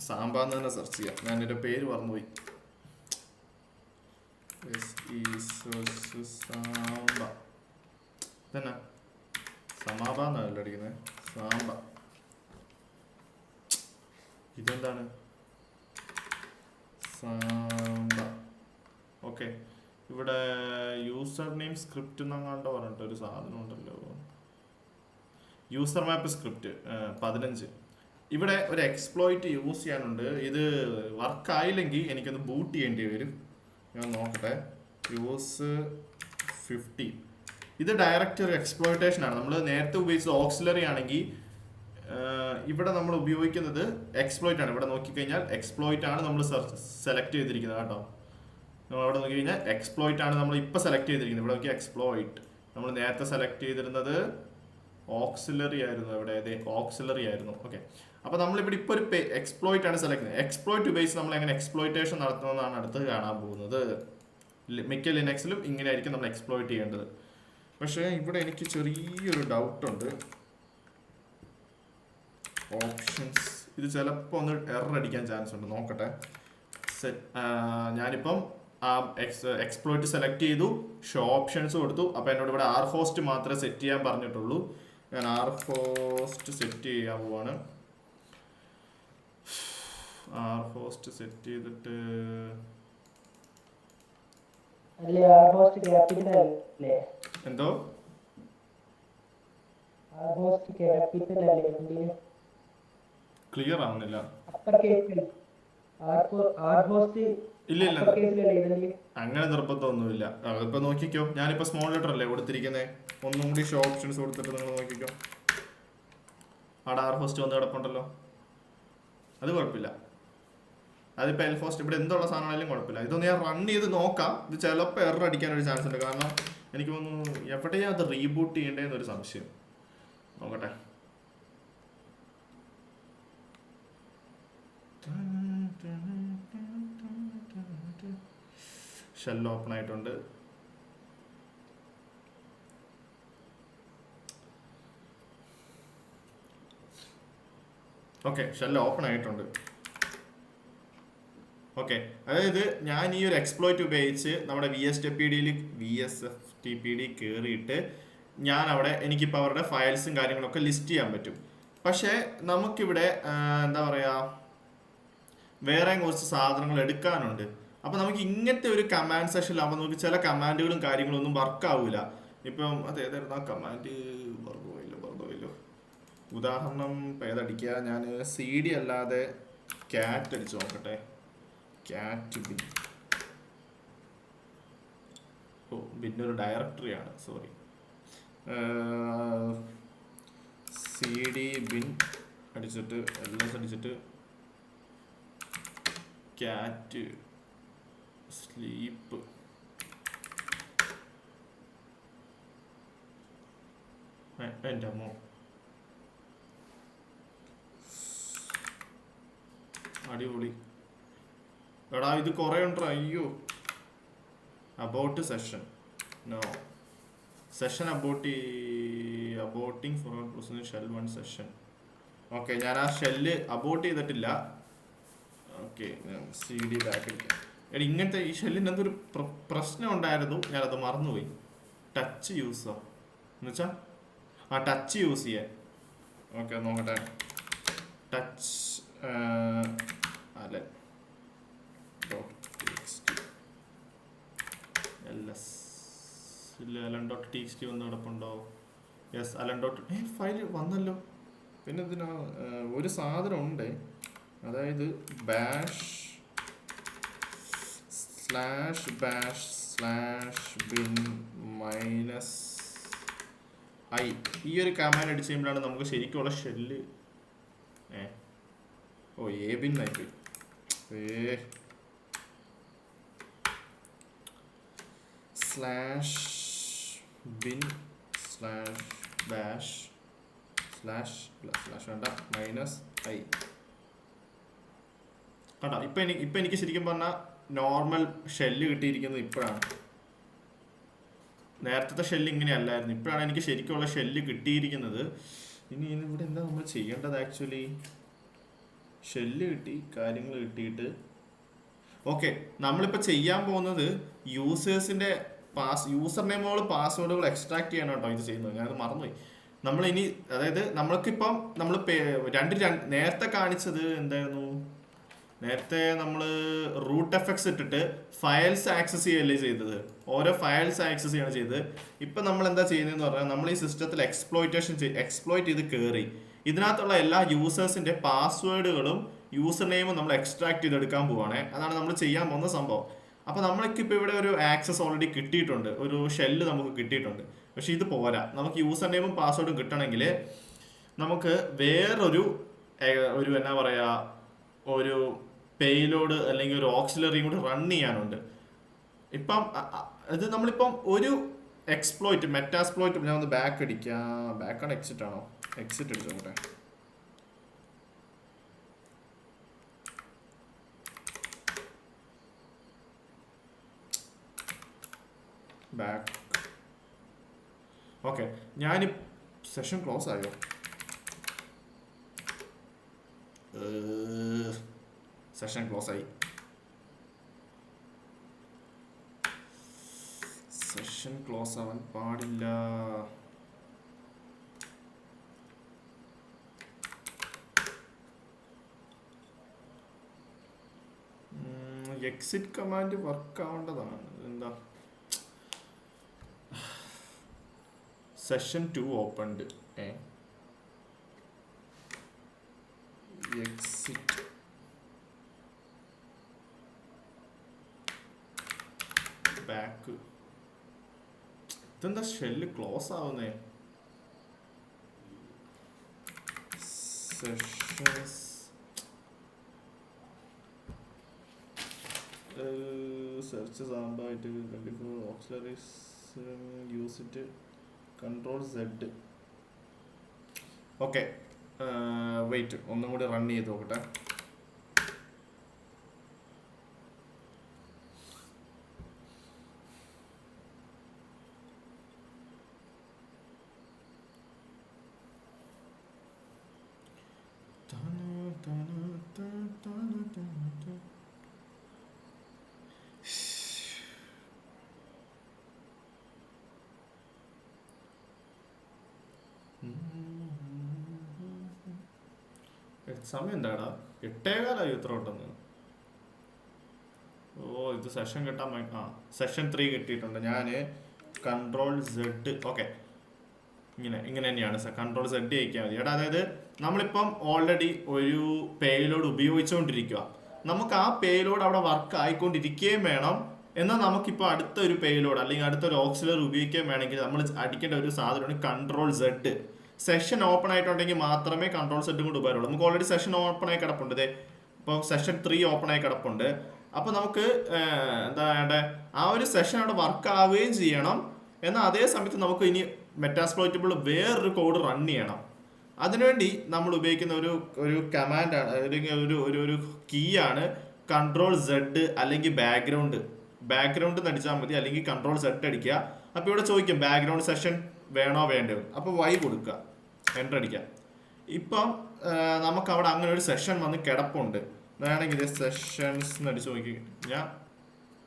സാമ്പാന്ന് തന്നെ സെർച്ച് ചെയ്യാം. ഞാൻ എൻ്റെ പേര് മറന്നുപോയി. സാമ്പ തന്നെ, സമാബാന്നല്ല അടിക്കുന്നത്, സാമ്പ. ഇതെന്താണ്? സാമ്പ. ഓക്കെ, ഇവിടെ യൂസർ നെയിം സ്ക്രിപ്റ്റ് എന്നങ്ങാണ്ടോ പറഞ്ഞിട്ട് ഒരു സാധനം ഉണ്ടല്ലോ, യൂസർ മാപ്പ് സ്ക്രിപ്റ്റ് 15. ഇവിടെ ഒരു എക്സ്പ്ലോയിറ്റ് യൂസ് ചെയ്യാനുണ്ട്. ഇത് വർക്കായില്ലെങ്കിൽ എനിക്കൊന്ന് ബൂട്ട് ചെയ്യേണ്ടി വരും. ഞാൻ നോക്കട്ടെ. യൂസ് 15. ഇത് ഡയറക്റ്റ് ഒരു എക്സ്പ്ലോയിറ്റേഷൻ ആണ്. നമ്മൾ നേരത്തെ ഉപയോഗിച്ചത് ഓക്സിലറി ആണെങ്കിൽ ഇവിടെ നമ്മൾ ഉപയോഗിക്കുന്നത് എക്സ്പ്ലോയിറ്റ് ആണ്. ഇവിടെ നോക്കിക്കഴിഞ്ഞാൽ എക്സ്പ്ലോയിറ്റ് ആണ് നമ്മൾ സെലക്ട് ചെയ്തിരിക്കുന്നത് കേട്ടോ. നമ്മൾ അവിടെ നോക്കി കഴിഞ്ഞാൽ എക്സ്പ്ലോയിറ്റ് ആണ് നമ്മൾ ഇപ്പോൾ സെലക്ട് ചെയ്തിരിക്കുന്നത്. ഇവിടെ നോക്കി എക്സ്പ്ലോയിറ്റ്. നമ്മൾ നേരത്തെ സെലക്ട് ചെയ്തിരുന്നത് ഓക്സിലറി ആയിരുന്നു. ഇവിടെ ഓക്സിലറി ആയിരുന്നു. ഓക്കെ, അപ്പോൾ നമ്മളിവിടെ ഇപ്പോൾ ഒരു എക്സ്പ്ലോയിറ്റ് ആണ് സെലക്ട് ചെയ്യുന്നത്. എക്സ്പ്ലോയിറ്റ് ഉപയോഗിച്ച് നമ്മൾ എങ്ങനെ എക്സ്പ്ലോയിറ്റേഷൻ നടത്തുന്നതാണ് അടുത്ത് കാണാൻ പോകുന്നത്. മിക്ക ലിനക്സിലും ഇങ്ങനെ ആയിരിക്കും നമ്മൾ എക്സ്പ്ലോയിറ്റ് ചെയ്യേണ്ടത്. പക്ഷേ ഇവിടെ എനിക്ക് ചെറിയൊരു ഡൗട്ടുണ്ട്. ഓപ്ഷൻസ്, ഇത് ചിലപ്പോൾ ഒന്ന് എറർ അടിക്കാൻ ചാൻസ് ഉണ്ട്. നോക്കട്ടെ. ഞാനിപ്പം ആ എക്സ്പ്ലോയിറ്റ് സെലക്ട് ചെയ്തു, ഷോ ഓപ്ഷൻസ് കൊടുത്തു. അപ്പോൾ എന്നോട് ഇവിടെ R host മാത്രമേ സെറ്റ് ചെയ്യാൻ പറഞ്ഞിട്ടുള്ളൂ. ഞാൻ R host സെറ്റ് ചെയ്യാൻ പോവാണ്. R host സെറ്റ് ചെയ്തിട്ട് എന്തോ ക്ലിയർ ആവുന്നില്ല. ഇല്ല ഇല്ല അങ്ങനെ നിർബന്ധമൊന്നുമില്ല. ഇപ്പൊ നോക്കിക്കോ, ഞാനിപ്പോ സ്മോൾ ലെറ്റർ അല്ലേ കൊടുത്തിരിക്കുന്നത്. ഒന്നും കൂടി ഷോ ഓപ്ഷൻസ് കൊടുത്തിട്ട് നിങ്ങൾ നോക്കിക്കോ, അവിടെ ആർ ഹോസ്റ്റ് വന്ന് കിടപ്പുണ്ടല്ലോ. അത് കുഴപ്പമില്ല. അതിപ്പോൾ എൽ ഹോസ്റ്റ് ഇവിടെ എന്തുള്ള സാധനമായാലും കുഴപ്പമില്ല. ഇതൊന്ന് ഞാൻ റൺ ചെയ്ത് നോക്കാം. ഇത് ചിലപ്പോൾ എറർ അടിക്കാനൊരു ചാൻസ് ഉണ്ട്. കാരണം എനിക്ക് തോന്നുന്നു എവിടെയാ അത് റീബൂട്ട് ചെയ്യേണ്ടതെന്നൊരു സംശയം. നോക്കട്ടെ. ഷെൽ ഓപ്പൺ ആയിട്ടുണ്ട്. ഓക്കെ, ഷെൽ ഓപ്പൺ ആയിട്ടുണ്ട്. ഓക്കെ, അതായത് ഞാൻ ഈ ഒരു എക്സ്പ്ലോയിറ്റ് ഉപയോഗിച്ച് നമ്മുടെ VSFTPD കയറിയിട്ട് ഞാൻ അവിടെ എനിക്കിപ്പോൾ അവരുടെ ഫയൽസും കാര്യങ്ങളൊക്കെ ലിസ്റ്റ് ചെയ്യാൻ പറ്റും. പക്ഷേ നമുക്കിവിടെ എന്താ പറയുക, വേറെ കുറച്ച് സാധനങ്ങൾ എടുക്കാനുണ്ട്. അപ്പോൾ നമുക്ക് ഇങ്ങനത്തെ ഒരു കമാൻഡ് സെഷനിലാകുമ്പോൾ നമുക്ക് ചില കമാൻഡുകളും കാര്യങ്ങളൊന്നും വർക്ക് ആവില്ല. ഇപ്പം അതേതായിരുന്നു ആ കമാൻഡ്, മറന്നുപോയില്ലോ. ഉദാഹരണം ഇപ്പോൾ ഏതടിക്കുക, ഞാൻ CD അല്ലാതെ ക്യാറ്റ് അടിച്ച് നോക്കട്ടെ. ക്യാറ്റ് ബിൻ, ബിന്നൊരു ഡയറക്ടറിയാണ്, സോറി. CD ബിൻ അടിച്ചിട്ട് LS അടിച്ചിട്ട് ക്യാറ്റ് സ്ലീപ്പ്, എൻ്റെ അമ്മോ, അടിപൊളി. എടാ ഇത് കുറേ ഉണ്ടോ, അയ്യോ. Abort session, no session aborting for shell 1 session. Okay, ഞാൻ ആ ഷെല്ല് അബോട്ട് ചെയ്തിട്ടില്ല. ഓക്കെ, CD ബാക്ക് അടിക്കാം. എടാ ഇങ്ങനത്തെ ഈ ഷെല്ലിന് എന്തൊരു പ്രശ്നം ഉണ്ടായിരുന്നു, ഞാനത് മറന്നുപോയി. ടച്ച് യൂസോ എന്നുവെച്ചാൽ ടച്ച് യൂസ് ചെയ്യാൻ. ഓക്കെ, നോക്കട്ടെ. ടച്ച് അല്ലെ .txt വന്ന് കിടപ്പുണ്ടോ? യെസ്, ഫയൽ വന്നല്ലോ. പിന്നെ ഇതിന് ഒരു സാധനം ഉണ്ട്, അതായത് /bin -i ഈ ഒരു കമാൻഡ് അടിച്ച് കഴിയുമ്പോഴാണ് നമുക്ക് ശരിക്കുള്ള ഷെല്ല്. bin ആയിപ്പോയി. /bin /bash/i കണ്ടോ. ഇപ്പൊ എനിക്ക് ശരിക്കും പറഞ്ഞാൽ നോർമൽ ഷെല്ല് കിട്ടിയിരിക്കുന്നത് ഇപ്പോഴാണ്. നേരത്തെ ഷെല്ല് ഇങ്ങനെ അല്ലായിരുന്നു, ഇപ്പോഴാണ് എനിക്ക് ശരിക്കുള്ള ഷെല്ല് കിട്ടിയിരിക്കുന്നത്. ഇനി ഇവിടെ എന്താ നമ്മൾ ചെയ്യേണ്ടത്? ആക്ച്വലി ഷെല്ല് കിട്ടി, കാര്യങ്ങൾ കിട്ടിയിട്ട് ഓക്കെ, നമ്മളിപ്പോൾ ചെയ്യാൻ പോകുന്നത് യൂസേഴ്സിൻ്റെ യൂസർ നെയിമുകൾ പാസ്വേഡുകൾ എക്സ്ട്രാക്ട് ചെയ്യാൻ കേട്ടോ ഇത് ചെയ്യുന്നത്. ഞാനത് മറന്നുപോയി. നമ്മളിനി അതായത് നമ്മൾക്കിപ്പം നമ്മൾ നേരത്തെ കാണിച്ചത് എന്തായിരുന്നു, നേരത്തെ നമ്മൾ റൂട്ട് എഫക്ട്സ് ഇട്ടിട്ട് ഫയൽസ് ആക്സസ് ചെയ്യല്ലേ ചെയ്തത്, ഓരോ ഫയൽസ് ആക്സസ് ചെയ്യാണ് ചെയ്തത്. ഇപ്പം നമ്മൾ എന്താ ചെയ്യുന്നതെന്ന് പറഞ്ഞാൽ നമ്മൾ ഈ സിസ്റ്റത്തിൽ എക്സ്പ്ലോയിറ്റ് ചെയ്ത് കയറി ഇതിനകത്തുള്ള എല്ലാ യൂസേഴ്സിൻ്റെ പാസ്വേഡുകളും യൂസർ നെയിമും നമ്മൾ എക്സ്ട്രാക്ട് ചെയ്തെടുക്കാൻ പോവുകയാണേ. അതാണ് നമ്മൾ ചെയ്യാൻ പോകുന്ന സംഭവം. അപ്പോൾ നമ്മൾക്കിപ്പോൾ ഇവിടെ ഒരു ആക്സസ് ഓൾറെഡി കിട്ടിയിട്ടുണ്ട്, ഒരു ഷെല്ല് നമുക്ക് കിട്ടിയിട്ടുണ്ട്. പക്ഷെ ഇത് പോരാ, നമുക്ക് യൂസർ നെയിമും പാസ്വേഡും കിട്ടണമെങ്കിൽ നമുക്ക് വേറൊരു എന്നാ പറയുക, ഒരു പേലോഡ് അല്ലെങ്കിൽ ഒരു ഓക്സിലറിയും കൂടി റൺ ചെയ്യാനുണ്ട്. ഇപ്പം ഇത് നമ്മളിപ്പം ഒരു മെറ്റാസ്പ്ലോയിറ്റ് ഞാൻ ഒന്ന് ബാക്ക് അടിക്കാം. ബാക്കാണ് എക്സിറ്റ് ആണോ? എക്സിറ്റ് അടിച്ചോട്ടെ. ബാക്ക്. ഓക്കെ, ഞാനി സെഷൻ ക്ലോസ് ആയോ? സെഷൻ ക്ലോസ് ആയി. സെഷൻ ക്ലോസ് ആവാൻ പാടില്ല. എക്സിറ്റ് കമാൻഡ് വർക്ക് ആവേണ്ടതാണ്. എന്താ, സെഷൻ 2 ഓപ്പൺഡ്. Exit back. ഇതെന്താ ഷെല്ല് ക്ലോസ് ആവുന്നേ? സെഷൻസ് സെർച്ച് സാമ്പായിട്ട് 24 auxiliaries use it control Z. Okay, wait ഒന്നും കൂടി റൺ ചെയ്ത് നോക്കട്ടെ. സമയം എന്താടാ? 8:15 ഇത്ര ഉണ്ടെന്ന്. ഓ, ഇത് സെഷൻ കിട്ടാൻ സെഷൻ 3 കിട്ടിയിട്ടുണ്ട്. ഞാൻ കൺട്രോൾ സെഡ്. ഓക്കെ, ഇങ്ങനെ തന്നെയാണ് കൺട്രോൾ സെഡ് ചെയ്യിക്കാൻ മതി എടാ. അതായത് നമ്മളിപ്പം ഓൾറെഡി ഒരു പേലോഡ് ഉപയോഗിച്ചുകൊണ്ടിരിക്കുക. നമുക്ക് ആ പേലോഡ് അവിടെ വർക്ക് ആയിക്കൊണ്ടിരിക്കുകയും വേണം. എന്നാൽ നമുക്കിപ്പോൾ അടുത്തൊരു പേലോഡ് അല്ലെങ്കിൽ അടുത്തൊരു ഓക്സിലർ ഉപയോഗിക്കുകയും വേണമെങ്കിൽ നമ്മൾ അടിക്കേണ്ട ഒരു സാധനമാണ് കൺട്രോൾ സെഡ്. സെഷൻ ഓപ്പൺ ആയിട്ടുണ്ടെങ്കിൽ മാത്രമേ കൺട്രോൾ സെറ്റും കൊണ്ട് ഉപകാരമുള്ളൂ. നമുക്ക് ഓൾറെഡി സെഷൻ ഓപ്പൺ ആയി കിടപ്പുണ്ട്. ഇപ്പോൾ സെഷൻ 3 ഓപ്പൺ ആയി കിടപ്പുണ്ട്. അപ്പോൾ നമുക്ക് എന്താ വേണ്ടേ, ആ ഒരു സെഷൻ അവിടെ വർക്ക് ആവുകയും ചെയ്യണം. എന്നാൽ അതേ സമയത്ത് നമുക്ക് ഇനി മെറ്റാസ്പ്ലോയിറ്റബിൾ വേറൊരു കോഡ് റൺ ചെയ്യണം. അതിനുവേണ്ടി നമ്മൾ ഉപയോഗിക്കുന്ന ഒരു കമാൻഡാണ്, ഒരു കീ ആണ് കൺട്രോൾ സെഡ് അല്ലെങ്കിൽ ബാക്ക്ഗ്രൗണ്ട് അടിച്ചാൽ മതി, അല്ലെങ്കിൽ കൺട്രോൾ സെഡ് അടിക്കുക. അപ്പോൾ ഇവിടെ ചോദിക്കും ബാക്ക്ഗ്രൗണ്ട് സെഷൻ വേണോ വേണ്ടയോ. അപ്പോൾ വൈ കൊടുക്കുക, എൻ്റർ അടിക്കുക. ഇപ്പം നമുക്ക് അവിടെ അങ്ങനെ ഒരു സെഷൻ വന്ന് കിടപ്പുണ്ട്. വേണമെങ്കിൽ സെഷൻസ് എന്ന് അടിച്ച് നോക്കി ഞാൻ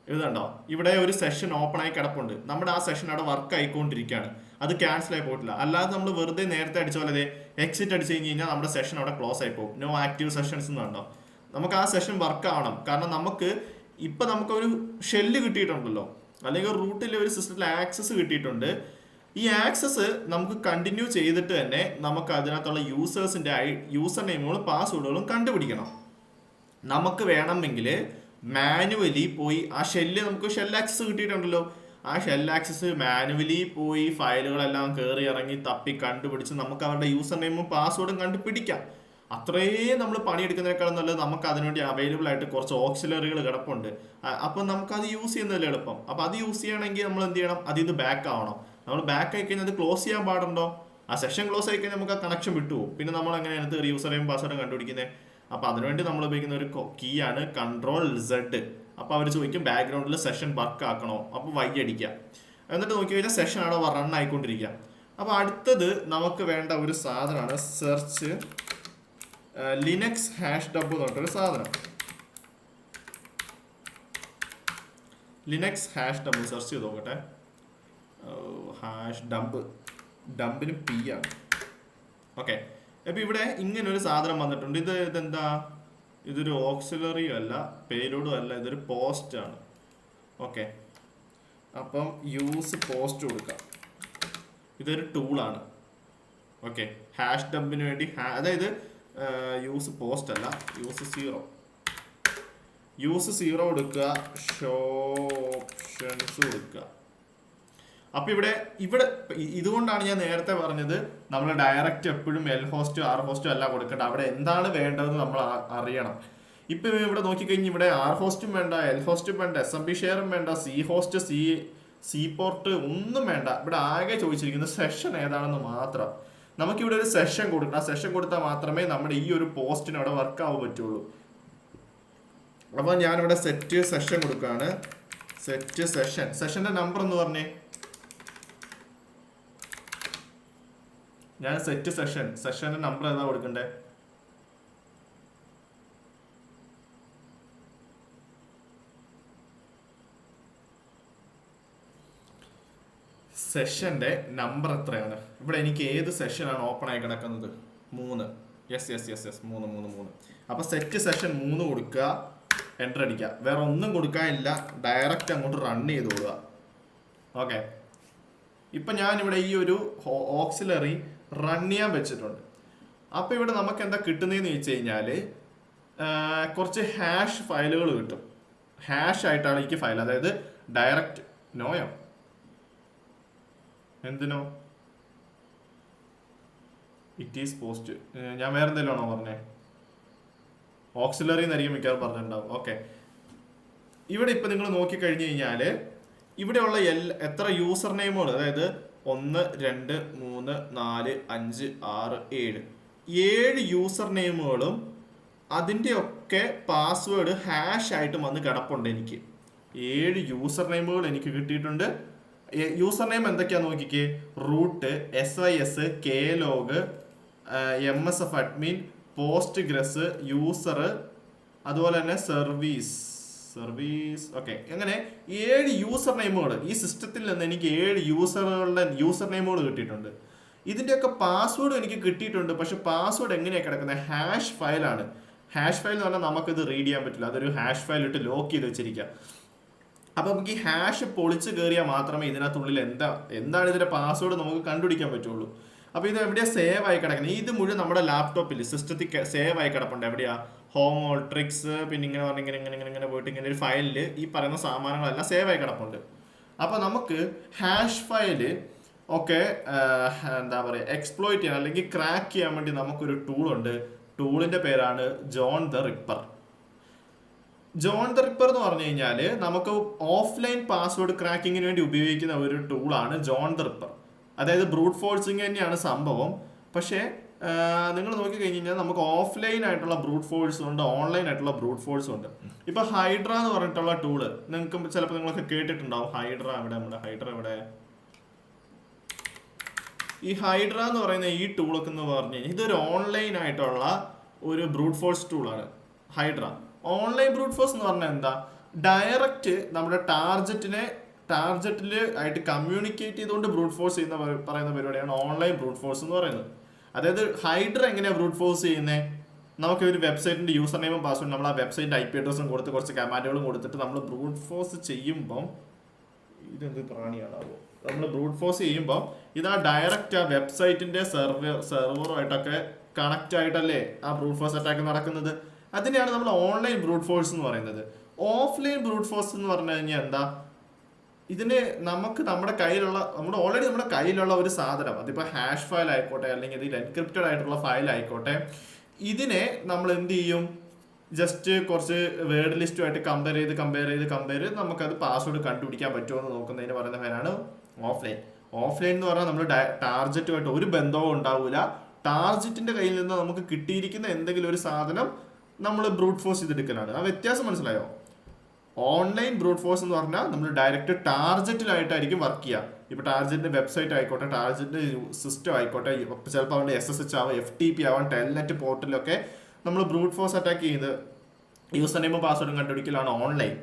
എഴുതണ്ടോ, ഇവിടെ ഒരു സെഷൻ ഓപ്പൺ ആയി കിടപ്പുണ്ട്. നമ്മുടെ ആ സെഷൻ അവിടെ വർക്ക് ആയിക്കൊണ്ടിരിക്കുകയാണ്. അത് ക്യാൻസൽ ആയി പോയിട്ടില്ല. അല്ലാതെ നമ്മൾ വെറുതെ നേരത്തെ അടിച്ച പോലെ എക്സിറ്റ് അടിച്ചു കഴിഞ്ഞ് കഴിഞ്ഞാൽ നമ്മുടെ സെഷൻ അവിടെ ക്ലോസ് ആയി പോകും. നോ ആക്റ്റീവ് സെഷൻസ് എന്ന് കണ്ടോ. നമുക്ക് ആ സെഷൻ വർക്ക് ആവണം. കാരണം നമുക്കൊരു ഷെല്ല് കിട്ടിയിട്ടുണ്ടല്ലോ, അല്ലെങ്കിൽ റൂട്ടിൽ ഒരു സിസ്റ്റത്തിൽ ആക്സസ് കിട്ടിയിട്ടുണ്ട്. ഈ ആക്സസ് നമുക്ക് കണ്ടിന്യൂ ചെയ്തിട്ട് തന്നെ നമുക്ക് അതിനകത്തുള്ള യൂസർ നെയിമുകളും പാസ്വേഡുകളും കണ്ടുപിടിക്കണം. നമുക്ക് വേണമെങ്കിൽ മാനുവലി പോയി ആ നമുക്ക് ഷെൽ ആക്സസ് കിട്ടിയിട്ടുണ്ടല്ലോ, ആ ഷെൽ ആക്സസ് മാനുവലി പോയി ഫയലുകളെല്ലാം കയറി ഇറങ്ങി തപ്പി കണ്ടുപിടിച്ച് നമുക്ക് അവരുടെ യൂസർ നെയിമും പാസ്വേഡും കണ്ടുപിടിക്കാം. അത്രയും നമ്മൾ പണിയെടുക്കുന്നതിനേക്കാളും നല്ലത് നമുക്ക് അതിനുവേണ്ടി അവൈലബിൾ ആയിട്ട് കുറച്ച് ഓക്സിലറികൾ കിടപ്പുണ്ട്. അപ്പം നമുക്കത് യൂസ് ചെയ്യുന്നതല്ലേ എളുപ്പം. അപ്പം അത് യൂസ് ചെയ്യണമെങ്കിൽ നമ്മൾ എന്ത് ചെയ്യണം, ഇത് ബാക്ക് ആവണം. നമ്മൾ ബാക്ക് ആയി കഴിഞ്ഞാൽ അത് ക്ലോസ് ചെയ്യാൻ പാടുണ്ടോ? ആ സെഷൻ ക്ലോസ് ആയി കഴിഞ്ഞാൽ നമുക്ക് ആ കണക്ഷൻ വിട്ടുപോകും. പിന്നെ നമ്മൾ എങ്ങനെയാണ് യൂസർ നെയിം പാസ്വേഡും കണ്ടുപിടിക്കുന്നത്? അപ്പം അതിനുവേണ്ടി നമ്മൾ ഉപയോഗിക്കുന്ന ഒരു കീ ആണ് കൺട്രോൾ സെഡ്. അപ്പോൾ അവർ ചോദിക്കും ബാക്ക്ഗ്രൗണ്ടിൽ സെഷൻ വർക്ക് ആക്കണോ, അപ്പോൾ വൈ അടിക്കുക. എന്നിട്ട് നോക്കി കഴിഞ്ഞാൽ സെഷൻ അവിടെ റൺ ആയിക്കൊണ്ടിരിക്കുക. അപ്പോൾ അടുത്തത് നമുക്ക് വേണ്ട ഒരു സാധനമാണ് സെർച്ച് ലിനക്സ് #ഡബ് എന്ന് പറഞ്ഞിട്ടൊരു സാധനം. ലിനക്സ് #ഡബ് സെർച്ച് ചെയ്ത് നോക്കട്ടെ. ഡംപിന് പി ആണ്. ഓക്കെ, അപ്പോൾ ഇവിടെ ഇങ്ങനെ ഒരു സാധനം വന്നിട്ടുണ്ട്. ഇതെന്താ? ഇതൊരു ഓക്സിലറിയും അല്ല, പേലോഡും അല്ല, ഇതൊരു പോസ്റ്റ് ആണ്. ഓക്കെ, അപ്പം യൂസ് പോസ്റ്റ് കൊടുക്കാം. ഇതൊരു ടൂളാണ്. ഓക്കെ, #ഡംപിന് വേണ്ടി അതായത് യൂസ് പോസ്റ്റ് അല്ല, യൂസ് 0 കൊടുക്കുക, ഷോ ഓപ്ഷൻസ് കൊടുക്കുക. അപ്പോൾ ഇവിടെ ഇതുകൊണ്ടാണ് ഞാൻ നേരത്തെ പറഞ്ഞത് നമ്മൾ ഡയറക്റ്റ് എപ്പോഴും എൽ ഹോസ്റ്റോ ആർ ഹോസ്റ്റോ അല്ല കൊടുക്കേണ്ട. അവിടെ എന്താണ് വേണ്ടതെന്ന് നമ്മൾ അറിയണം. ഇപ്പം ഇവിടെ നോക്കിക്കഴിഞ്ഞാൽ ഇവിടെ ആർ ഹോസ്റ്റും വേണ്ട, എൽ ഹോസ്റ്റും വേണ്ട, SMB ഷെയറും വേണ്ട, സി ഹോസ്റ്റ് സി പോർട്ട് ഒന്നും വേണ്ട. ഇവിടെ ആകെ ചോദിച്ചിരിക്കുന്നത് സെഷൻ ഏതാണെന്ന് മാത്രം. നമുക്കിവിടെ ഒരു സെഷൻ കൊടുക്കണം. ആ സെഷൻ കൊടുത്താൽ മാത്രമേ നമ്മുടെ ഈ ഒരു പോസ്റ്റിന് അവിടെ വർക്ക് ആവാൻ പറ്റുള്ളൂ. അപ്പോൾ ഞാനിവിടെ സെറ്റ് സെഷൻ കൊടുക്കുകയാണ്. സെറ്റ് സെഷന്റെ നമ്പർ എന്ന് പറഞ്ഞേ. ഞാൻ സെറ്റ് സെഷന്റെ നമ്പർ ഏതാ കൊടുക്കണ്ടേ? സെഷന്റെ നമ്പർ എത്രയാണ്? ഇവിടെ എനിക്ക് ഏത് സെഷനാണ് ഓപ്പൺ ആയി കിടക്കുന്നത്? 3. യെസ് 3. അപ്പൊ സെറ്റ് സെഷൻ 3 കൊടുക്കുക, എൻ്റർ അടിക്കുക. വേറെ ഒന്നും കൊടുക്കാനില്ല, ഡയറക്റ്റ് അങ്ങോട്ട് റൺ ചെയ്ത് കൊടുക്കുക. ഓക്കെ, ഇപ്പൊ ഞാനിവിടെ ഈ ഒരു ഓക്സിലറി റൺ ചെയ്യാൻ വെച്ചിട്ടുണ്ട്. അപ്പോൾ ഇവിടെ നമുക്ക് എന്താ കിട്ടുന്നതെന്ന് വെച്ച് കഴിഞ്ഞാൽ കുറച്ച് ഹാഷ് ഫയലുകൾ കിട്ടും. ഹാഷ് ആയിട്ടാണ് എനിക്ക് ഫയൽ, അതായത് ഡയറക്റ്റ് നോയോ? എന്തിനോ? It is post. ഞാൻ വേറെ എന്തെങ്കിലും ആണോ പറഞ്ഞേ? ഓക്സിലറി എന്നായിരിക്കും മിക്കവാറും പറഞ്ഞിട്ടുണ്ടാവും. ഓക്കെ, ഇവിടെ ഇപ്പൊ നിങ്ങൾ നോക്കിക്കഴിഞ്ഞു കഴിഞ്ഞാൽ ഇവിടെയുള്ള എത്ര യൂസർ നെയിമുകൾ, അതായത് 1 2 3 4 5 6 7 യൂസർ നെയിമുകളും അതിൻ്റെ ഒക്കെ പാസ്വേഡ് ഹാഷ് ആയിട്ട് വന്ന് കിടപ്പുണ്ട്. എനിക്ക് 7 യൂസർ നെയിമുകൾ എനിക്ക് കിട്ടിയിട്ടുണ്ട്. യൂസർ നെയിം എന്തൊക്കെയാ നോക്കിക്കേ: root, SYS, KLog, MSF admin, Postgres, user, അതുപോലെ തന്നെ സർവീസ്. ഓക്കെ, അങ്ങനെ 7 യൂസർ നെയിമുകൾ ഈ സിസ്റ്റത്തിൽ നിന്ന് എനിക്ക് 7 യൂസറുകളുടെ യൂസർ നെയിമുകൾ കിട്ടിയിട്ടുണ്ട്. ഇതിൻ്റെയൊക്കെ പാസ്വേഡ് എനിക്ക് കിട്ടിയിട്ടുണ്ട്. പക്ഷെ പാസ്വേഡ് എങ്ങനെയാണ് കിടക്കുന്നത്? ഹാഷ് ഫയലാണ്. ഹാഷ് ഫയൽ എന്ന് പറഞ്ഞാൽ നമുക്കിത് റീഡ് ചെയ്യാൻ പറ്റില്ല. അതൊരു ഹാഷ് ഫയൽ ഇട്ട് ലോക്ക് ചെയ്ത് വെച്ചിരിക്കുക. അപ്പോൾ നമുക്ക് ഈ ഹാഷ് പൊളിച്ച് കയറിയാൽ മാത്രമേ ഇതിനകത്തുള്ളിൽ എന്താണ് ഇതിൻ്റെ പാസ്വേഡ് നമുക്ക് കണ്ടുപിടിക്കാൻ പറ്റുള്ളൂ. അപ്പോൾ ഇത് എവിടെയാണ് സേവ് ആയി കിടക്കുന്നത്? ഇത് മുഴുവൻ നമ്മുടെ ലാപ്ടോപ്പിൽ സിസ്റ്റത്തിൽ സേവ് ആയി കിടപ്പുണ്ട്. എവിടെയാ? ഹോം ട്രിക്സ്, പിന്നെ ഇങ്ങനെ പറഞ്ഞ ഇങ്ങനെ പോയിട്ട് ഇങ്ങനെ ഒരു ഫയലിൽ ഈ പറയുന്ന സാമാനങ്ങളെല്ലാം സേവ് ആയി കിടപ്പുണ്ട്. അപ്പോൾ നമുക്ക് ഹാഷ് ഫയല് ഒക്കെ എന്താ പറയുക, എക്സ്പ്ലോയിറ്റ് ചെയ്യാൻ അല്ലെങ്കിൽ ക്രാക്ക് ചെയ്യാൻ വേണ്ടി നമുക്കൊരു ടൂളുണ്ട്. ടൂളിൻ്റെ പേരാണ് John the Ripper. John the Ripper എന്ന് പറഞ്ഞു കഴിഞ്ഞാൽ നമുക്ക് ഓഫ്ലൈൻ പാസ്വേഡ് ക്രാക്കിങ്ങിന് വേണ്ടി ഉപയോഗിക്കുന്ന ഒരു ടൂളാണ് ജോൺ ദ റിപ്പർ. അതായത് ബ്രൂട്ട് ഫോഴ്സിങ് തന്നെയാണ് സംഭവം. പക്ഷേ നിങ്ങൾ നോക്കിക്കഴിഞ്ഞ് കഴിഞ്ഞാൽ നമുക്ക് ഓഫ്ലൈൻ ആയിട്ടുള്ള ബ്രൂട്ട് ഫോഴ്സും ഉണ്ട്, ഓൺലൈൻ ആയിട്ടുള്ള ബ്രൂട്ട് ഫോഴ്സും ഉണ്ട്. ഇപ്പോൾ ഹൈഡ്ര എന്ന് പറഞ്ഞിട്ടുള്ള ടൂള് നിങ്ങൾക്ക് ചിലപ്പോൾ നിങ്ങളൊക്കെ കേട്ടിട്ടുണ്ടാവും. ഹൈഡ്ര എവിടെ? ഈ ഹൈഡ്ര എന്ന് പറയുന്ന ഈ ടൂളൊക്കെ എന്ന് പറഞ്ഞു കഴിഞ്ഞാൽ ഇതൊരു ഓൺലൈൻ ആയിട്ടുള്ള ഒരു ബ്രൂട്ട് ഫോഴ്സ് ടൂളാണ് ഹൈഡ്ര. ഓൺലൈൻ ബ്രൂട്ട് ഫോഴ്സ് എന്ന് പറഞ്ഞാൽ എന്താ? ഡയറക്റ്റ് നമ്മുടെ ടാർജറ്റിൽ ആയിട്ട് കമ്മ്യൂണിക്കേറ്റ് ചെയ്തുകൊണ്ട് ബ്രൂട്ട് ഫോഴ്സ് ചെയ്യുന്ന പറയുന്ന പരിപാടിയാണ് ഓൺലൈൻ ബ്രൂട്ട് ഫോഴ്സ് എന്ന് പറയുന്നത്. അതായത് ഹൈഡ്ര എങ്ങനെയാണ് ബ്രൂട്ട് ഫോഴ്സ് ചെയ്യുന്നത്? നമുക്ക് ഒരു വെബ്സൈറ്റിൻ്റെ യൂസർ നെയിമും പാസ്വേഡും നമ്മൾ ആ വെബ്സൈറ്റിൻ്റെ IP അഡ്രസ്സും കൊടുത്ത് കുറച്ച് കമാൻഡുകളും കൊടുത്തിട്ട് നമ്മൾ ബ്രൂട്ട് ഫോഴ്സ് ചെയ്യുമ്പം ഇതെന്ത് പ്രാണിയാണാവോ? നമ്മൾ ബ്രൂട്ട് ഫോഴ്സ് ചെയ്യുമ്പോൾ ഇതാ ഡയറക്റ്റ് ആ വെബ്സൈറ്റിൻ്റെ സെർവറുമായിട്ടൊക്കെ കണക്റ്റ് ആയിട്ടല്ലേ ആ ബ്രൂട്ട് ഫോഴ്സ് അറ്റാക്ക് നടക്കുന്നത്. അതിനെയാണ് നമ്മൾ ഓൺലൈൻ ബ്രൂട്ട് ഫോഴ്സ് എന്ന് പറയുന്നത്. ഓഫ്ലൈൻ ബ്രൂട്ട് ഫോഴ്സ് എന്ന് പറഞ്ഞു കഴിഞ്ഞാൽ എന്താ? ഇതിന് നമുക്ക് നമ്മുടെ കയ്യിലുള്ള ഒരു സാധനം, അതിപ്പോൾ ഹാഷ് ഫയൽ ആയിക്കോട്ടെ അല്ലെങ്കിൽ ഇത് എൻക്രിപ്റ്റഡ് ആയിട്ടുള്ള ഫയൽ ആയിക്കോട്ടെ, ഇതിനെ നമ്മൾ എന്ത് ചെയ്യും? ജസ്റ്റ് കുറച്ച് വേർഡ് ലിസ്റ്റുമായിട്ട് കമ്പയർ ചെയ്ത് നമുക്കത് പാസ്വേഡ് കണ്ടുപിടിക്കാൻ പറ്റുമോ എന്ന് നോക്കുന്നതിന് പറയുന്ന പേരാണ് ഓഫ്ലൈൻ. ഓഫ്ലൈൻ എന്ന് പറഞ്ഞാൽ നമ്മൾ ടാർജറ്റുമായിട്ട് ഒരു ബന്ധവും ഉണ്ടാവില്ല. ടാർജറ്റിന്റെ കയ്യിൽ നിന്ന് നമുക്ക് കിട്ടിയിരിക്കുന്ന എന്തെങ്കിലും ഒരു സാധനം നമ്മൾ ബ്രൂട്ട് ഫോഴ്സ് ചെയ്തെടുക്കലാണ്. ആ വ്യത്യാസം മനസ്സിലായോ? ഓൺലൈൻ ബ്രൂട്ട് ഫോഴ്സ് എന്ന് പറഞ്ഞാൽ നമ്മൾ ഡയറക്റ്റ് ടാർജറ്റിലായിട്ടായിരിക്കും വർക്ക് ചെയ്യുക. ഇപ്പോൾ ടാർജറ്റിന്റെ വെബ്സൈറ്റ് ആയിക്കോട്ടെ, ടാർജറ്റിന്റെ സിസ്റ്റം ആയിക്കോട്ടെ, ചിലപ്പോൾ അവരുടെ SSH ആവാം, FTP ആവാം, ടെൽനെറ്റ് പോർട്ടലൊക്കെ നമ്മൾ ബ്രൂട്ട് ഫോഴ്സ് അറ്റാക്ക് ചെയ്ത് യൂസർ നെയിമും പാസ്വേഡും കണ്ടുപിടിക്കലാണ് ഓൺലൈൻ.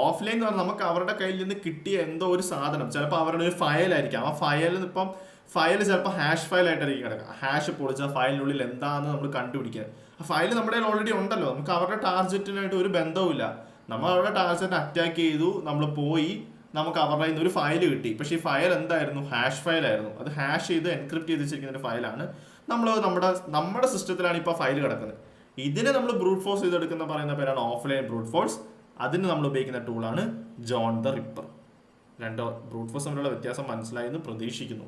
ഓഫ്ലൈൻ എന്ന് പറഞ്ഞാൽ നമുക്ക് അവരുടെ കയ്യിൽ നിന്ന് കിട്ടിയ എന്തോ ഒരു സാധനം, ചിലപ്പോൾ അവരുടെ ഒരു ഫയലായിരിക്കാം. ആ ഫയൽ ചിലപ്പോൾ ഹാഷ് ഫയലായിട്ടായിരിക്കും കിടക്കുക. ഹാഷ് പൊളിച്ച ഫയലിനുള്ളിൽ എന്താണെന്ന് നമ്മൾ കണ്ടുപിടിക്കുന്നത്. ആ ഫയൽ നമ്മുടെ കയ്യിൽ ഓൾറെഡി ഉണ്ടല്ലോ, നമുക്ക് അവരുടെ ടാർജറ്റിനായിട്ട് ഒരു ബന്ധവുമില്ല. നമ്മൾ അവരുടെ ടാർജറ്റ് അറ്റാക്ക് ചെയ്തു, നമ്മൾ പോയി, നമുക്ക് അവരുടെ കയ്യിൽ നിന്ന് ഒരു ഫയൽ കിട്ടി. പക്ഷേ ഈ ഫയൽ എന്തായിരുന്നു? ഹാഷ് ഫയലായിരുന്നു. അത് ഹാഷ് ചെയ്ത് എൻക്രിപ്റ്റ് ചെയ്ത് വെച്ചിരിക്കുന്ന ഒരു ഫയലാണ്. നമ്മൾ നമ്മുടെ സിസ്റ്റത്തിലാണ് ഇപ്പോൾ ഫയൽ കിടക്കുന്നത്. ഇതിനെ നമ്മൾ ബ്രൂട്ട് ഫോഴ്സ് ചെയ്തെടുക്കുന്ന പറയുന്ന പേരാണ് ഓഫ്ലൈൻ ബ്രൂട്ട് ഫോഴ്സ്. അതിന് നമ്മൾ ഉപയോഗിക്കുന്ന ടൂളാണ് ജോൺ ദ റിപ്പർ. രണ്ടോ ബ്രൂട്ട് ഫോഴ്സ് തമ്മിലുള്ള വ്യത്യാസം മനസ്സിലായി എന്ന് പ്രതീക്ഷിക്കുന്നു.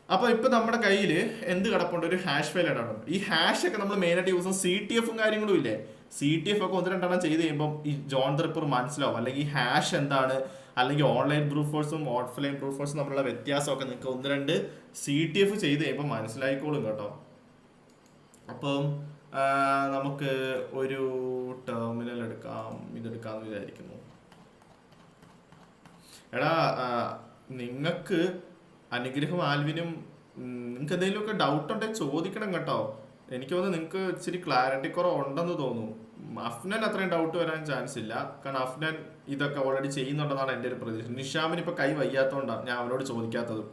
അപ്പോൾ ഇപ്പോൾ നമ്മുടെ കയ്യിൽ എന്ത് കിടപ്പുണ്ട്? ഒരു ഹാഷ് ഫയൽ കിടപ്പുണ്ട്. ഈ ഹാഷ് ഒക്കെ നമ്മൾ മെയിനായിട്ട് യൂസ് ചെയ്യുന്ന CTF കാര്യങ്ങളും ഇല്ലേ? CTF ഒക്കെ 1-2 ചെയ്ത് കഴിയുമ്പോൾ ഈ ജോൺ ദ റിപ്പർ മനസ്സിലാവും. അല്ലെങ്കിൽ ഹാഷ് എന്താണ്, അല്ലെങ്കിൽ ഓൺലൈൻ ബ്രൂട്ട് ഫോഴ്സും ഓഫ്ലൈൻ ബ്രൂട്ട് ഫോഴ്സും തമ്മിലുള്ള വ്യത്യാസമൊക്കെ നിങ്ങൾക്ക് 1-2 CTF ചെയ്ത് കഴിയുമ്പോൾ മനസ്സിലായിക്കോളും കേട്ടോ. അപ്പം നമുക്ക് ഒരു ടെർമിനൽ ഇതെടുക്കാമെന്ന് വിചാരിക്കുന്നു. എടാ, നിങ്ങൾക്ക് അനുഗ്രഹം ആൽവിനും നിങ്ങൾക്ക് എന്തെങ്കിലുമൊക്കെ ഡൗട്ട് ഉണ്ടെങ്കിൽ ചോദിക്കണം കേട്ടോ. എനിക്ക് തോന്നുന്നു നിങ്ങൾക്ക് ഇച്ചിരി ക്ലാരിറ്റി കുറവുണ്ടെന്ന് തോന്നുന്നു. അഫ്നാൻ അത്രയും ഡൗട്ട് വരാൻ ചാൻസ് ഇല്ല. കാരണം അഫ്നാൻ ഇതൊക്കെ ഓൾറെഡി ചെയ്യുന്നുണ്ടെന്നാണ് എൻ്റെ ഒരു പ്രതീക്ഷ. നിഷാമിന് ഇപ്പോൾ കൈ വയ്യാത്തതുകൊണ്ടാണ് ഞാൻ അവനോട് ചോദിക്കാത്തതും.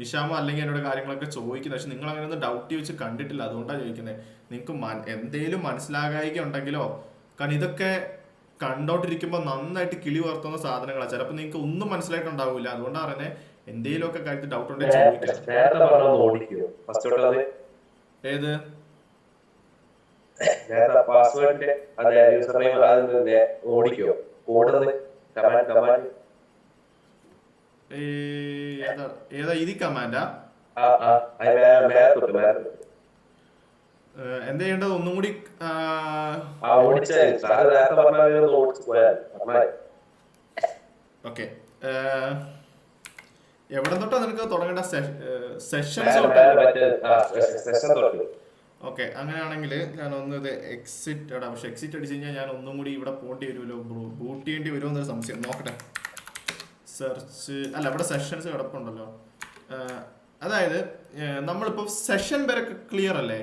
നിഷാമോ അല്ലെങ്കിൽ എന്നോട് കാര്യങ്ങളൊക്കെ ചോദിക്കുന്നത്. പക്ഷെ നിങ്ങൾ അങ്ങനെ ഒന്നും ഡൗട്ട് ചോദിച്ച് കണ്ടിട്ടില്ല, അതുകൊണ്ടാണ് ചോദിക്കുന്നത്. നിങ്ങൾക്ക് എന്തെങ്കിലും മനസ്സിലാകായിക ഉണ്ടെങ്കിലോ, കാരണം ഇതൊക്കെ കണ്ടോണ്ടിരിക്കുമ്പോൾ നന്നായിട്ട് കിളി വർത്തുന്ന സാധനങ്ങളാണ്. ചിലപ്പോൾ നിങ്ങൾക്ക് ഒന്നും മനസ്സിലായിട്ടുണ്ടാവില്ല. അതുകൊണ്ടാണ് പറയുന്നത് എന്തെങ്കിലുമൊക്കെ കാര്യത്തിൽ ഡൗട്ട് ഉണ്ടെങ്കിൽ ചോദിക്കാം. ഏത് ഏ, ഏതാ ഏതാ ഇത് കമാൻഡാ? എന്താ ചെയ്യേണ്ടത് ഒന്നും കൂടി? ഓക്കെ, എവിടെ തൊട്ടാ നിനക്ക് തുടങ്ങേണ്ട? സെഷൻസ് തൊട്ടല്ലേ? ഓക്കെ, അങ്ങനെയാണെങ്കിൽ ഞാൻ ഒന്ന് ഇത് എക്സിറ്റ് ഇടാം. പക്ഷെ എക്സിറ്റ് അടിച്ച് കഴിഞ്ഞാൽ ഞാൻ ഒന്നും കൂടി ഇവിടെ പോണ്ടി വരുമല്ലോ, ബൂട്ട് ചെയ്യേണ്ടി വരുമോ എന്നൊരു സംശയം. നോക്കട്ടെ. സെർച്ച് അല്ല, ഇവിടെ സെഷൻസ് കിടപ്പുണ്ടല്ലോ. അതായത് നമ്മളിപ്പോൾ സെഷൻ വരെ ക്ലിയർ അല്ലേ?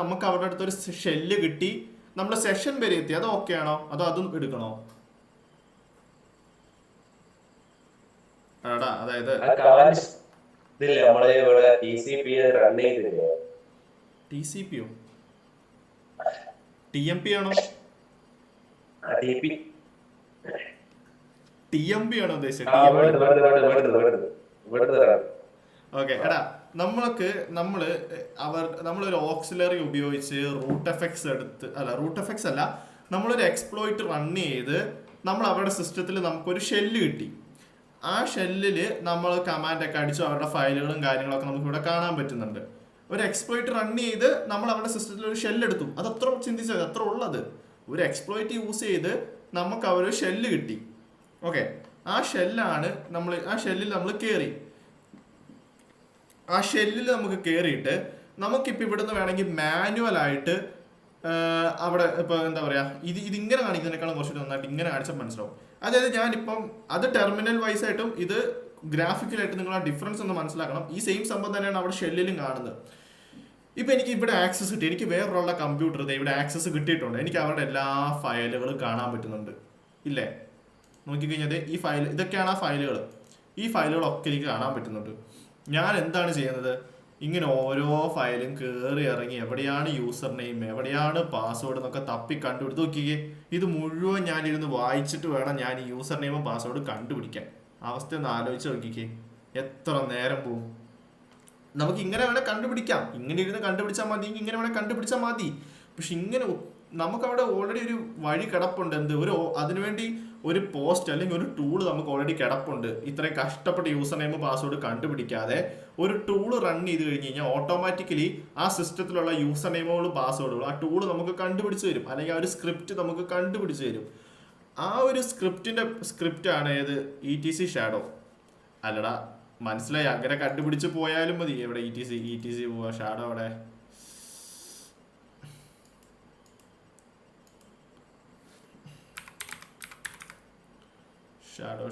നമുക്ക് അവരുടെ അടുത്തൊരു ഷെല്ല് കിട്ടി, നമ്മൾ സെഷൻ വരെ എത്തി. അത് ഓക്കെ ആണോ? അതോ അതും എടുക്കണോ? എടാ അതായത് TCP-യോ TMP ആണോ? TMP ആണോ ഉദ്ദേശിച്ചത്? ഓക്കെ, എടാ നമ്മളൊരു ഓക്സിലറി ഉപയോഗിച്ച് റൂട്ട് എഫക്ട്സ് എടുത്ത്, റൂട്ട് എഫക്ട്സ് അല്ല, നമ്മളൊരു എക്സ്പ്ലോയിറ്റ് റൺ ചെയ്ത് നമ്മൾ അവരുടെ സിസ്റ്റത്തിൽ നമുക്കൊരു ഷെല്ല് കിട്ടി. ആ ഷെല്ലിൽ നമ്മൾ കമാൻഡൊക്കെ അടിച്ചു അവരുടെ ഫയലുകളും കാര്യങ്ങളൊക്കെ നമുക്ക് ഇവിടെ കാണാൻ പറ്റുന്നുണ്ട്. ഒരു എക്സ്പ്ലോയിറ്റ് റൺ ചെയ്ത് നമ്മൾ അവരുടെ സിസ്റ്റത്തിൽ ഒരു ഷെല്ല് എടുത്തു. അത് അത്ര ചിന്തിച്ചത് അത്ര ഉള്ളത്. ഒരു എക്സ്പ്ലോയിറ്റ് യൂസ് ചെയ്ത് നമുക്ക് അവരൊരു ഷെല്ല് കിട്ടി. ഓക്കെ, ആ ഷെല്ലിൽ നമ്മൾ കയറി. ആ ഷെല്ലിൽ നമുക്ക് കയറിയിട്ട് നമുക്കിപ്പോൾ ഇവിടുന്ന് വേണമെങ്കിൽ മാനുവലായിട്ട് അവിടെ ഇപ്പോൾ എന്താ പറയുക, ഇതിങ്ങനെ കാണിക്കുന്നതിനേക്കാളും കുറച്ചുകൂടി നന്നായിട്ട് ഇങ്ങനെ കാണിച്ചാൽ മനസ്സിലാവും. അതായത് ഞാനിപ്പം അത് ടെർമിനൽ വൈസ് ആയിട്ടും ഇത് ഗ്രാഫിക്കലായിട്ട് നിങ്ങൾ ആ ഡിഫറൻസ് ഒന്ന് മനസ്സിലാക്കണം. ഈ സെയിം സംഭവം തന്നെയാണ് അവിടെ ഷെല്ലിലും കാണുന്നത്. ഇപ്പം എനിക്ക് ഇവിടെ ആക്സസ് കിട്ടി, എനിക്ക് വേറൊരാളുടെ കമ്പ്യൂട്ടർ ഇവിടെ ആക്സസ് കിട്ടിയിട്ടുണ്ട്. എനിക്ക് അവരുടെ എല്ലാ ഫയലുകളും കാണാൻ പറ്റുന്നുണ്ട് ഇല്ലേ? നോക്കിക്കഴിഞ്ഞാൽ ഈ ഫയൽ, ഇതൊക്കെയാണ് ആ ഫയലുകൾ. ഈ ഫയലുകളൊക്കെ എനിക്ക് കാണാൻ പറ്റുന്നുണ്ട്. ഞാൻ എന്താണ് ചെയ്യുന്നത്? ഇങ്ങനെ ഓരോ ഫയലും കയറി ഇറങ്ങി എവിടെയാണ് യൂസർ നെയിം, എവിടെയാണ് പാസ്വേഡ് എന്നൊക്കെ തപ്പി കണ്ടുപിടിച്ച് നോക്കിക്കേ. ഇത് മുഴുവൻ ഞാനിരുന്ന് വായിച്ചിട്ട് വേണം ഞാൻ ഈ യൂസർ നെയിമും പാസ്വേഡ് കണ്ടുപിടിക്കാൻ. അവസ്ഥ ഒന്ന് ആലോചിച്ച് നോക്കിക്കേ, എത്ര നേരം പോവും. നമുക്ക് ഇങ്ങനെ വേണേൽ കണ്ടുപിടിക്കാം, ഇങ്ങനെ ഇരുന്ന് കണ്ടുപിടിച്ചാൽ മതി, ഇങ്ങനെ വേണേൽ കണ്ടുപിടിച്ചാൽ മതി. പക്ഷെ ഇങ്ങനെ നമുക്കവിടെ ഓൾറെഡി ഒരു വഴി കിടപ്പുണ്ട്. അതിനുവേണ്ടി ഒരു പോസ്റ്റ് അല്ലെങ്കിൽ ഒരു ടൂള് നമുക്ക് ഓൾറെഡി കിടപ്പുണ്ട്. ഇത്രയും കഷ്ടപ്പെട്ട് യൂസർ നെയിം പാസ്വേഡ് കണ്ടുപിടിക്കാതെ ഒരു ടൂള് റൺ ചെയ്ത് കഴിഞ്ഞ് കഴിഞ്ഞാൽ ഓട്ടോമാറ്റിക്കലി ആ സിസ്റ്റത്തിലുള്ള യൂസർ നെയിമുകളും പാസ്വേഡുകളും ആ ടൂള് നമുക്ക് കണ്ടുപിടിച്ച് തരും, അല്ലെങ്കിൽ ആ ഒരു സ്ക്രിപ്റ്റ് നമുക്ക് കണ്ടുപിടിച്ച് തരും. ആ ഒരു സ്ക്രിപ്റ്റാണ് ഏത്? ETC shadow. അല്ലടാ, മനസ്സിലായി. അങ്ങനെ കണ്ടുപിടിച്ച് പോയാലും മതി. എവിടെ ETC പോവാ? ഷാഡോ അവിടെ. ഷാഡോ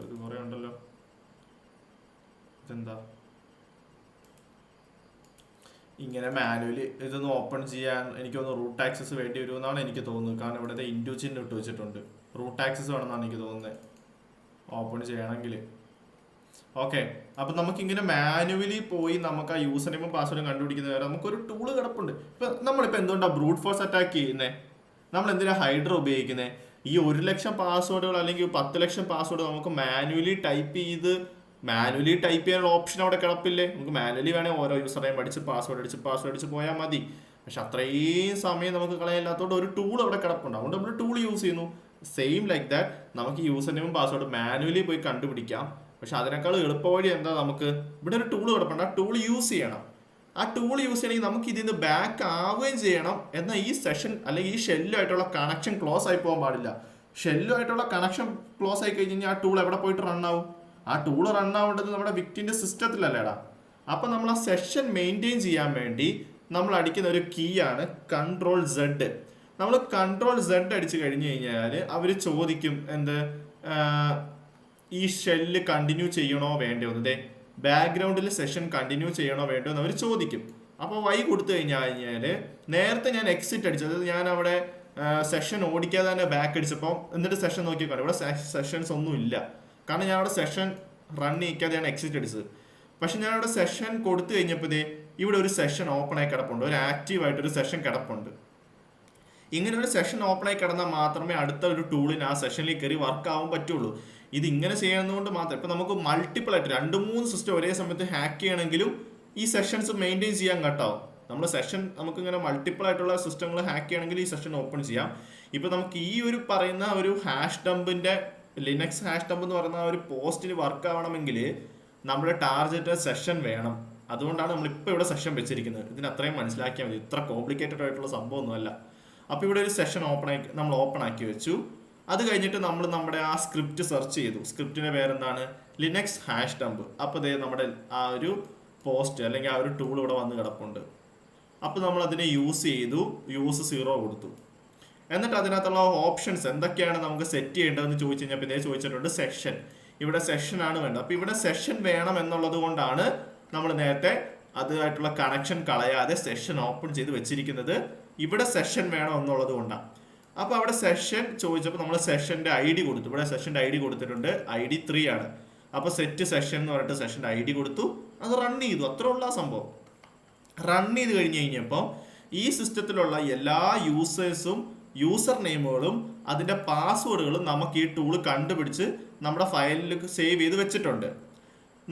ഇത് കുറെ ഉണ്ടല്ലോ. ഇതെന്താ ഇങ്ങനെ മാനുവലി ഇതൊന്ന് ഓപ്പൺ ചെയ്യാൻ എനിക്കൊന്ന് റൂട്ട് ആക്സസ് വേണ്ടി വരുമെന്നാണ് എനിക്ക് തോന്നുന്നത്. കാരണം ഇവിടുത്തെ ഇൻഡ്യൂച്ചിൻ ഇട്ട് വെച്ചിട്ടുണ്ട്. റൂട്ട് ആക്സസ് വേണമെന്നാണ് എനിക്ക് തോന്നുന്നത് ഓപ്പൺ ചെയ്യണമെങ്കിൽ. ഓക്കെ, അപ്പം നമുക്കിങ്ങനെ മാനുവലി പോയി നമുക്ക് ആ യൂസർ നെയിമും പാസ്വേഡും കണ്ടുപിടിക്കുന്ന വരെ നമുക്കൊരു ടൂള് കിടപ്പുണ്ട്. ഇപ്പം നമ്മളിപ്പോൾ എന്തുകൊണ്ടാണ് ബ്രൂട്ട് ഫോഴ്സ് അറ്റാക്ക് ചെയ്യുന്നത്? നമ്മൾ എന്തിനാണ് ഹൈഡ്ര ഉപയോഗിക്കുന്നത്? ഈ 1,00,000 പാസ്വേഡുകൾ അല്ലെങ്കിൽ 10,00,000 പാസ്വേഡ് നമുക്ക് മാനുവലി ടൈപ്പ് ചെയ്യാനുള്ള ഓപ്ഷൻ അവിടെ കിടപ്പില്ലേ? നമുക്ക് മാനുവലി വേണേൽ ഓരോ യൂസർ നെയിം അടിച്ച് പാസ്വേഡ് അടിച്ച് പോയാൽ മതി. പക്ഷെ അത്രയും സമയം നമുക്ക് കളയില്ലാത്തതുകൊണ്ട് ഒരു ടൂൾ അവിടെ കിടപ്പുണ്ട്. അതുകൊണ്ട് നമ്മൾ ടൂൾ യൂസ് ചെയ്യുന്നു. സെയിം ലൈക്ക് ദാറ്റ് നമുക്ക് യൂസർ നെയിമും പാസ്വേഡ് മാനുവലി പോയി കണ്ടുപിടിക്കാം. പക്ഷെ അതിനേക്കാൾ എളുപ്പവഴി എന്താ? നമുക്ക് ഇവിടെ ഒരു ടൂൾ കിടപ്പുണ്ട്, ആ ടൂൾ യൂസ് ചെയ്യണം. ആ ടൂൾ യൂസ് ചെയ്യണമെങ്കിൽ നമുക്ക് ഇതിൽ നിന്ന് ബാക്ക് ആവുകയും ചെയ്യണം. എന്നാൽ ഈ സെഷൻ അല്ലെങ്കിൽ ഈ ഷെല്ലുമായിട്ടുള്ള കണക്ഷൻ ക്ലോസ് ആയി പോകാൻ പാടില്ല. ഷെല്ലുമായിട്ടുള്ള കണക്ഷൻ ക്ലോസ് ആയി കഴിഞ്ഞ് കഴിഞ്ഞാൽ ആ ടൂൾ എവിടെ പോയിട്ട് റൺ ആവും? ആ ടൂൾ റൺ ആവേണ്ടത് നമ്മുടെ വിക്ടിൻ്റെ സിസ്റ്റത്തിലല്ലേടാ. അപ്പം നമ്മൾ ആ സെഷൻ മെയിൻറ്റെയിൻ ചെയ്യാൻ വേണ്ടി നമ്മൾ അടിക്കുന്ന ഒരു കീ ആണ് Ctrl+Z. നമ്മൾ Ctrl+Z അടിച്ച് കഴിഞ്ഞ് കഴിഞ്ഞാൽ അവർ ചോദിക്കും എന്ത്, ഈ ഷെല്ല് കണ്ടിന്യൂ ചെയ്യണോ വേണ്ടോ എന്ന്. ബാക്ക്ഗ്രൗണ്ടിൽ സെഷൻ കണ്ടിന്യൂ ചെയ്യണോ വേണ്ടോ എന്ന് അവർ ചോദിക്കും. അപ്പോൾ വൈ കൊടുത്തു കഴിഞ്ഞാൽ നേരത്തെ ഞാൻ എക്സിറ്റ് അടിച്ചത്, ഞാൻ അവിടെ സെഷൻ ഓടിക്കാതെ തന്നെ ബാക്ക് അടിച്ചപ്പോൾ എന്നിട്ട് സെഷൻ നോക്കിക്കോട്ടെ, ഇവിടെ സെഷൻസ് ഒന്നും ഇല്ല. കാരണം ഞാൻ അവിടെ സെഷൻ റൺ ചെയ്യിക്കാതെയാണ് എക്സിറ്റ് അടിച്ചത്. പക്ഷെ ഞാൻ അവിടെ സെഷൻ കൊടുത്തു കഴിഞ്ഞപ്പോൾ ഇവിടെ ഒരു സെഷൻ ഓപ്പൺ ആയി കിടപ്പുണ്ട്, ഒരു ആക്റ്റീവായിട്ടൊരു സെഷൻ കിടപ്പുണ്ട്. ഇങ്ങനെ ഒരു സെഷൻ ഓപ്പൺ ആയി കിടന്നാൽ മാത്രമേ അടുത്ത ഒരു ടൂളിന് ആ സെഷനിലേക്ക് കയറി വർക്ക് ആവാൻ പറ്റുള്ളൂ. ഇതിങ്ങനെ ചെയ്യുന്നതുകൊണ്ട് മാത്രം ഇപ്പം നമുക്ക് മൾട്ടിപ്പിൾ ആയിട്ട് 2-3 സിസ്റ്റം ഒരേ സമയത്ത് ഹാക്ക് ചെയ്യണമെങ്കിലും ഈ സെഷൻസ് മെയിൻറ്റെയിൻ ചെയ്യാൻ കേട്ടാവും. നമുക്കിങ്ങനെ മൾട്ടിപ്പിൾ ആയിട്ടുള്ള സിസ്റ്റങ്ങൾ ഹാക്ക് ചെയ്യണമെങ്കിൽ ഈ സെഷൻ ഓപ്പൺ ചെയ്യാം. ഇപ്പം നമുക്ക് ഈ ഒരു പറയുന്ന ഒരു ഹാഷ് ഡംപിൻ്റെ ലിനക്സ് ഹാഷ് ടബ് എന്ന് പറയുന്ന ഒരു പോസ്റ്റിന് വർക്ക് ആവണമെങ്കിൽ നമ്മുടെ ടാർഗറ്റ് സെഷൻ വേണം. അതുകൊണ്ടാണ് നമ്മളിപ്പോൾ ഇവിടെ സെഷൻ വെച്ചിരിക്കുന്നത്. ഇതിന് അത്രയും മനസ്സിലാക്കിയാൽ മതി, ഇത്ര കോംപ്ലിക്കേറ്റഡ് ആയിട്ടുള്ള സംഭവമൊന്നുമല്ല. അപ്പോൾ ഇവിടെ ഒരു സെഷൻ നമ്മൾ ഓപ്പൺ ആക്കി വെച്ചു. അത് കഴിഞ്ഞിട്ട് നമ്മൾ നമ്മുടെ ആ സ്ക്രിപ്റ്റ് സെർച്ച് ചെയ്തു. സ്ക്രിപ്റ്റിന്റെ പേരെന്താണ്? Linux hash tub. അപ്പോൾ ദേ നമ്മുടെ ആ ഒരു പോസ്റ്റ് അല്ലെങ്കിൽ ആ ഒരു ടൂൾ ഇവിടെ വന്ന് കിടപ്പുണ്ട്. അപ്പോൾ നമ്മൾ അതിനെ യൂസ് ചെയ്തു, യൂസ് 0 കൊടുത്തു. എന്നിട്ട് അതിനകത്തുള്ള ഓപ്ഷൻസ് എന്തൊക്കെയാണ് നമുക്ക് സെറ്റ് ചെയ്യേണ്ടതെന്ന് ചോദിച്ചു കഴിഞ്ഞാൽ പിന്നെ ചോദിച്ചിട്ടുണ്ട് സെഷൻ. ഇവിടെ സെഷൻ ആണ് വേണ്ടത്. അപ്പോൾ ഇവിടെ സെഷൻ വേണം എന്നുള്ളത് കൊണ്ടാണ് നമ്മൾ നേരത്തെ അതുമായിട്ടുള്ള കണക്ഷൻ കളയാതെ സെഷൻ ഓപ്പൺ ചെയ്ത് വെച്ചിരിക്കുന്നത്. ഇവിടെ സെഷൻ വേണം എന്നുള്ളത് കൊണ്ടാണ്. അപ്പോൾ അവിടെ സെഷൻ ചോദിച്ചപ്പോൾ നമ്മൾ സെഷന്റെ ID കൊടുത്തു. ഇവിടെ സെഷന്റെ ID കൊടുത്തിട്ടുണ്ട്, ID 3 ആണ്. അപ്പോൾ സെറ്റ് സെഷൻ എന്ന് പറഞ്ഞിട്ട് സെഷന്റെ ID കൊടുത്തു, അത് റൺ ചെയ്തു. അത്ര ഉള്ള സംഭവം. റൺ ചെയ്ത് കഴിഞ്ഞ് കഴിഞ്ഞപ്പോൾ ഈ സിസ്റ്റത്തിലുള്ള എല്ലാ യൂസേഴ്സും യൂസർ നെയിമുകളും അതിൻ്റെ പാസ്വേഡുകളും നമുക്ക് ഈ ടൂൾ കണ്ടുപിടിച്ച് നമ്മുടെ ഫയലിൽ സേവ് ചെയ്ത് വെച്ചിട്ടുണ്ട്.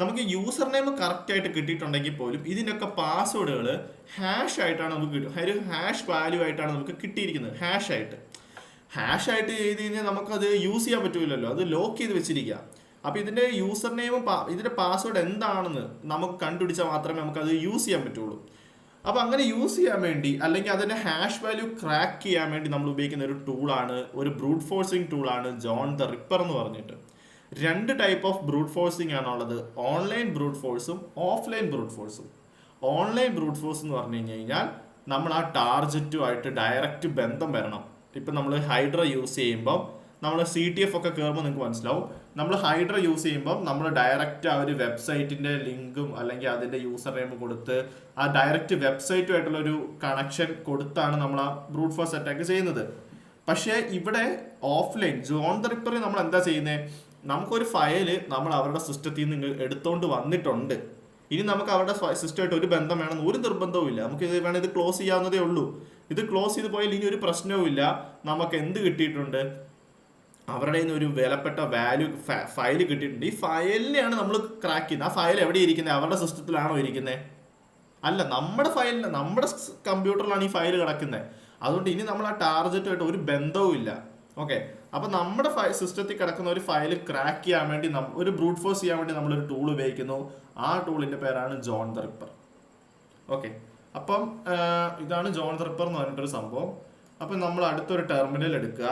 നമുക്ക് യൂസർ നെയിം കറക്റ്റ് ആയിട്ട് കിട്ടിയിട്ടുണ്ടെങ്കിൽ പോലും ഇതിനൊക്കെ പാസ്വേഡുകൾ ഹാഷ് ആയിട്ടാണ് നമുക്ക് ഒരു ഹാഷ് വാല്യൂ ആയിട്ടാണ് നമുക്ക് കിട്ടിയിരിക്കുന്നത്. ഹാഷ് ആയിട്ട് ചെയ്ത് കഴിഞ്ഞാൽ നമുക്കത് യൂസ് ചെയ്യാൻ പറ്റില്ലല്ലോ, അത് ലോക്ക് ചെയ്ത് വെച്ചിരിക്കുക. അപ്പോൾ ഇതിൻ്റെ യൂസർ നെയിമും ഇതിൻ്റെ പാസ്വേഡ് എന്താണെന്ന് നമുക്ക് കണ്ടുപിടിച്ചാൽ മാത്രമേ നമുക്കത് യൂസ് ചെയ്യാൻ പറ്റുള്ളൂ. അപ്പോൾ അങ്ങനെ യൂസ് ചെയ്യാൻ വേണ്ടി അല്ലെങ്കിൽ അതിൻ്റെ ഹാഷ് വാല്യൂ ക്രാക്ക് ചെയ്യാൻ വേണ്ടി നമ്മൾ ഉപയോഗിക്കുന്ന ഒരു ടൂളാണ്, ഒരു ബ്രൂട്ട് ഫോഴ്സിങ് ടൂളാണ് ജോൺ ദ റിപ്പർ എന്ന് പറഞ്ഞിട്ട്. 2 ടൈപ്പ് ഓഫ് ബ്രൂട്ട് ഫോഴ്സിങ് ആണുള്ളത്, ഓൺലൈൻ ബ്രൂട്ട് ഫോഴ്സും ഓഫ്ലൈൻ ബ്രൂട്ട് ഫോഴ്സും. ഓൺലൈൻ ബ്രൂട്ട് ഫോഴ്സ് എന്ന് പറഞ്ഞു കഴിഞ്ഞാൽ നമ്മൾ ആ ടാർജറ്റുമായിട്ട് ഡയറക്റ്റ് ബന്ധം വരണം. ഇപ്പം നമ്മൾ ഹൈഡ്ര യൂസ് ചെയ്യുമ്പം നമ്മൾ CTF ഒക്കെ കയറുമ്പോൾ നിങ്ങൾക്ക് മനസ്സിലാവും. നമ്മൾ ഹൈഡ്ര യൂസ് ചെയ്യുമ്പം നമ്മൾ ഡയറക്റ്റ് ആ ഒരു വെബ്സൈറ്റിൻ്റെ ലിങ്കും അല്ലെങ്കിൽ അതിൻ്റെ യൂസർ നെയിം കൊടുത്ത് ആ ഡയറക്റ്റ് വെബ്സൈറ്റുമായിട്ടുള്ള ഒരു കണക്ഷൻ കൊടുത്താണ് നമ്മൾ ആ ബ്രൂട്ട് ഫോഴ്സ് അറ്റാക്ക് ചെയ്യുന്നത്. പക്ഷേ ഇവിടെ ഓഫ്ലൈൻ ജോൺ ദ റിപ്പറിൽ നമ്മൾ എന്താ ചെയ്യുന്നത്? നമുക്കൊരു ഫയല് നമ്മൾ അവരുടെ സിസ്റ്റത്തിൽ നിന്ന് എടുത്തുകൊണ്ട് വന്നിട്ടുണ്ട്. ഇനി നമുക്ക് അവരുടെ സിസ്റ്റമായിട്ട് ഒരു ബന്ധം വേണമെന്ന് ഒരു നിർബന്ധവും ഇല്ല. നമുക്ക് ഇത് വേണം, ഇത് ക്ലോസ് ചെയ്യാവുന്നതേ ഉള്ളൂ. ഇത് ക്ലോസ് ചെയ്ത് പോയാൽ ഇനി ഒരു പ്രശ്നവും ഇല്ല. നമുക്ക് എന്ത് കിട്ടിയിട്ടുണ്ട്? അവരുടെ നിന്ന് ഒരു വിലപ്പെട്ട വാല്യൂ ഫയൽ കിട്ടിയിട്ടുണ്ട്. ഈ ഫയലിനെയാണ് നമ്മൾ ക്രാക്ക് ചെയ്യുന്നത്. ആ ഫയൽ എവിടെ ഇരിക്കുന്നത്? അവരുടെ സിസ്റ്റത്തിലാണോ ഇരിക്കുന്നത്? അല്ല, നമ്മുടെ ഫയലിന് നമ്മുടെ കമ്പ്യൂട്ടറിലാണ് ഈ ഫയൽ കിടക്കുന്നത്. അതുകൊണ്ട് ഇനി നമ്മൾ ആ ടാർജറ്റുമായിട്ട് ഒരു ബന്ധവും ഇല്ല. ഓക്കെ, അപ്പോൾ നമ്മുടെ സിസ്റ്റത്തിൽ കിടക്കുന്ന ഒരു ഫയൽ ക്രാക്ക് ചെയ്യാൻ വേണ്ടി ഒരു ബ്രൂട്ട് ഫോഴ്സ് ചെയ്യാൻ വേണ്ടി നമ്മളൊരു ടൂൾ ഉപയോഗിക്കുന്നു. ആ ടൂളിൻ്റെ പേരാണ് ജോൺ ദ റിപ്പർ. ഓക്കെ, അപ്പം ഇതാണ് ജോൺ ദ റിപ്പർ എന്ന് പറഞ്ഞിട്ടൊരു സംഭവം. അപ്പം നമ്മൾ അടുത്തൊരു ടെർമിനൽ എടുക്കുക.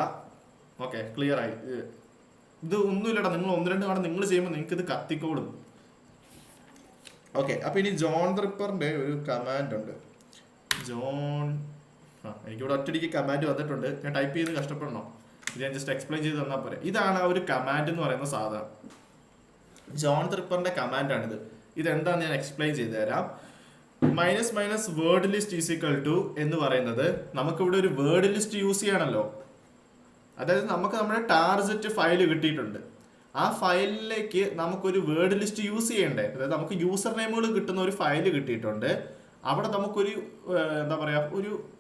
ഓക്കെ, ക്ലിയർ ആയി. ഇത് ഒന്നുമില്ലടാ, നിങ്ങൾ 1-2 തവണ നിങ്ങൾ ചെയ്യുമ്പോൾ നിങ്ങൾക്ക് ഇത് കത്തിക്കോളും. ഓക്കെ, അപ്പോൾ ഇനി ജോൺ ദ റിപ്പറിൻ്റെ ഒരു കമാൻഡ് ഉണ്ട്. എനിക്കിവിടെ ഒറ്റയടിക്ക് കമാൻഡ് വന്നിട്ടുണ്ട്. ഞാൻ ടൈപ്പ് ചെയ്ത് കഷ്ടപ്പെടണം. ഇത് ഞാൻ ജസ്റ്റ് എക്സ്പ്ലെയിൻ ചെയ്ത് തന്നാൽ പോരെ. ഇതാണ് ആ ഒരു കമാൻഡ് എന്ന് പറയുന്ന സാധനം. ജോൺ ദ റിപ്പറിൻ്റെ കമാൻഡാണിത്. ഇതെന്താണെന്ന് ഞാൻ എക്സ്പ്ലെയിൻ ചെയ്ത് തരാം. വേർഡ് ലിസ്റ്റ് ഈസിക്കൽ ടു എന്ന് പറയുന്നത് നമുക്കിവിടെ ഒരു വേർഡ് ലിസ്റ്റ് യൂസ് ചെയ്യണമല്ലോ. അതായത് നമുക്ക് നമ്മുടെ ടാർജറ്റ് ഫയൽ കിട്ടിയിട്ടുണ്ട്. ആ ഫയലിലേക്ക് നമുക്കൊരു വേർഡ് ലിസ്റ്റ് യൂസ് ചെയ്യണ്ടേ. അതായത് നമുക്ക് യൂസർ നെയിമുകൾ കിട്ടുന്ന ഒരു ഫയൽ കിട്ടിയിട്ടുണ്ട്. അവിടെ നമുക്കൊരു എന്താ പറയുക,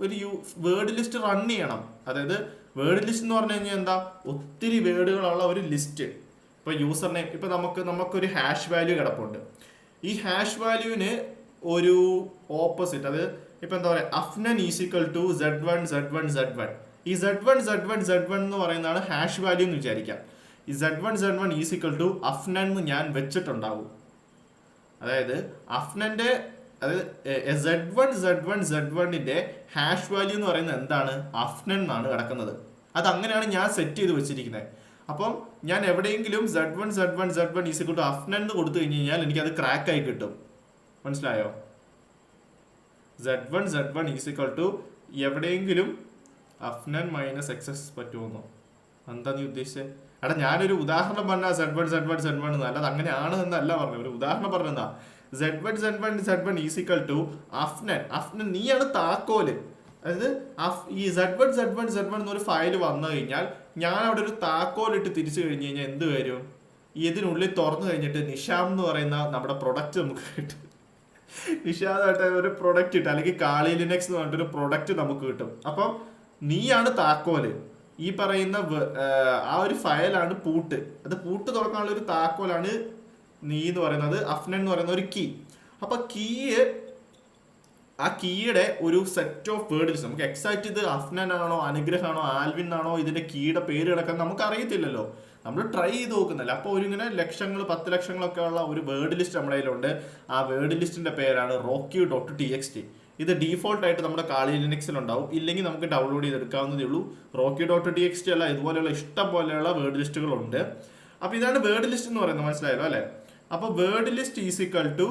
ഒരു വേർഡ് ലിസ്റ്റ് റൺ ചെയ്യണം. അതായത് വേർഡ് ലിസ്റ്റ് എന്ന് പറഞ്ഞു കഴിഞ്ഞാൽ എന്താ, ഒത്തിരി വേർഡുകളുള്ള ഒരു ലിസ്റ്റ്. ഇപ്പോൾ യൂസർ നെയിം, ഇപ്പോൾ നമുക്കൊരു ഹാഷ് വാല്യൂ കിടപ്പുണ്ട്. ഈ ഹാഷ് വാല്യൂവിന് ഒരു ഓപ്പോസിറ്റ്, അത് ഇപ്പോൾ എന്താ പറയുക, അഫ്നൻ is equal to Z1 Z1 Z1. ഈ Z1 എന്ന് പറയുന്നതാണ് ഹാഷ് വാല്യൂ എന്ന് വിചാരിക്കാം. ഈ Z1 ഈസിക്കൽ ടു അഫ്നൻ എന്ന് ഞാൻ വെച്ചിട്ടുണ്ടാവും. അതായത് അഫ്നന്റെ, അതായത് Z1ന്റെ ഹാഷ് വാല്യൂ എന്ന് പറയുന്നത് എന്താണ്? അഫ്നൻ എന്നാണ് കിടക്കുന്നത്. അത് അങ്ങനെയാണ് ഞാൻ സെറ്റ് ചെയ്ത് വെച്ചിരിക്കുന്നത്. അപ്പം ഞാൻ എവിടെയെങ്കിലും Z1 ഈസിക്കൽ ടു അഫ്നൻ എന്ന് കൊടുത്തു കഴിഞ്ഞ് കഴിഞ്ഞാൽ എനിക്കത് ക്രാക്ക് ആയി കിട്ടും. മനസ്സിലായോ? Z1 ഈസിക്കൽ ടു എവിടെയെങ്കിലും അഫ്നൻ -XS പറ്റുമെന്നോ? എന്താ നീ ഉദ്ദേശിച്ചത്? എടാ, ഞാനൊരു ഉദാഹരണം പറഞ്ഞാൽ Z1 എന്ന്, അല്ലാതെ അങ്ങനെയാണ് എന്നല്ല പറഞ്ഞു. ഒരു ഉദാഹരണം പറഞ്ഞെന്താ, Z1 ഈസിക്കൽ ടു അഫ്നൻ നീയാണ് താക്കോല്. അതായത് ഈ Z1 എന്നൊരു ഫയൽ വന്നു കഴിഞ്ഞാൽ ഞാൻ അവിടെ ഒരു താക്കോലിട്ട് തിരിച്ചു കഴിഞ്ഞ് കഴിഞ്ഞാൽ എന്ത് വരും? ഇതിനുള്ളിൽ തുറന്നു കഴിഞ്ഞിട്ട് നിഷാം എന്ന് പറയുന്ന നമ്മുടെ പ്രൊഡക്റ്റ് നമുക്ക് കിട്ടും. നിഷാദായിട്ട് ഒരു പ്രൊഡക്റ്റ് കിട്ടും, അല്ലെങ്കിൽ കാളി ലിനക്സ് എന്ന് പറഞ്ഞിട്ടൊരു പ്രൊഡക്റ്റ് നമുക്ക് കിട്ടും. അപ്പം നീയാണ് താക്കോല്. ഈ പറയുന്ന ആ ഒരു ഫയലാണ് പൂട്ട്. അത് പൂട്ട് തുറക്കാനുള്ള ഒരു താക്കോലാണ് നീ എന്ന് പറയുന്നത്, അഫ്നൻ എന്ന് പറയുന്ന ഒരു കീ. അപ്പൊ കീ ആ കീയുടെ ഒരു സെറ്റ് ഓഫ് വേർഡ് ലിസ്റ്റ്. നമുക്ക് എക്സാക്ട് ഇത് അഫ്നാനാണോ അനുഗ്രഹാണോ ആൽവിൻ ആണോ ഇതിന്റെ കീയുടെ പേര് കിടക്കാൻ നമുക്ക് അറിയത്തില്ലല്ലോ. നമ്മൾ ട്രൈ ചെയ്ത് നോക്കുന്നില്ല. അപ്പോൾ ഒരു ഇങ്ങനെ ലക്ഷങ്ങൾ 10 ലക്ഷങ്ങളൊക്കെ ഉള്ള ഒരു വേർഡ് ലിസ്റ്റ് നമ്മുടെ കയ്യിലുണ്ട്. ആ വേർഡ് ലിസ്റ്റിന്റെ പേരാണ് rocky.txt. ഇത് ഡീഫോൾട്ട് ആയിട്ട് നമ്മുടെ കാളി ലിനക്സിൽ ഉണ്ടാവും. ഇല്ലെങ്കിൽ നമുക്ക് ഡൗൺലോഡ് ചെയ്തെടുക്കാവുന്നതേ ഉള്ളൂ. rocky.txt അല്ല, ഇതുപോലെയുള്ള ഇഷ്ടം പോലെയുള്ള വേർഡ് ലിസ്റ്റുകളുണ്ട്. അപ്പോൾ ഇതാണ് വേർഡ് ലിസ്റ്റ് എന്ന് പറയുന്നത്, മനസ്സിലായല്ലോ അല്ലേ? അപ്പോൾ word list is equal to,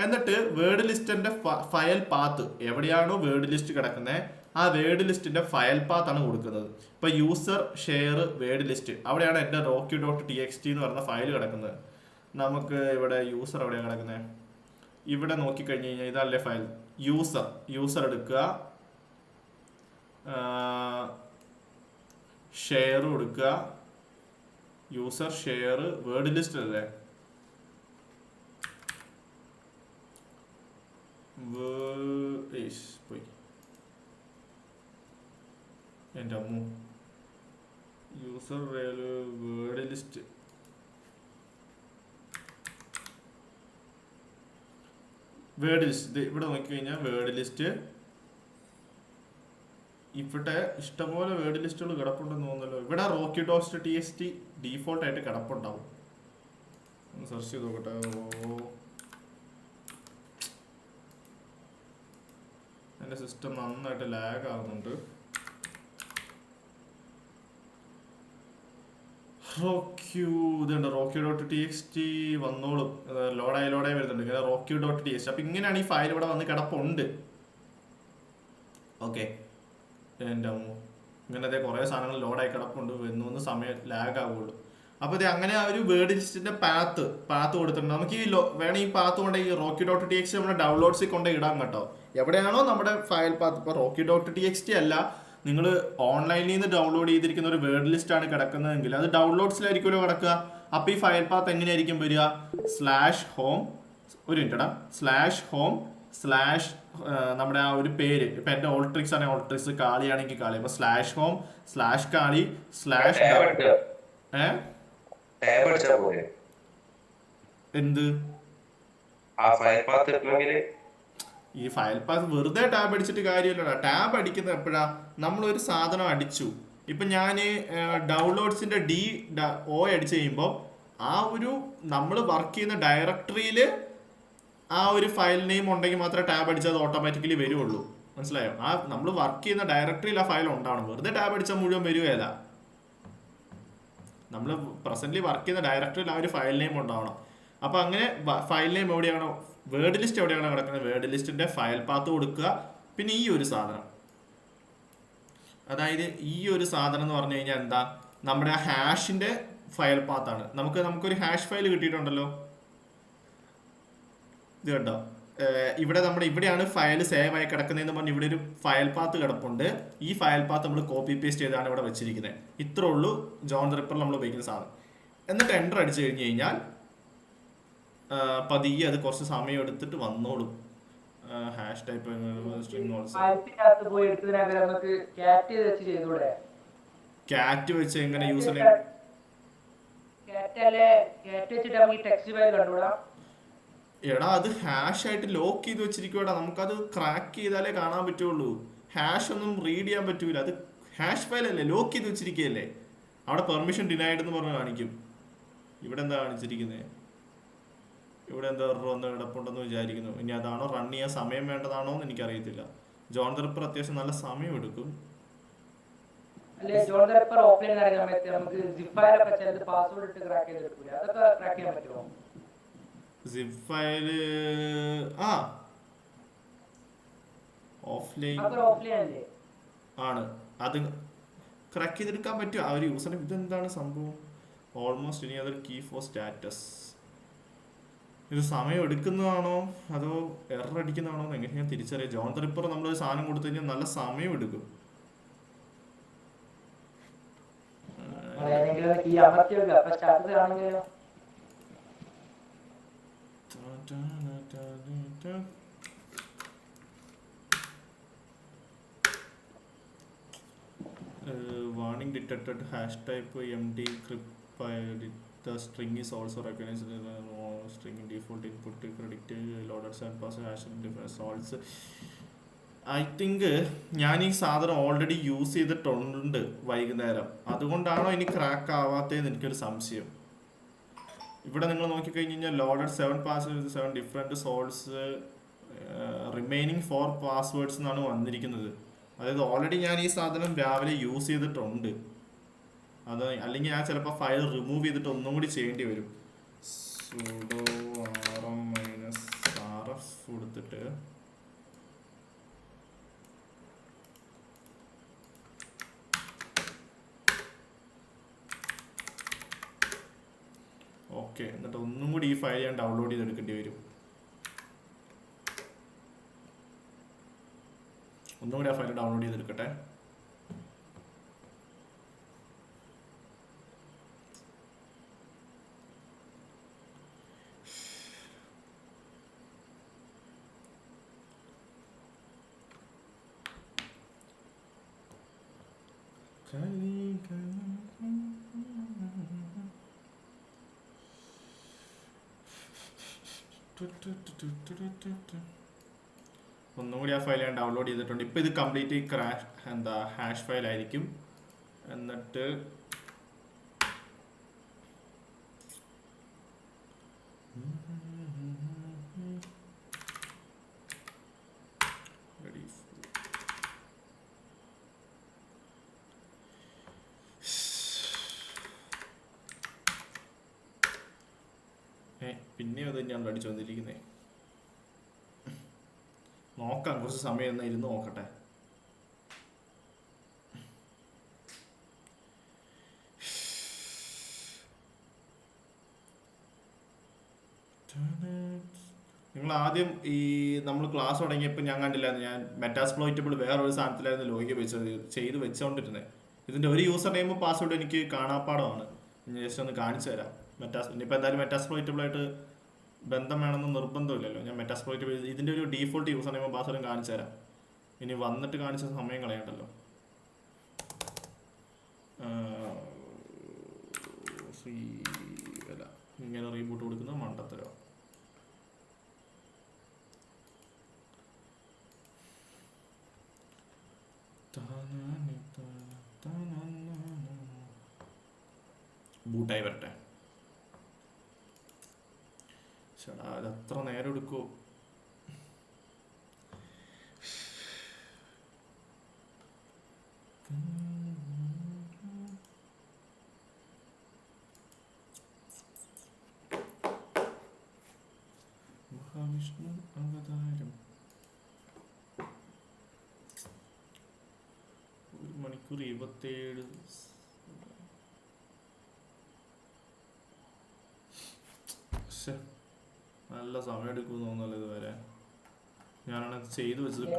എന്നിട്ട് വേർഡ് ലിസ്റ്റിന്റെ ഫയൽ പാത്ത് എവിടെയാണോ വേർഡ് ലിസ്റ്റ് കിടക്കുന്നത് ആ വേർഡ് ലിസ്റ്റിന്റെ ഫയൽ പാത്ത് ആണ് കൊടുക്കുന്നത്. ഇപ്പൊ യൂസർ ഷെയർ വേർഡ് ലിസ്റ്റ് അവിടെയാണ് എൻ്റെ rocky.txt എന്ന് പറയുന്ന ഫയൽ കിടക്കുന്നത്. നമുക്ക് ഇവിടെ യൂസർ എവിടെയാണ് കിടക്കുന്നത്? ഇവിടെ നോക്കിക്കഴിഞ്ഞ് കഴിഞ്ഞാൽ ഇതല്ലേ ഫയൽ. യൂസർ എടുക്കുക, ഷെയർ കൊടുക്കുക, യൂസർ ഷെയർ വേർഡ് ലിസ്റ്റ് അല്ലേ, പോയി എൻ്റെ അമ്മു. യൂസർ വേർഡ് ലിസ്റ്റ് ഇവിടെ നോക്കിക്കഴിഞ്ഞാൽ വേർഡ് ലിസ്റ്റ് ഇവിടെ ഇഷ്ടംപോലെ വേർഡ് ലിസ്റ്റുകൾ കിടപ്പുണ്ടെന്ന് തോന്നുന്നല്ലോ. ഇവിടെ rocky.txt ഡീഫോൾട്ട് ആയിട്ട് കിടപ്പുണ്ടാവും. ഒന്ന് സെർച്ച് ചെയ്ത് നോക്കട്ടെ. എൻ്റെ സിസ്റ്റം നന്നായിട്ട് ലാഗ് ആവുന്നുണ്ട്. ഇതുണ്ട് rocky.txt വന്നോളും. ലോഡായി വരുന്നുണ്ട് ഇങ്ങനെ rocky.txt. അപ്പൊ ഇങ്ങനെയാണ് ഈ ഫയൽ ഇവിടെ വന്ന് കിടപ്പുണ്ട്. ഓക്കെ, എൻ്റെ ഇങ്ങനത്തെ കുറേ സാധനങ്ങൾ ലോഡായി കിടപ്പുണ്ട്. എന്നൊന്ന് സമയം ലാഗ് ആവുള്ളൂ. അപ്പോൾ ഇത് അങ്ങനെ ആ ഒരു വേർഡ് ലിസ്റ്റിന്റെ പാത്ത് കൊടുത്തിട്ടുണ്ട്. നമുക്ക് ഈ വേണം ഈ പാത്ത് കൊണ്ട് ഈ rocky.txt നമ്മുടെ ഡൗൺലോഡ്സിൽ കൊണ്ട് ഇടാൻ കേട്ടോ. എവിടെയാണോ നമ്മുടെ ഫയൽ പാത്ത്. ഇപ്പോൾ rocky.txt അല്ല, നിങ്ങൾ ഓൺലൈനിൽ നിന്ന് ഡൗൺലോഡ് ചെയ്തിരിക്കുന്ന ഒരു വേർഡ് ലിസ്റ്റ് ആണ് കിടക്കുന്നതെങ്കിൽ അത് ഡൗൺലോഡ്സിലായിരിക്കുമല്ലോ കിടക്കുക. അപ്പോൾ ഈ ഫയൽ പാത്ത് എങ്ങനെയായിരിക്കും വരിക? /home ഒരു മിനിറ്റടാ /home/ നമ്മുടെ ആ ഒരു പേര്. ഇപ്പം എൻ്റെ ഓൾട്രിക്സ് ആണെങ്കിൽ ഓൾട്രിക്സ്, കാളിയാണെങ്കിൽ കാളി. അപ്പോൾ /home/ കാളി/ എന്ത് ഈ ഫയൽ പാത്ത് വെറുതെ ടാബ് അടിച്ചിട്ട് കാര്യമില്ലടാ. ടാബ് അടിക്കുന്നത് എപ്പോഴാ? നമ്മളൊരു സാധനം അടിച്ചു. ഇപ്പം ഞാൻ ഡൗൺലോഡ്സിന്റെ DO അടിച്ചു കഴിയുമ്പോൾ ആ ഒരു നമ്മൾ വർക്ക് ചെയ്യുന്ന ഡയറക്ടറിയിൽ ആ ഒരു ഫയൽ നെയിം ഉണ്ടെങ്കിൽ മാത്രമേ ടാബ് അടിച്ചാൽ അത് ഓട്ടോമാറ്റിക്കലി വരുള്ളൂ. മനസ്സിലായോ? ആ നമ്മൾ വർക്ക് ചെയ്യുന്ന ഡയറക്ടറിയിൽ ആ ഫയൽ ഉണ്ടാവണം. വെറുതെ ടാബ് അടിച്ചാൽ മുഴുവൻ വരുകയല്ല. നമ്മൾ പ്രസന്റ്ലി വർക്ക് ചെയ്യുന്ന ഡയറക്ടറിയിൽ ആ ഒരു ഫയൽ നെയിം ഉണ്ടാവണം. അപ്പോൾ അങ്ങനെ ഫയൽ നെയിം എവിടെയാണോ, വേർഡ് ലിസ്റ്റ് എവിടെയാണോ കിടക്കുന്നത്, വേർഡ് ലിസ്റ്റിന്റെ ഫയൽ പാത്ത് കൊടുക്കുക. പിന്നെ ഈ ഒരു സാധനം, അതായത് ഈ ഒരു സാധനം എന്ന് പറഞ്ഞു കഴിഞ്ഞാൽ എന്താ? നമ്മുടെ ആ ഹാഷിന്റെ ഫയൽ പാത്താണ്. നമുക്കൊരു ഹാഷ് ഫയൽ കിട്ടിയിട്ടുണ്ടല്ലോ. ഇത് കണ്ടോ? ഇവിടെയാണ് ഫയൽ സേവ് ആയി കിടക്കുന്നതെന്ന് പറഞ്ഞ് ഇവിടെ ഒരു ഫയൽ പാത്ത് കിടപ്പുണ്ട്. ഈ ഫയൽ പാത്ത് നമ്മൾ കോപ്പി പേസ്റ്റ് ചെയ്താണ് ഇവിടെ വെച്ചിരിക്കുന്നത്. ഇത്രേ ഉള്ളൂ ജോൺ ദ റിപ്പറിൽ നമ്മൾ ഉപയോഗിക്കുന്ന സാധനം. എന്നിട്ട് എൻ്റർ അടിച്ചു കഴിഞ്ഞ് കഴിഞ്ഞാൽ പതിയെ അത് കുറച്ച് സമയം എടുത്തിട്ട് വന്നോളും. ഹാഷ് ടൈപ്പ് ക്യാറ്റ് വെച്ച് എങ്ങനെ യൂസർ എടാ അത് ഹാഷ് ആയിട്ട് ലോക്ക് ചെയ്ത് വെച്ചിരിക്കുവാടാ. നമുക്കത് ക്രാക്ക് ചെയ്താലേ കാണാൻ പറ്റുള്ളൂ. ഹാഷ് ഒന്നും റീഡ് ചെയ്യാൻ പറ്റൂല. അത് ഹാഷ് ഫയൽ അല്ലേ, ലോക്ക് ചെയ്ത് വെച്ചിരിക്കുകയല്ലേ. അവിടെ പെർമിഷൻ ഡിനൈഡ് എന്ന് പറഞ്ഞ് കാണിക്കും. ഇവിടെ എന്താ കാണിച്ചിരിക്കുന്നത്? ഇവിടെ എന്താ വന്ന് കിടപ്പുണ്ടെന്ന് വിചാരിക്കുന്നു. ഇനി അതാണോ റൺ ചെയ്യാൻ സമയം വേണ്ടതാണോ എന്ന് എനിക്കറിയത്തില്ല. ജോൺ ദ റിപ്പർ അത്യാവശ്യം നല്ല സമയം എടുക്കും. സിപ്പ് ഫയല് ഓഫ്ലൈൻ ആണ്. അത് ക്രാക്ക് ചെയ്തെടുക്കാൻ പറ്റും ആ ഒരു യൂസറിന്. ഇതെന്താണ് സംഭവം? ഓൾമോസ്റ്റ് ഇനി അതൊരു കീ ഫോർ സ്റ്റാറ്റസ്. ഇത് സമയം എടുക്കുന്നതാണോ അതോ എറർ അടിക്കുന്നതാണോ എന്ന് എങ്ങനെ ഞാൻ തിരിച്ചറിയാം? ജോൺ ദ റിപ്പർ നമ്മളൊരു സാധനം കൊടുത്തു കഴിഞ്ഞാൽ നല്ല സമയം എടുക്കും. Warning detected. Hash type MD crypt. The string is also recognized as a string default input. Predict loaders and pass hash different salts. I think ഞാൻ ഈ സാധനം ഓൾറെഡി യൂസ് ചെയ്തിട്ടുണ്ട് വൈകുന്നേരം. അതുകൊണ്ടാണോ ഇനി ക്രാക്ക് ആവാത്തതെന്ന് എനിക്കൊരു സംശയം. ഇവിടെ നിങ്ങൾ നോക്കിക്കഴിഞ്ഞ് കഴിഞ്ഞാൽ loaded 7 passwords 7 different salts remaining 4 passwords എന്നാണ് വന്നിരിക്കുന്നത്. അതായത് ഓൾറെഡി ഞാൻ ഈ സാധനം രാവിലെ യൂസ് ചെയ്തിട്ടുണ്ട്. അത് അല്ലെങ്കിൽ ഞാൻ ചിലപ്പോൾ ഫയൽ റിമൂവ് ചെയ്തിട്ട് ഒന്നും കൂടി ചെയ്യേണ്ടി വരും. sudo rm -rf കൊടുത്തിട്ട് ഓക്കെ, എന്നിട്ട് ഒന്നും കൂടി ഈ ഫയൽ ഞാൻ ഡൗൺലോഡ് ചെയ്തെടുക്കേണ്ടി വരും. ഒന്നും കൂടി ആ ഫയൽ ഡൗൺലോഡ് ചെയ്തെടുക്കട്ടെ. ഒന്നും കൂടി ആ ഫയൽ ഞാൻ ഡൗൺലോഡ് ചെയ്തിട്ടുണ്ട്. ഇപ്പം ഇത് കംപ്ലീറ്റ് ക്രാഷ് ഹാഷ് ഫയൽ ആയിരിക്കും. എന്നിട്ട് പിന്നെയും അത് തന്നെയാണ് അടിച്ചു വന്നിരിക്കുന്നത്. നോക്കാം, കുറച്ച് സമയം എന്നാൽ ഇരുന്ന് നോക്കട്ടെ. നിങ്ങൾ ആദ്യം ഈ നമ്മൾ ക്ലാസ് തുടങ്ങിയപ്പോൾ ഞാൻ കണ്ടില്ലായിരുന്നു, ഞാൻ മെറ്റാസ്പ്ലോയിറ്റബിൾ വേറൊരു സാധനത്തിലായിരുന്നു ലോഗിൻ ചെയ്ത് വെച്ചുകൊണ്ടിരുന്നത്. ഇതിൻ്റെ ഒരു യൂസർ നെയിമും പാസ്വേഡും എനിക്ക് കാണാപ്പാടമാണ്. ഞാൻ ജസ്റ്റ് ഒന്ന് കാണിച്ചു തരാം. ഇനിയിപ്പോൾ എന്തായാലും മെറ്റാസ്പ്ലോയിറ്റബിൾ ആയിട്ട് ബന്ധം വേണമെന്ന് നിർബന്ധമില്ലല്ലോ. ഞാൻ മെറ്റാസ്പ്ലോയിറ്റബിൾ ഇതിൻ്റെ ഒരു ഡീഫോൾട്ട് യൂസർ നെയിമും പാസ്വേഡും കാണിച്ചു തരാം. ഇനി വന്നിട്ട് കാണിച്ച സമയം കളയണ്ടല്ലോ. അല്ല, ഇങ്ങനെ റീബൂട്ട് കൊടുക്കുന്ന മണ്ടത്തരോ. ബൂട്ടായി വരട്ടെ. ചേട്ടാ അത് എത്ര നേരം എടുക്കുമോ? മഹാവിഷ്ണു അവതാരം 1 മണിക്കൂർ 27. നല്ല സമയം എടുക്കുമെന്ന് തോന്നുന്നല്ലോ ഇതുവരെ. ഞാനാണ് ചെയ്തു വെച്ചത്. അത്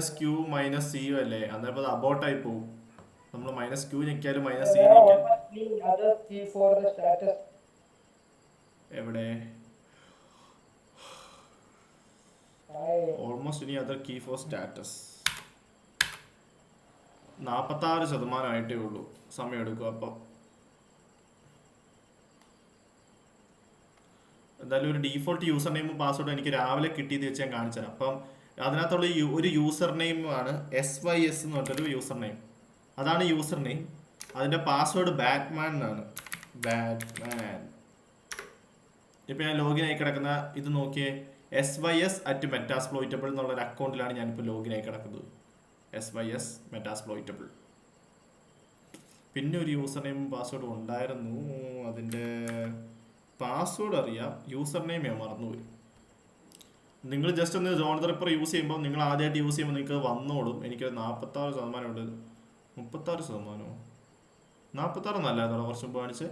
-Q -C അല്ലേ? അന്നേരം അത് അബോട്ടായി പോകും. നമ്മൾ -Q ഞെക്കിയാലും -C എവിടെ? ഓൾമോസ്റ്റ് ഇനി അതർ കീ ഫോർ സ്റ്റാറ്റസ് 46% ഉള്ളൂ. സമയം എടുക്കും. അപ്പം എന്തായാലും ഒരു ഡീഫോൾട്ട് യൂസർ നെയിമും പാസ്വേഡും എനിക്ക് രാവിലെ കിട്ടിയത് വെച്ച് ഞാൻ കാണിച്ചു തരാം. അപ്പം അതിനകത്തുള്ള ഒരു യൂസർ നെയിം ആണ് SYS എന്ന് പറഞ്ഞൊരു യൂസർ നെയിം. അതാണ് യൂസർ നെയിം. അതിൻ്റെ പാസ്വേഡ് ബാറ്റ്മാൻ എന്നാണ്. ബാറ്റ്മാൻ. ഇപ്പം ഞാൻ ലോഗിൻ ആയി കിടക്കുന്ന ഇത് നോക്കിയേ, SYS@metasploitable എന്നുള്ളൊരു അക്കൗണ്ടിലാണ് ഞാനിപ്പോൾ ലോഗിൻ ആയി കിടക്കുന്നത്. SYS Metasploitable. പിന്നെ ഒരു യൂസർ നെയിം പാസ്വേഡും ഉണ്ടായിരുന്നു. അതിൻ്റെ പാസ്വേഡ് അറിയാം, യൂസർ നെയിം ഞാൻ മറന്നുപോയി. നിങ്ങൾ ജസ്റ്റ് ഒന്ന് ജോൺ ദ റിപ്പർ യൂസ് ചെയ്യുമ്പോൾ, നിങ്ങൾ ആദ്യമായിട്ട് യൂസ് ചെയ്യുമ്പോൾ നിങ്ങൾക്ക് വന്നോളും. എനിക്ക് 46% ഉണ്ട്. 36%? 46 എന്നല്ലായിരുന്നോ കുറച്ച് മുമ്പ് കാണിച്ച്?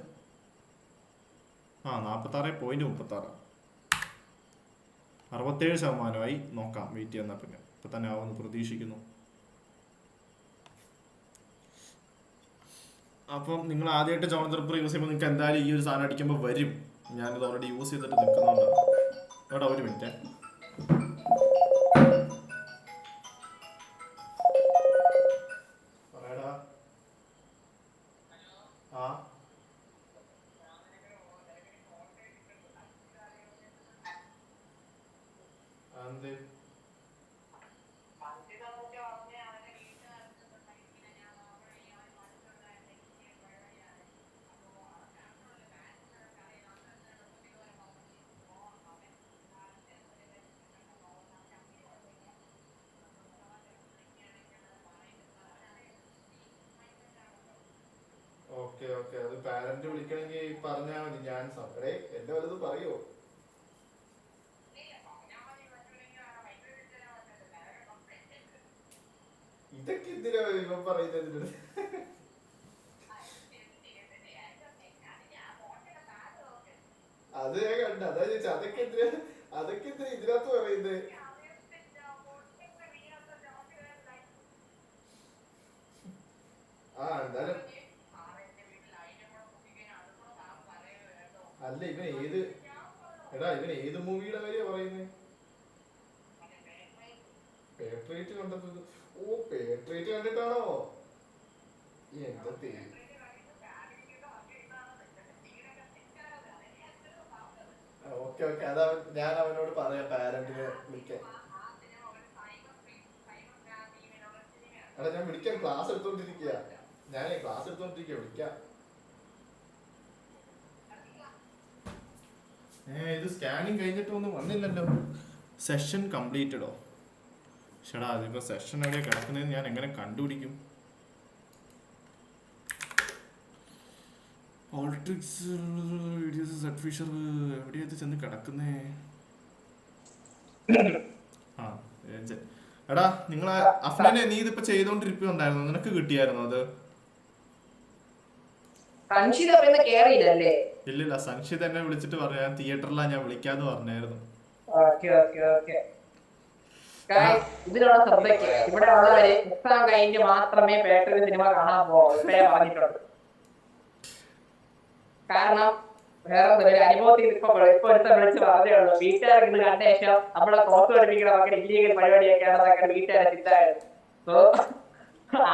46.36. 67%. നോക്കാം, വെയിറ്റ് ചെയ്യുന്ന പിന്നെ ഇപ്പം തന്നെ ആവുമെന്ന് പ്രതീക്ഷിക്കുന്നു. അപ്പം നിങ്ങൾ ആദ്യമായിട്ട് ജോൺ ദ റിപ്പർ യൂസ് ചെയ്യുമ്പോൾ നിങ്ങൾക്ക് എന്തായാലും ഈ ഒരു സാധനം അടിക്കുമ്പോൾ വരും. ഞാനിത് ഓൾറെഡി യൂസ് ചെയ്തിട്ട് നിൽക്കുന്നുണ്ട്. കേട്ടോ, ഒരു മിനിറ്റ്. പറയടാ. ആ ഓക്കെ ഓക്കെ, അത് പാരന്റ് വിളിക്കണമെങ്കിൽ പറഞ്ഞാൽ മതി. ഞാൻ എന്റെ വലുത് പറയോ? ഇതൊക്കെ എന്തിനാ ഇവൻ പറയുന്നത്? അത് ഞാൻ കണ്ട, അതാ ചോദിച്ചാ അതൊക്കെ എന്തിനാ ഇതിനകത്ത് പറയുന്നത്? ആ എന്തായാലും അല്ല, ഇവൻ ഏത് മൂവിയുടെ കാര്യ പറയുന്നത്? പേട്രിയറ്റ് കണ്ടത്? ഓ, പേട്രിയറ്റ് കണ്ടിട്ടാണോ? എന്താ പേര്? ഓക്കെ ഓക്കെ, അതാ ഞാൻ അവനോട് പറയാം പാരന്റിനെ വിളിക്കാൻ. എടാ ഞാൻ വിളിക്കാം, ക്ലാസ് എടുത്തോണ്ടിരിക്കുക. വിളിക്കാം. ഇത് സ്കാനിങ് കഴിഞ്ഞിട്ടൊന്നും വന്നില്ലല്ലോ. സെഷൻ കംപ്ലീറ്റഡോ? ഷടാ, അതിപ്പോ സെഷൻ എവിടെയാ കിടക്കുന്നതെന്ന് ഞാൻ എങ്ങനെ കണ്ടുപിടിക്കും? പോളിറ്റിക്സ് ഫിഷർ എവിടെയാ ചെന്ന് കിടക്കുന്നേ? ആ, എടാ നിങ്ങളെ അഫ്നെ നീ ഇതിപ്പോ ചെയ്തോണ്ടിരിക്കുന്നുണ്ടായിരുന്നു, നിനക്ക് കിട്ടിയായിരുന്നു അത്? ഇല്ലില്ല, സംശിത് എന്നെ വിളിച്ചിട്ട് പറഞ്ഞു, ഞാൻ തിയേറ്ററിലാണ്, ഞാൻ വിളിക്കാന്ന് പറഞ്ഞായിരുന്നു. ഇതിനുള്ള ശ്രദ്ധയ്ക്ക് ഇവിടെ ഉള്ളവര് എക്സാം കഴിഞ്ഞ് മാത്രമേ പേട്രിയറ്റ് സിനിമ കാണാൻ പറഞ്ഞിട്ടുണ്ട്. കാരണം വേറെ ഒരു അനുഭവത്തിൽ ഇപ്പൊ ഒരുത്തം വിളിച്ച് പറഞ്ഞേ ഉള്ളൂ, വീട്ടുകാർക്ക് ഇത് കണ്ട ശേഷം നമ്മളെ ക്ലോസ് പഠിപ്പിക്കണ മക്കൾ ഇല്ലീഗൽ പരിപാടിയൊക്കെയാണ് വീട്ടുകാരെ ചിന്തായിരുന്നു. സോ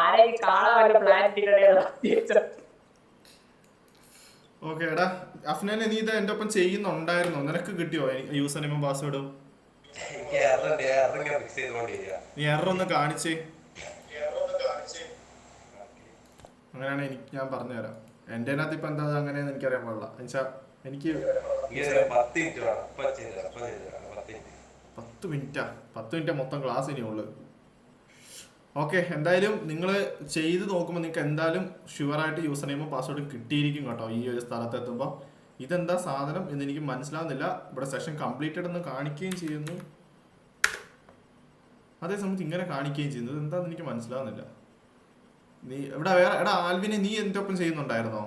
ആരെയും കാണാൻ വല്ല പ്ലാൻ ഇട്ടിട്ടുണ്ടെങ്കിൽ. ഓക്കെ എടാ അഫ്നെ, നീ ഇത് എന്റെ ഒപ്പം ചെയ്യുന്നുണ്ടായിരുന്നോ? നിനക്ക് കിട്ടിയോ യൂസർ നെയിമും പാസ്വേഡും? നീ എറർ ഒന്ന് കാണിച്ചേ. അങ്ങനെയാണ് ഞാൻ പറഞ്ഞുതരാം. എന്റെ അതിനകത്ത് ഇപ്പൊ എന്താ അങ്ങനെയെന്ന് എനിക്കറിയാൻ പാടില്ല. എന്നുവെച്ചാ എനിക്ക് 10 മിനിറ്റാ മൊത്തം ക്ലാസ് ഇനിയുള്ളു. ഓക്കെ, എന്തായാലും നിങ്ങൾ ചെയ്ത് നോക്കുമ്പോൾ നിങ്ങൾക്ക് എന്തായാലും ഷുവറായിട്ട് യൂസർ നെയിമും പാസ്വേഡും കിട്ടിയിരിക്കും കേട്ടോ. ഈ ഒരു സ്ഥലത്ത് എത്തുമ്പോൾ ഇതെന്താ സാധനം എന്ന് എനിക്ക് മനസ്സിലാവുന്നില്ല. ഇവിടെ സെഷൻ കംപ്ലീറ്റഡ് എന്ന് കാണിക്കുകയും ചെയ്യുന്നു, അതേ സമയത്ത് ഇങ്ങനെ കാണിക്കുകയും ചെയ്യുന്നത് എന്താന്ന് എനിക്ക് മനസ്സിലാവുന്നില്ല. നീ ഇവിടെ വേറെ എടാ ആൽവിനെ നീ എന്റെ ഒപ്പം ചെയ്യുന്നുണ്ടായിരുന്നോ?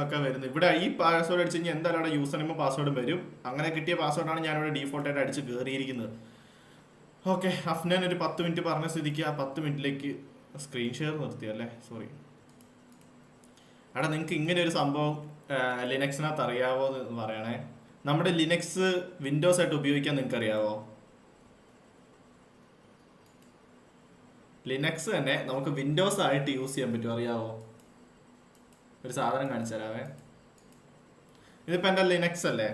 ഒക്കെ വരുന്നു ഇവിടെ. ഈ പാസ്വേഡ് അടിച്ച് കഴിഞ്ഞാൽ എന്തായാലും അവിടെ യൂസർ നെയിമും പാസ്വേഡും വരും. അങ്ങനെ കിട്ടിയ പാസ്വേഡാണ് ഞാനിവിടെ ഡീഫോൾട്ടായിട്ട് അടിച്ച് കയറിയിരിക്കുന്നത്. ഓക്കെ, അഫ്നാൻ ഒരു 10 മിനിറ്റ് പറഞ്ഞ സ്ഥിതിക്ക് ആ 10 മിനിറ്റിലേക്ക് സ്ക്രീൻ ഷെയർ നിർത്തിയല്ലേ, സോറി. എടാ നിങ്ങൾക്ക് ഇങ്ങനെ ഒരു സംഭവം ലിനക്സിനകത്ത് അറിയാവോ എന്ന് പറയണേ. നമ്മുടെ ലിനക്സ് വിൻഡോസ് ആയിട്ട് ഉപയോഗിക്കാൻ നിങ്ങൾക്ക് അറിയാവോ? ലിനക്സ് തന്നെ നമുക്ക് വിൻഡോസ് ആയിട്ട് യൂസ് ചെയ്യാൻ പറ്റും, അറിയാവോ? ഒരു സാധനം കാണിച്ചു തരാവേ. ഇതിപ്പോ എന്റെ ലിനക്സ് അല്ലേ,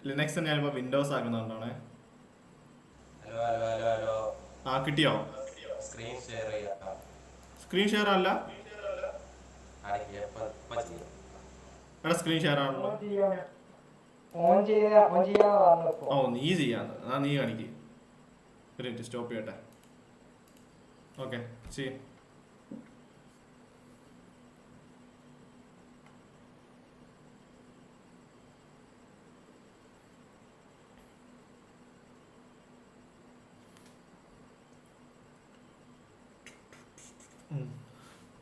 ലിനക്സ് ഞാനിപ്പോ വിൻഡോസ് ആക്കുന്നുണ്ടാണേ. ആ കിട്ടിയോ? സ്ക്രീൻ ഷെയർ അല്ല എടാ, സ്ക്രീൻ ഷെയർ ആണല്ലോ. ഓ നീ ചെയ്യാന്ന്, നീ കാണിക്ക്. ഒരു മിനിറ്റ് സ്റ്റോപ്പ് ചെയ്യട്ടെ. ഓക്കെ ചെയ്യും.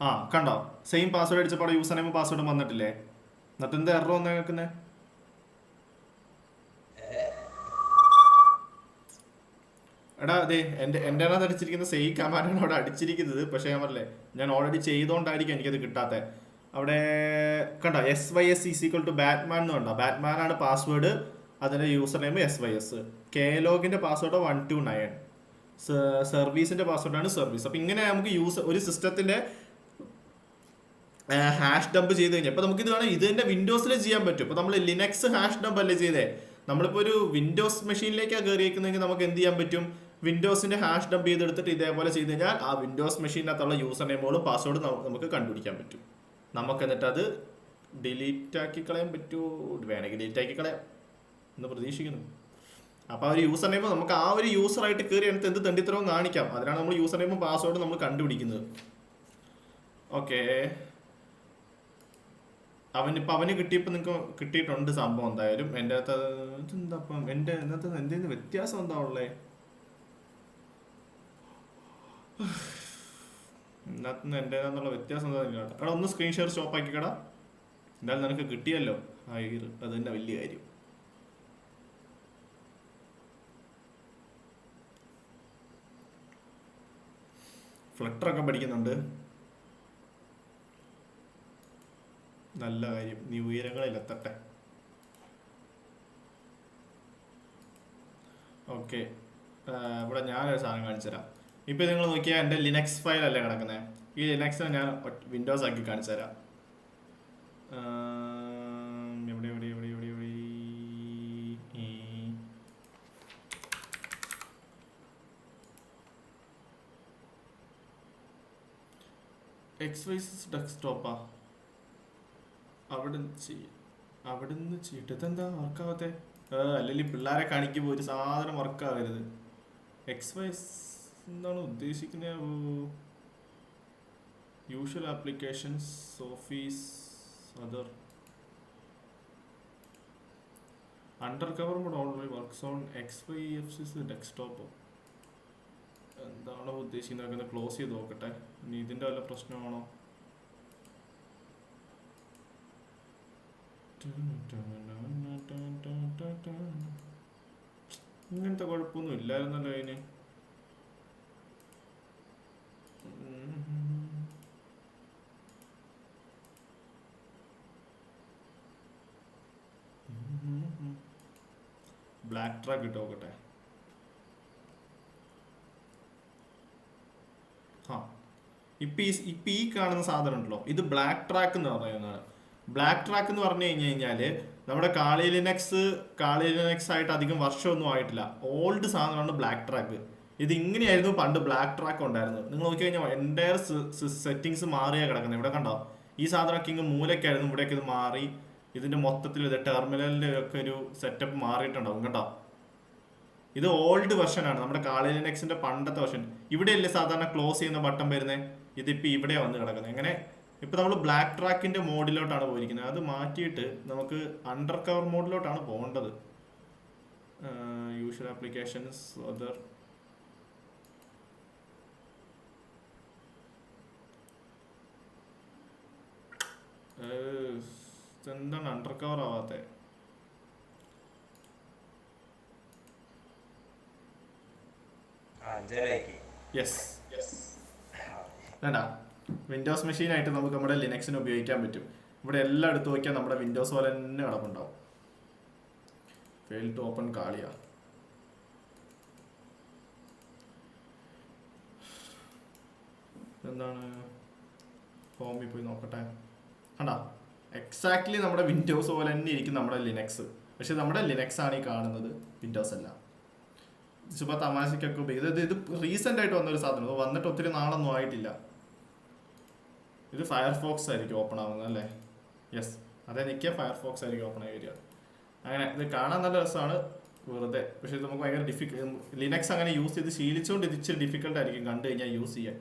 ആ കണ്ടോ, സെയിം പാസ്വേഡ് അടിച്ചപ്പോൾ യൂസർ നെയിം പാസ്വേഡും വന്നിട്ടില്ലേ? എന്നിട്ട് എന്താ എറർ വന്ന് കേൾക്കുന്നത്? എടാ അതെ, എൻ്റെ അതിനകത്ത് അടിച്ചിരിക്കുന്ന സെയിം കമാൻഡാണ് അവിടെ അടിച്ചിരിക്കുന്നത്. പക്ഷേ ഞാൻ പറഞ്ഞില്ലേ, ഞാൻ ഓൾറെഡി ചെയ്തുകൊണ്ടായിരിക്കും എനിക്കത് കിട്ടാത്തത്. അവിടെ കണ്ടോ SYS = ബാറ്റ്മാൻ എന്ന് കണ്ടോ? ബാറ്റ്മാൻ ആണ് പാസ്വേഡ്, അതിൻ്റെ യൂസർ നെയിം SYS. KLogന്റെ പാസ്വേഡ് 129, സർവീസിന്റെ പാസ്വേഡാണ് സർവീസ്. അപ്പം ഇങ്ങനെ നമുക്ക് ഒരു സിസ്റ്റത്തിന്റെ ഹാഷ് ഡംപ് ചെയ്ത് കഴിഞ്ഞാൽ ഇപ്പം നമുക്ക് ഇത് വേണം, ഇത് തന്നെ വിൻഡോസിൽ ചെയ്യാൻ പറ്റും. ഇപ്പം നമ്മൾ ലിനക്സ് ഹാഷ് ഡംപ് അല്ലേ ചെയ്തേ, നമ്മളിപ്പോൾ ഒരു വിൻഡോസ് മെഷീനിലേക്കാണ് കയറിയിരിക്കുന്നതെങ്കിൽ നമുക്ക് എന്ത് ചെയ്യാൻ പറ്റും? വിൻഡോസിന്റെ ഹാഷ് ഡംപ് ചെയ്തെടുത്തിട്ട് ഇതേപോലെ ചെയ്ത് കഴിഞ്ഞാൽ ആ വിൻഡോസ് മെഷീനകത്തുള്ള യൂസർ നെയിമുകളും പാസ്വേഡും നമുക്ക് കണ്ടുപിടിക്കാൻ പറ്റും. നമുക്ക് എന്നിട്ട് അത് ഡിലീറ്റ് ആക്കി കളയാൻ പറ്റുമോ? വേണമെങ്കിൽ ഡിലീറ്റ് ആക്കി കളയാം എന്ന് പ്രതീക്ഷിക്കുന്നു. അപ്പോൾ ആ ഒരു യൂസർ നെയിം നമുക്ക് ആ ഒരു യൂസറായിട്ട് കയറി അടുത്ത് എന്ത് തെണ്ടിത്തരവും കാണിക്കാം. അതിനാണ് നമ്മൾ യൂസർ നെയിമും പാസ്വേഡും നമ്മൾ കണ്ടുപിടിക്കുന്നത്. ഓക്കെ, അവന് കിട്ടിയപ്പോൾ നിങ്ങൾക്ക് കിട്ടിയിട്ടുണ്ട് സംഭവം. എന്തായാലും എൻ്റെ അകത്ത് ഇതെന്താ അപ്പം എൻ്റെ ഇന്നത്തെ എന്തെങ്കിലും വ്യത്യാസം എന്താ ഉള്ളേ? ഇന്നത്തെ എൻ്റെ എന്നുള്ള വ്യത്യാസം എന്താ കേട്ടോ. എടാ ഒന്ന് സ്ക്രീൻ ഷെയർ സ്റ്റോപ്പ് ആക്കിക്കടാ. എന്തായാലും നിനക്ക് കിട്ടിയല്ലോ അത് തന്നെ വലിയ കാര്യം. ഫ്ലട്ടറൊക്കെ പഠിക്കുന്നുണ്ട്, നല്ല കാര്യം. നീ ഉയരങ്ങളിലെത്തട്ടെ. ഓക്കെ, ഇവിടെ ഞാനൊരു സാധനം കാണിച്ചു തരാം. ഇപ്പം നിങ്ങൾ നോക്കിയാൽ എൻ്റെ ലിനക്സ് ഫയലല്ലേ കിടക്കുന്നത്. ഈ ലിനക്സിനെ ഞാൻ വിൻഡോസ് ആക്കി കാണിച്ചു തരാം. എവിടെ എവിടെ എവിടെ എവിടെ എവിടെ എക്സ്വൈസസ് ഡെസ്ക്ടോപ്പാ. അവിടെ നിന്ന് ചെയ്തിട്ട് ഇതെന്താ വർക്കാവാത്തെ? അല്ലെങ്കിൽ പിള്ളേരെ കാണിക്കുമ്പോൾ ഒരു സാധനം വർക്കാവരുത്. എക്സ്വൈസ് എന്താണ് ഉദ്ദേശിക്കുന്നത്? Usual applications, office, other under cover mode only works on എക്സ്വൈഎഫ്സിസ് ഡെസ്ക്ടോപ്പ്. എന്താണോ ഉദ്ദേശിക്കുന്നത്? ക്ലോസ് ചെയ്ത് നോക്കട്ടെ. ഇനി ഇതിൻ്റെ വല്ല പ്രശ്നമാണോ? ഇങ്ങനത്തെ കുഴപ്പമൊന്നും ഇല്ലായിരുന്നല്ലോ അതിന്. ബ്ലാക്ക് ട്രാക്ക് ഇട്ട് നോക്കട്ടെ. ഇപ്പം ഈ കാണുന്ന സാധനം ഉണ്ടല്ലോ, ഇത് ബ്ലാക്ക് ട്രാക്ക് എന്ന് പറയുന്നതാണ്. ബ്ലാക്ക് ട്രാക്ക് എന്ന് പറഞ്ഞു കഴിഞ്ഞാൽ നമ്മുടെ കാളി ലിനക്സ് ആയിട്ട് അധികം വർഷമൊന്നും ആയിട്ടില്ല. ഓൾഡ് സാധനമാണ് ബ്ലാക്ക് ട്രാക്ക്. ഇത് ഇങ്ങനെയായിരുന്നു പണ്ട് ബ്ലാക്ക് ട്രാക്ക് ഉണ്ടായിരുന്നത്. നിങ്ങൾ നോക്കി കഴിഞ്ഞാൽ എൻ്റയർ സെറ്റിങ്സ് മാറിയാണ് കിടക്കുന്നത്. ഇവിടെ കണ്ടോ, ഈ സാധനമൊക്കെ ഇങ്ങ് മൂലക്കായിരുന്നു, ഇവിടേക്ക് ഇത് മാറി. ഇതിൻ്റെ മൊത്തത്തിൽ ഇത് ടെർമിനലിൻ്റെ ഒക്കെ ഒരു സെറ്റപ്പ് മാറിയിട്ടുണ്ടാവും കേട്ടോ. ഇത് ഓൾഡ് വെർഷനാണ്, നമ്മുടെ കാളി ലിനക്സിന്റെ പണ്ടത്തെ വെർഷൻ. ഇവിടെയല്ലേ സാധാരണ ക്ലോസ് ചെയ്യുന്ന ബട്ടൺ വരുന്നത്, ഇതിപ്പോൾ ഇവിടെ വന്ന് കിടക്കുന്നത്. എങ്ങനെ ഇപ്പം നമ്മൾ ബ്ലാക്ക് ട്രാക്കിന്റെ മോഡിലോട്ടാണ് പോയിരിക്കുന്നത്. അത് മാറ്റിയിട്ട് നമുക്ക് അണ്ടർ കവർ മോഡിലോട്ടാണ് പോകേണ്ടത്. യൂഷ്വൽ ആപ്ലിക്കേഷൻസ്, അതർ എന്താണ് അണ്ടർ കവർ ആവാത്തെ? യെസ് വേണ്ട, വിൻഡോസ് മെഷീനായിട്ട് നമുക്ക് നമ്മുടെ ലിനക്സിന് ഉപയോഗിക്കാൻ പറ്റും. ഇവിടെ എല്ലാം എടുത്ത് നോക്കിയാൽ നമ്മുടെ വിൻഡോസ് പോലെ തന്നെ കിടപ്പുണ്ടാവും. ഫെയിൽ ടു ഓപ്പൺ കാളിയാ. എന്താണ് ഹോമിൽ പോയി നോക്കട്ടെ. കണ്ടാ, എക്സാക്ട്ലി നമ്മുടെ വിൻഡോസ് പോലെ തന്നെ ഇരിക്കും നമ്മുടെ ലിനക്സ്. പക്ഷെ നമ്മുടെ ലിനക്സ് ആണ് ഈ കാണുന്നത്, വിൻഡോസ് അല്ല. ചുമ്മാ തമാശക്കൊക്കെ ഉപയോഗിക്കുന്നത്. ഇത് റീസെന്റ് ആയിട്ട് വന്നൊരു സാധനം, വന്നിട്ട് ഒത്തിരി നാളൊന്നും ആയിട്ടില്ല. ഇത് ഫയർഫോക്സ് ആയിരിക്കും ഓപ്പൺ ആവുന്നത് അല്ലേ? യെസ്, അതെ, നിൽക്കുക ഫയർഫോക്സ് ആയിരിക്കും ഓപ്പൺ ആയി വരിക. അങ്ങനെ ഇത് കാണാൻ നല്ല രസമാണ് വെറുതെ. പക്ഷെ ഇത് നമുക്ക് ഭയങ്കര ലിനക്സ് അങ്ങനെ യൂസ് ചെയ്ത് ശീലിച്ചുകൊണ്ട് ഇത് ഇച്ചിരി ഡിഫിക്കൽട്ട് ആയിരിക്കും കണ്ടു കഴിഞ്ഞാൽ യൂസ് ചെയ്യാൻ.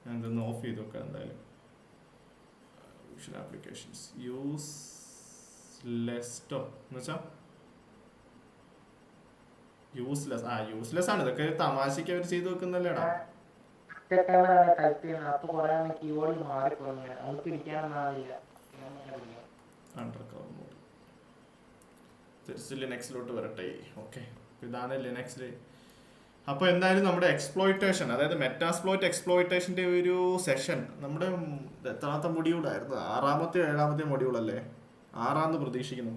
ഞാൻ ഇതൊന്ന് ഓഫ് ചെയ്ത് വെക്കാം എന്തായാലും. യൂഷ്വൽ ആപ്ലിക്കേഷൻസ് യൂസ്ലെസ്സോ എന്ന് വെച്ചാൽ യൂസ്ലെസ്. യൂസ്ലെസ് ആണ്. ഇതൊക്കെ തമാശക്ക് അവർ ചെയ്ത് വെക്കുന്നല്ലേടാ. തിരിച്ച് ലിനക്സിലോട്ട് വരട്ടെ. ഓക്കെ, ഇതാണ് ലിനക്സിൽ. അപ്പോൾ എന്തായാലും നമ്മുടെ എക്സ്പ്ലോയിറ്റേഷൻ, അതായത് മെറ്റാസ്പ്ലോയിറ്റ് എക്സ്പ്ലോയിറ്റേഷൻ്റെ ഒരു സെഷൻ നമ്മുടെ എത്രാമത്തെ മൊഡ്യൂളായിരുന്നു? 6ാമത്തെ 7ാമത്തെ മൊഡ്യൂളല്ലേ? 6 പ്രതീക്ഷിക്കുന്നു.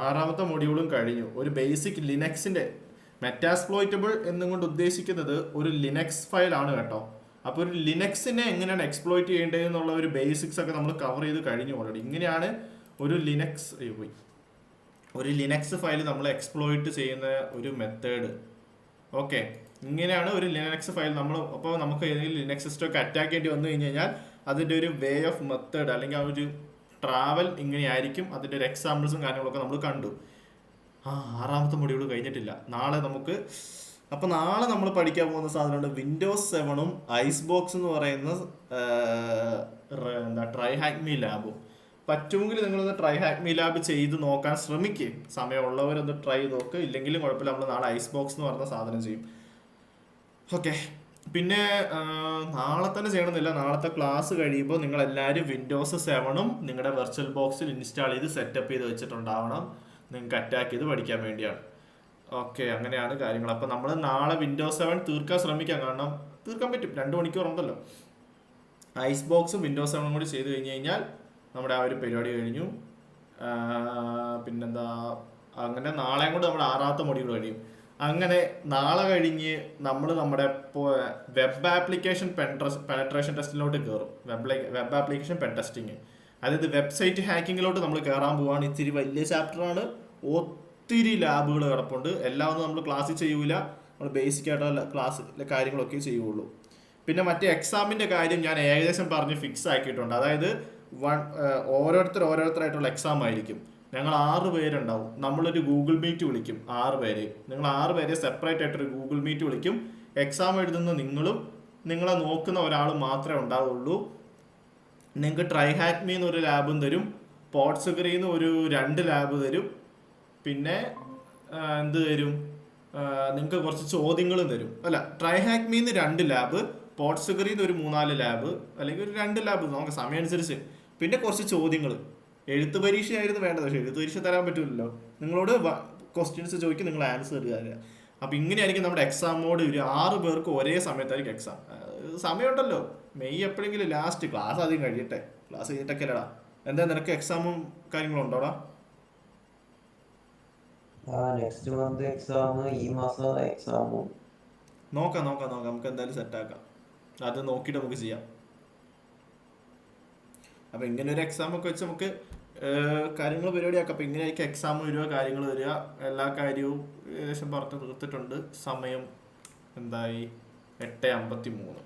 6ാമത്തെ മൊഡ്യൂളും കഴിഞ്ഞു. ഒരു ബേസിക് ലിനക്സിൻ്റെ മെറ്റാസ്പ്ലോയിറ്റബിൾ എന്നും കൊണ്ട് ഉദ്ദേശിക്കുന്നത് ഒരു ലിനക്സ് ഫയലാണ് കേട്ടോ. അപ്പോൾ ഒരു ലിനക്സിനെ എങ്ങനെയാണ് എക്സ്പ്ലോയിറ്റ് ചെയ്യേണ്ടത് എന്നുള്ള ഒരു ബേസിക്സ് ഒക്കെ നമ്മൾ കവർ ചെയ്ത് കഴിഞ്ഞു ഓൾറെഡി. ഇങ്ങനെയാണ് ഒരു ലിനക്സ് ഫയൽ നമ്മൾ എക്സ്പ്ലോയിറ്റ് ചെയ്യുന്ന ഒരു മെത്തേഡ്. ഓക്കെ, ഇങ്ങനെയാണ് ഒരു ലിനക്സ് ഫയൽ നമ്മൾ. അപ്പോൾ നമുക്ക് ഏതെങ്കിലും ലിനക്സ് സിസ്റ്റം ഒക്കെ അറ്റാക്ക് ചെയ്യേണ്ടി വന്നു കഴിഞ്ഞാൽ അതിൻ്റെ ഒരു വേ ഓഫ് മെത്തേഡ് അല്ലെങ്കിൽ ആ ഒരു ട്രാവൽ ഇങ്ങനെയായിരിക്കും. അതിൻ്റെ ഒരു എക്സാമ്പിൾസും കാര്യങ്ങളൊക്കെ നമ്മൾ കണ്ടു. 6ാമത്തെ മൊഡ്യൂൾ കഴിഞ്ഞിട്ടില്ല. നാളെ നമുക്ക് അപ്പോൾ നാളെ നമ്മൾ പഠിക്കാൻ പോകുന്ന സാധനമുണ്ട് വിൻഡോസ് 7ഉം ഐസ് ബോക്സ് എന്ന് പറയുന്ന എന്താ ട്രൈ ഹാക്ക് മീ ലാബും. പറ്റുമെങ്കിൽ നിങ്ങളൊന്ന് ട്രൈ ഹാക്ക് മീ ലാബ് ചെയ്ത് നോക്കാൻ ശ്രമിക്കും. സമയമുള്ളവരൊന്ന് ട്രൈ ചെയ്ത് നോക്കുക. ഇല്ലെങ്കിലും കുഴപ്പമില്ല, നമ്മൾ നാളെ ഐസ് ബോക്സ് എന്ന് പറഞ്ഞ സാധനം ചെയ്യും. ഓക്കെ. പിന്നെ നാളെ തന്നെ ചെയ്യണമെന്നില്ല. നാളത്തെ ക്ലാസ് കഴിയുമ്പോൾ നിങ്ങൾ എല്ലാവരും വിൻഡോസ് 7ഉം നിങ്ങളുടെ വെർച്വൽ ബോക്സിൽ ഇൻസ്റ്റാൾ ചെയ്ത് സെറ്റപ്പ് ചെയ്ത് വെച്ചിട്ടുണ്ടാവണം. നിങ്ങൾക്ക് അറ്റാക്ക് ചെയ്ത് പഠിക്കാൻ വേണ്ടിയാണ്. ഓക്കെ, അങ്ങനെയാണ് കാര്യങ്ങൾ. അപ്പോൾ നമ്മൾ നാളെ വിൻഡോസ് 7 തീർക്കാൻ ശ്രമിക്കാം. കാരണം തീർക്കാൻ പറ്റും, 2 മണിക്കൂറുണ്ടല്ലോ. ഐസ് ബോക്സും വിൻഡോസ് 7ഉം കൂടി ചെയ്ത് കഴിഞ്ഞ് കഴിഞ്ഞാൽ നമ്മുടെ ആ ഒരു പരിപാടി കഴിഞ്ഞു. പിന്നെന്താ, അങ്ങനെ നാളെയും കൂടെ നമ്മുടെ 6ാമത്തെ മൊഡ്യൂൾ കഴിയും. അങ്ങനെ നാളെ കഴിഞ്ഞ് നമ്മൾ നമ്മുടെ വെബ് ആപ്ലിക്കേഷൻ പെനട്രേഷൻ ടെസ്റ്റിലോട്ട് കയറും. വെബ് ആപ്ലിക്കേഷൻ പെൻ ടെസ്റ്റിങ്, അതായത് വെബ്സൈറ്റ് ഹാക്കിങ്ങിലോട്ട് നമ്മൾ കയറാൻ പോവാണ്. ഇത്തിരി വലിയ ചാപ്റ്ററാണ്, ഒത്തിരി ലാബുകൾ കിടപ്പുണ്ട്. എല്ലാം ഒന്നും നമ്മൾ ക്ലാസ്സിൽ ചെയ്യൂല, നമ്മൾ ബേസിക് ആയിട്ടുള്ള ക്ലാസ്സിലെ കാര്യങ്ങളൊക്കെ ചെയ്യുള്ളൂ. പിന്നെ മറ്റേ എക്സാമിൻ്റെ കാര്യം ഞാൻ ഏകദേശം പറഞ്ഞ് ഫിക്സ് ആക്കിയിട്ടുണ്ട്. അതായത് ഓരോരുത്തരായിട്ടുള്ള എക്സാം ആയിരിക്കും. ഞങ്ങൾ 6 പേരുണ്ടാവും. നമ്മളൊരു ഗൂഗിൾ മീറ്റ് വിളിക്കും 6 പേരെ. നിങ്ങൾ 6 പേരെ സെപ്പറേറ്റ് ആയിട്ടൊരു ഗൂഗിൾ മീറ്റ് വിളിക്കും. എക്സാം എഴുതുന്ന നിങ്ങളും നിങ്ങളെ നോക്കുന്ന ഒരാളും മാത്രമേ ഉണ്ടാവുള്ളൂ. നിങ്ങൾക്ക് ട്രൈ ഹാക്ക് മീ എന്നൊരു ലാബും തരും, പോട്ട്സുഗറിന്ന് ഒരു 2 ലാബ് തരും. പിന്നെ എന്ത് തരും, നിങ്ങൾക്ക് കുറച്ച് ചോദ്യങ്ങളും തരും. അല്ല, ട്രൈ ഹാക്ക് മീന്ന് 2 ലാബ്, പോട്ട്സുഗറിന്ന് ഒരു 3-4 ലാബ്, അല്ലെങ്കിൽ ഒരു 2 ലാബ്, നമുക്ക് സമയം അനുസരിച്ച്. പിന്നെ കുറച്ച് ചോദ്യങ്ങൾ. എഴുത്ത് പരീക്ഷയായിരുന്നു വേണ്ടത്, പക്ഷേ എഴുത്ത് പരീക്ഷ തരാൻ പറ്റില്ലല്ലോ. നിങ്ങളോട് ക്വസ്റ്റ്യൻസ് ചോദിക്കും, നിങ്ങൾ ആൻസർ തരിക. അപ്പം ഇങ്ങനെയായിരിക്കും നമ്മുടെ എക്സാം മോഡ്. ഒരു 6 പേർക്ക് ഒരേ സമയത്തായിരിക്കും എക്സാം. സമയമുണ്ടല്ലോ, മെയ് എപ്പോഴെങ്കിലും ലാസ്റ്റ്. ക്ലാസ് ആദ്യം കഴിയട്ടെ, ക്ലാസ് കഴിഞ്ഞിട്ടൊക്കെ അല്ലടാ. എന്താ നിനക്ക് എക്സാമും കാര്യങ്ങളും ഉണ്ടോടാ? നെക്സ്റ്റ് മന്ത് എക്സാം, ഈ മാസം എക്സാമും. നോക്കാം, നമുക്ക് എന്തായാലും സെറ്റാക്കാം. അത് നോക്കിയിട്ട് നമുക്ക് ചെയ്യാം. അപ്പം ഇങ്ങനെ ഒരു എക്സാം ഒക്കെ വെച്ച് നമുക്ക് കാര്യങ്ങൾ പരിപാടിയാക്കാം. അപ്പം ഇങ്ങനെയായിരിക്കും എക്സാം വരിക, കാര്യങ്ങൾ വരിക. എല്ലാ കാര്യവും ഏകദേശം പറഞ്ഞ് തീർത്തിട്ടുണ്ട്. സമയം എന്തായി? 8:53.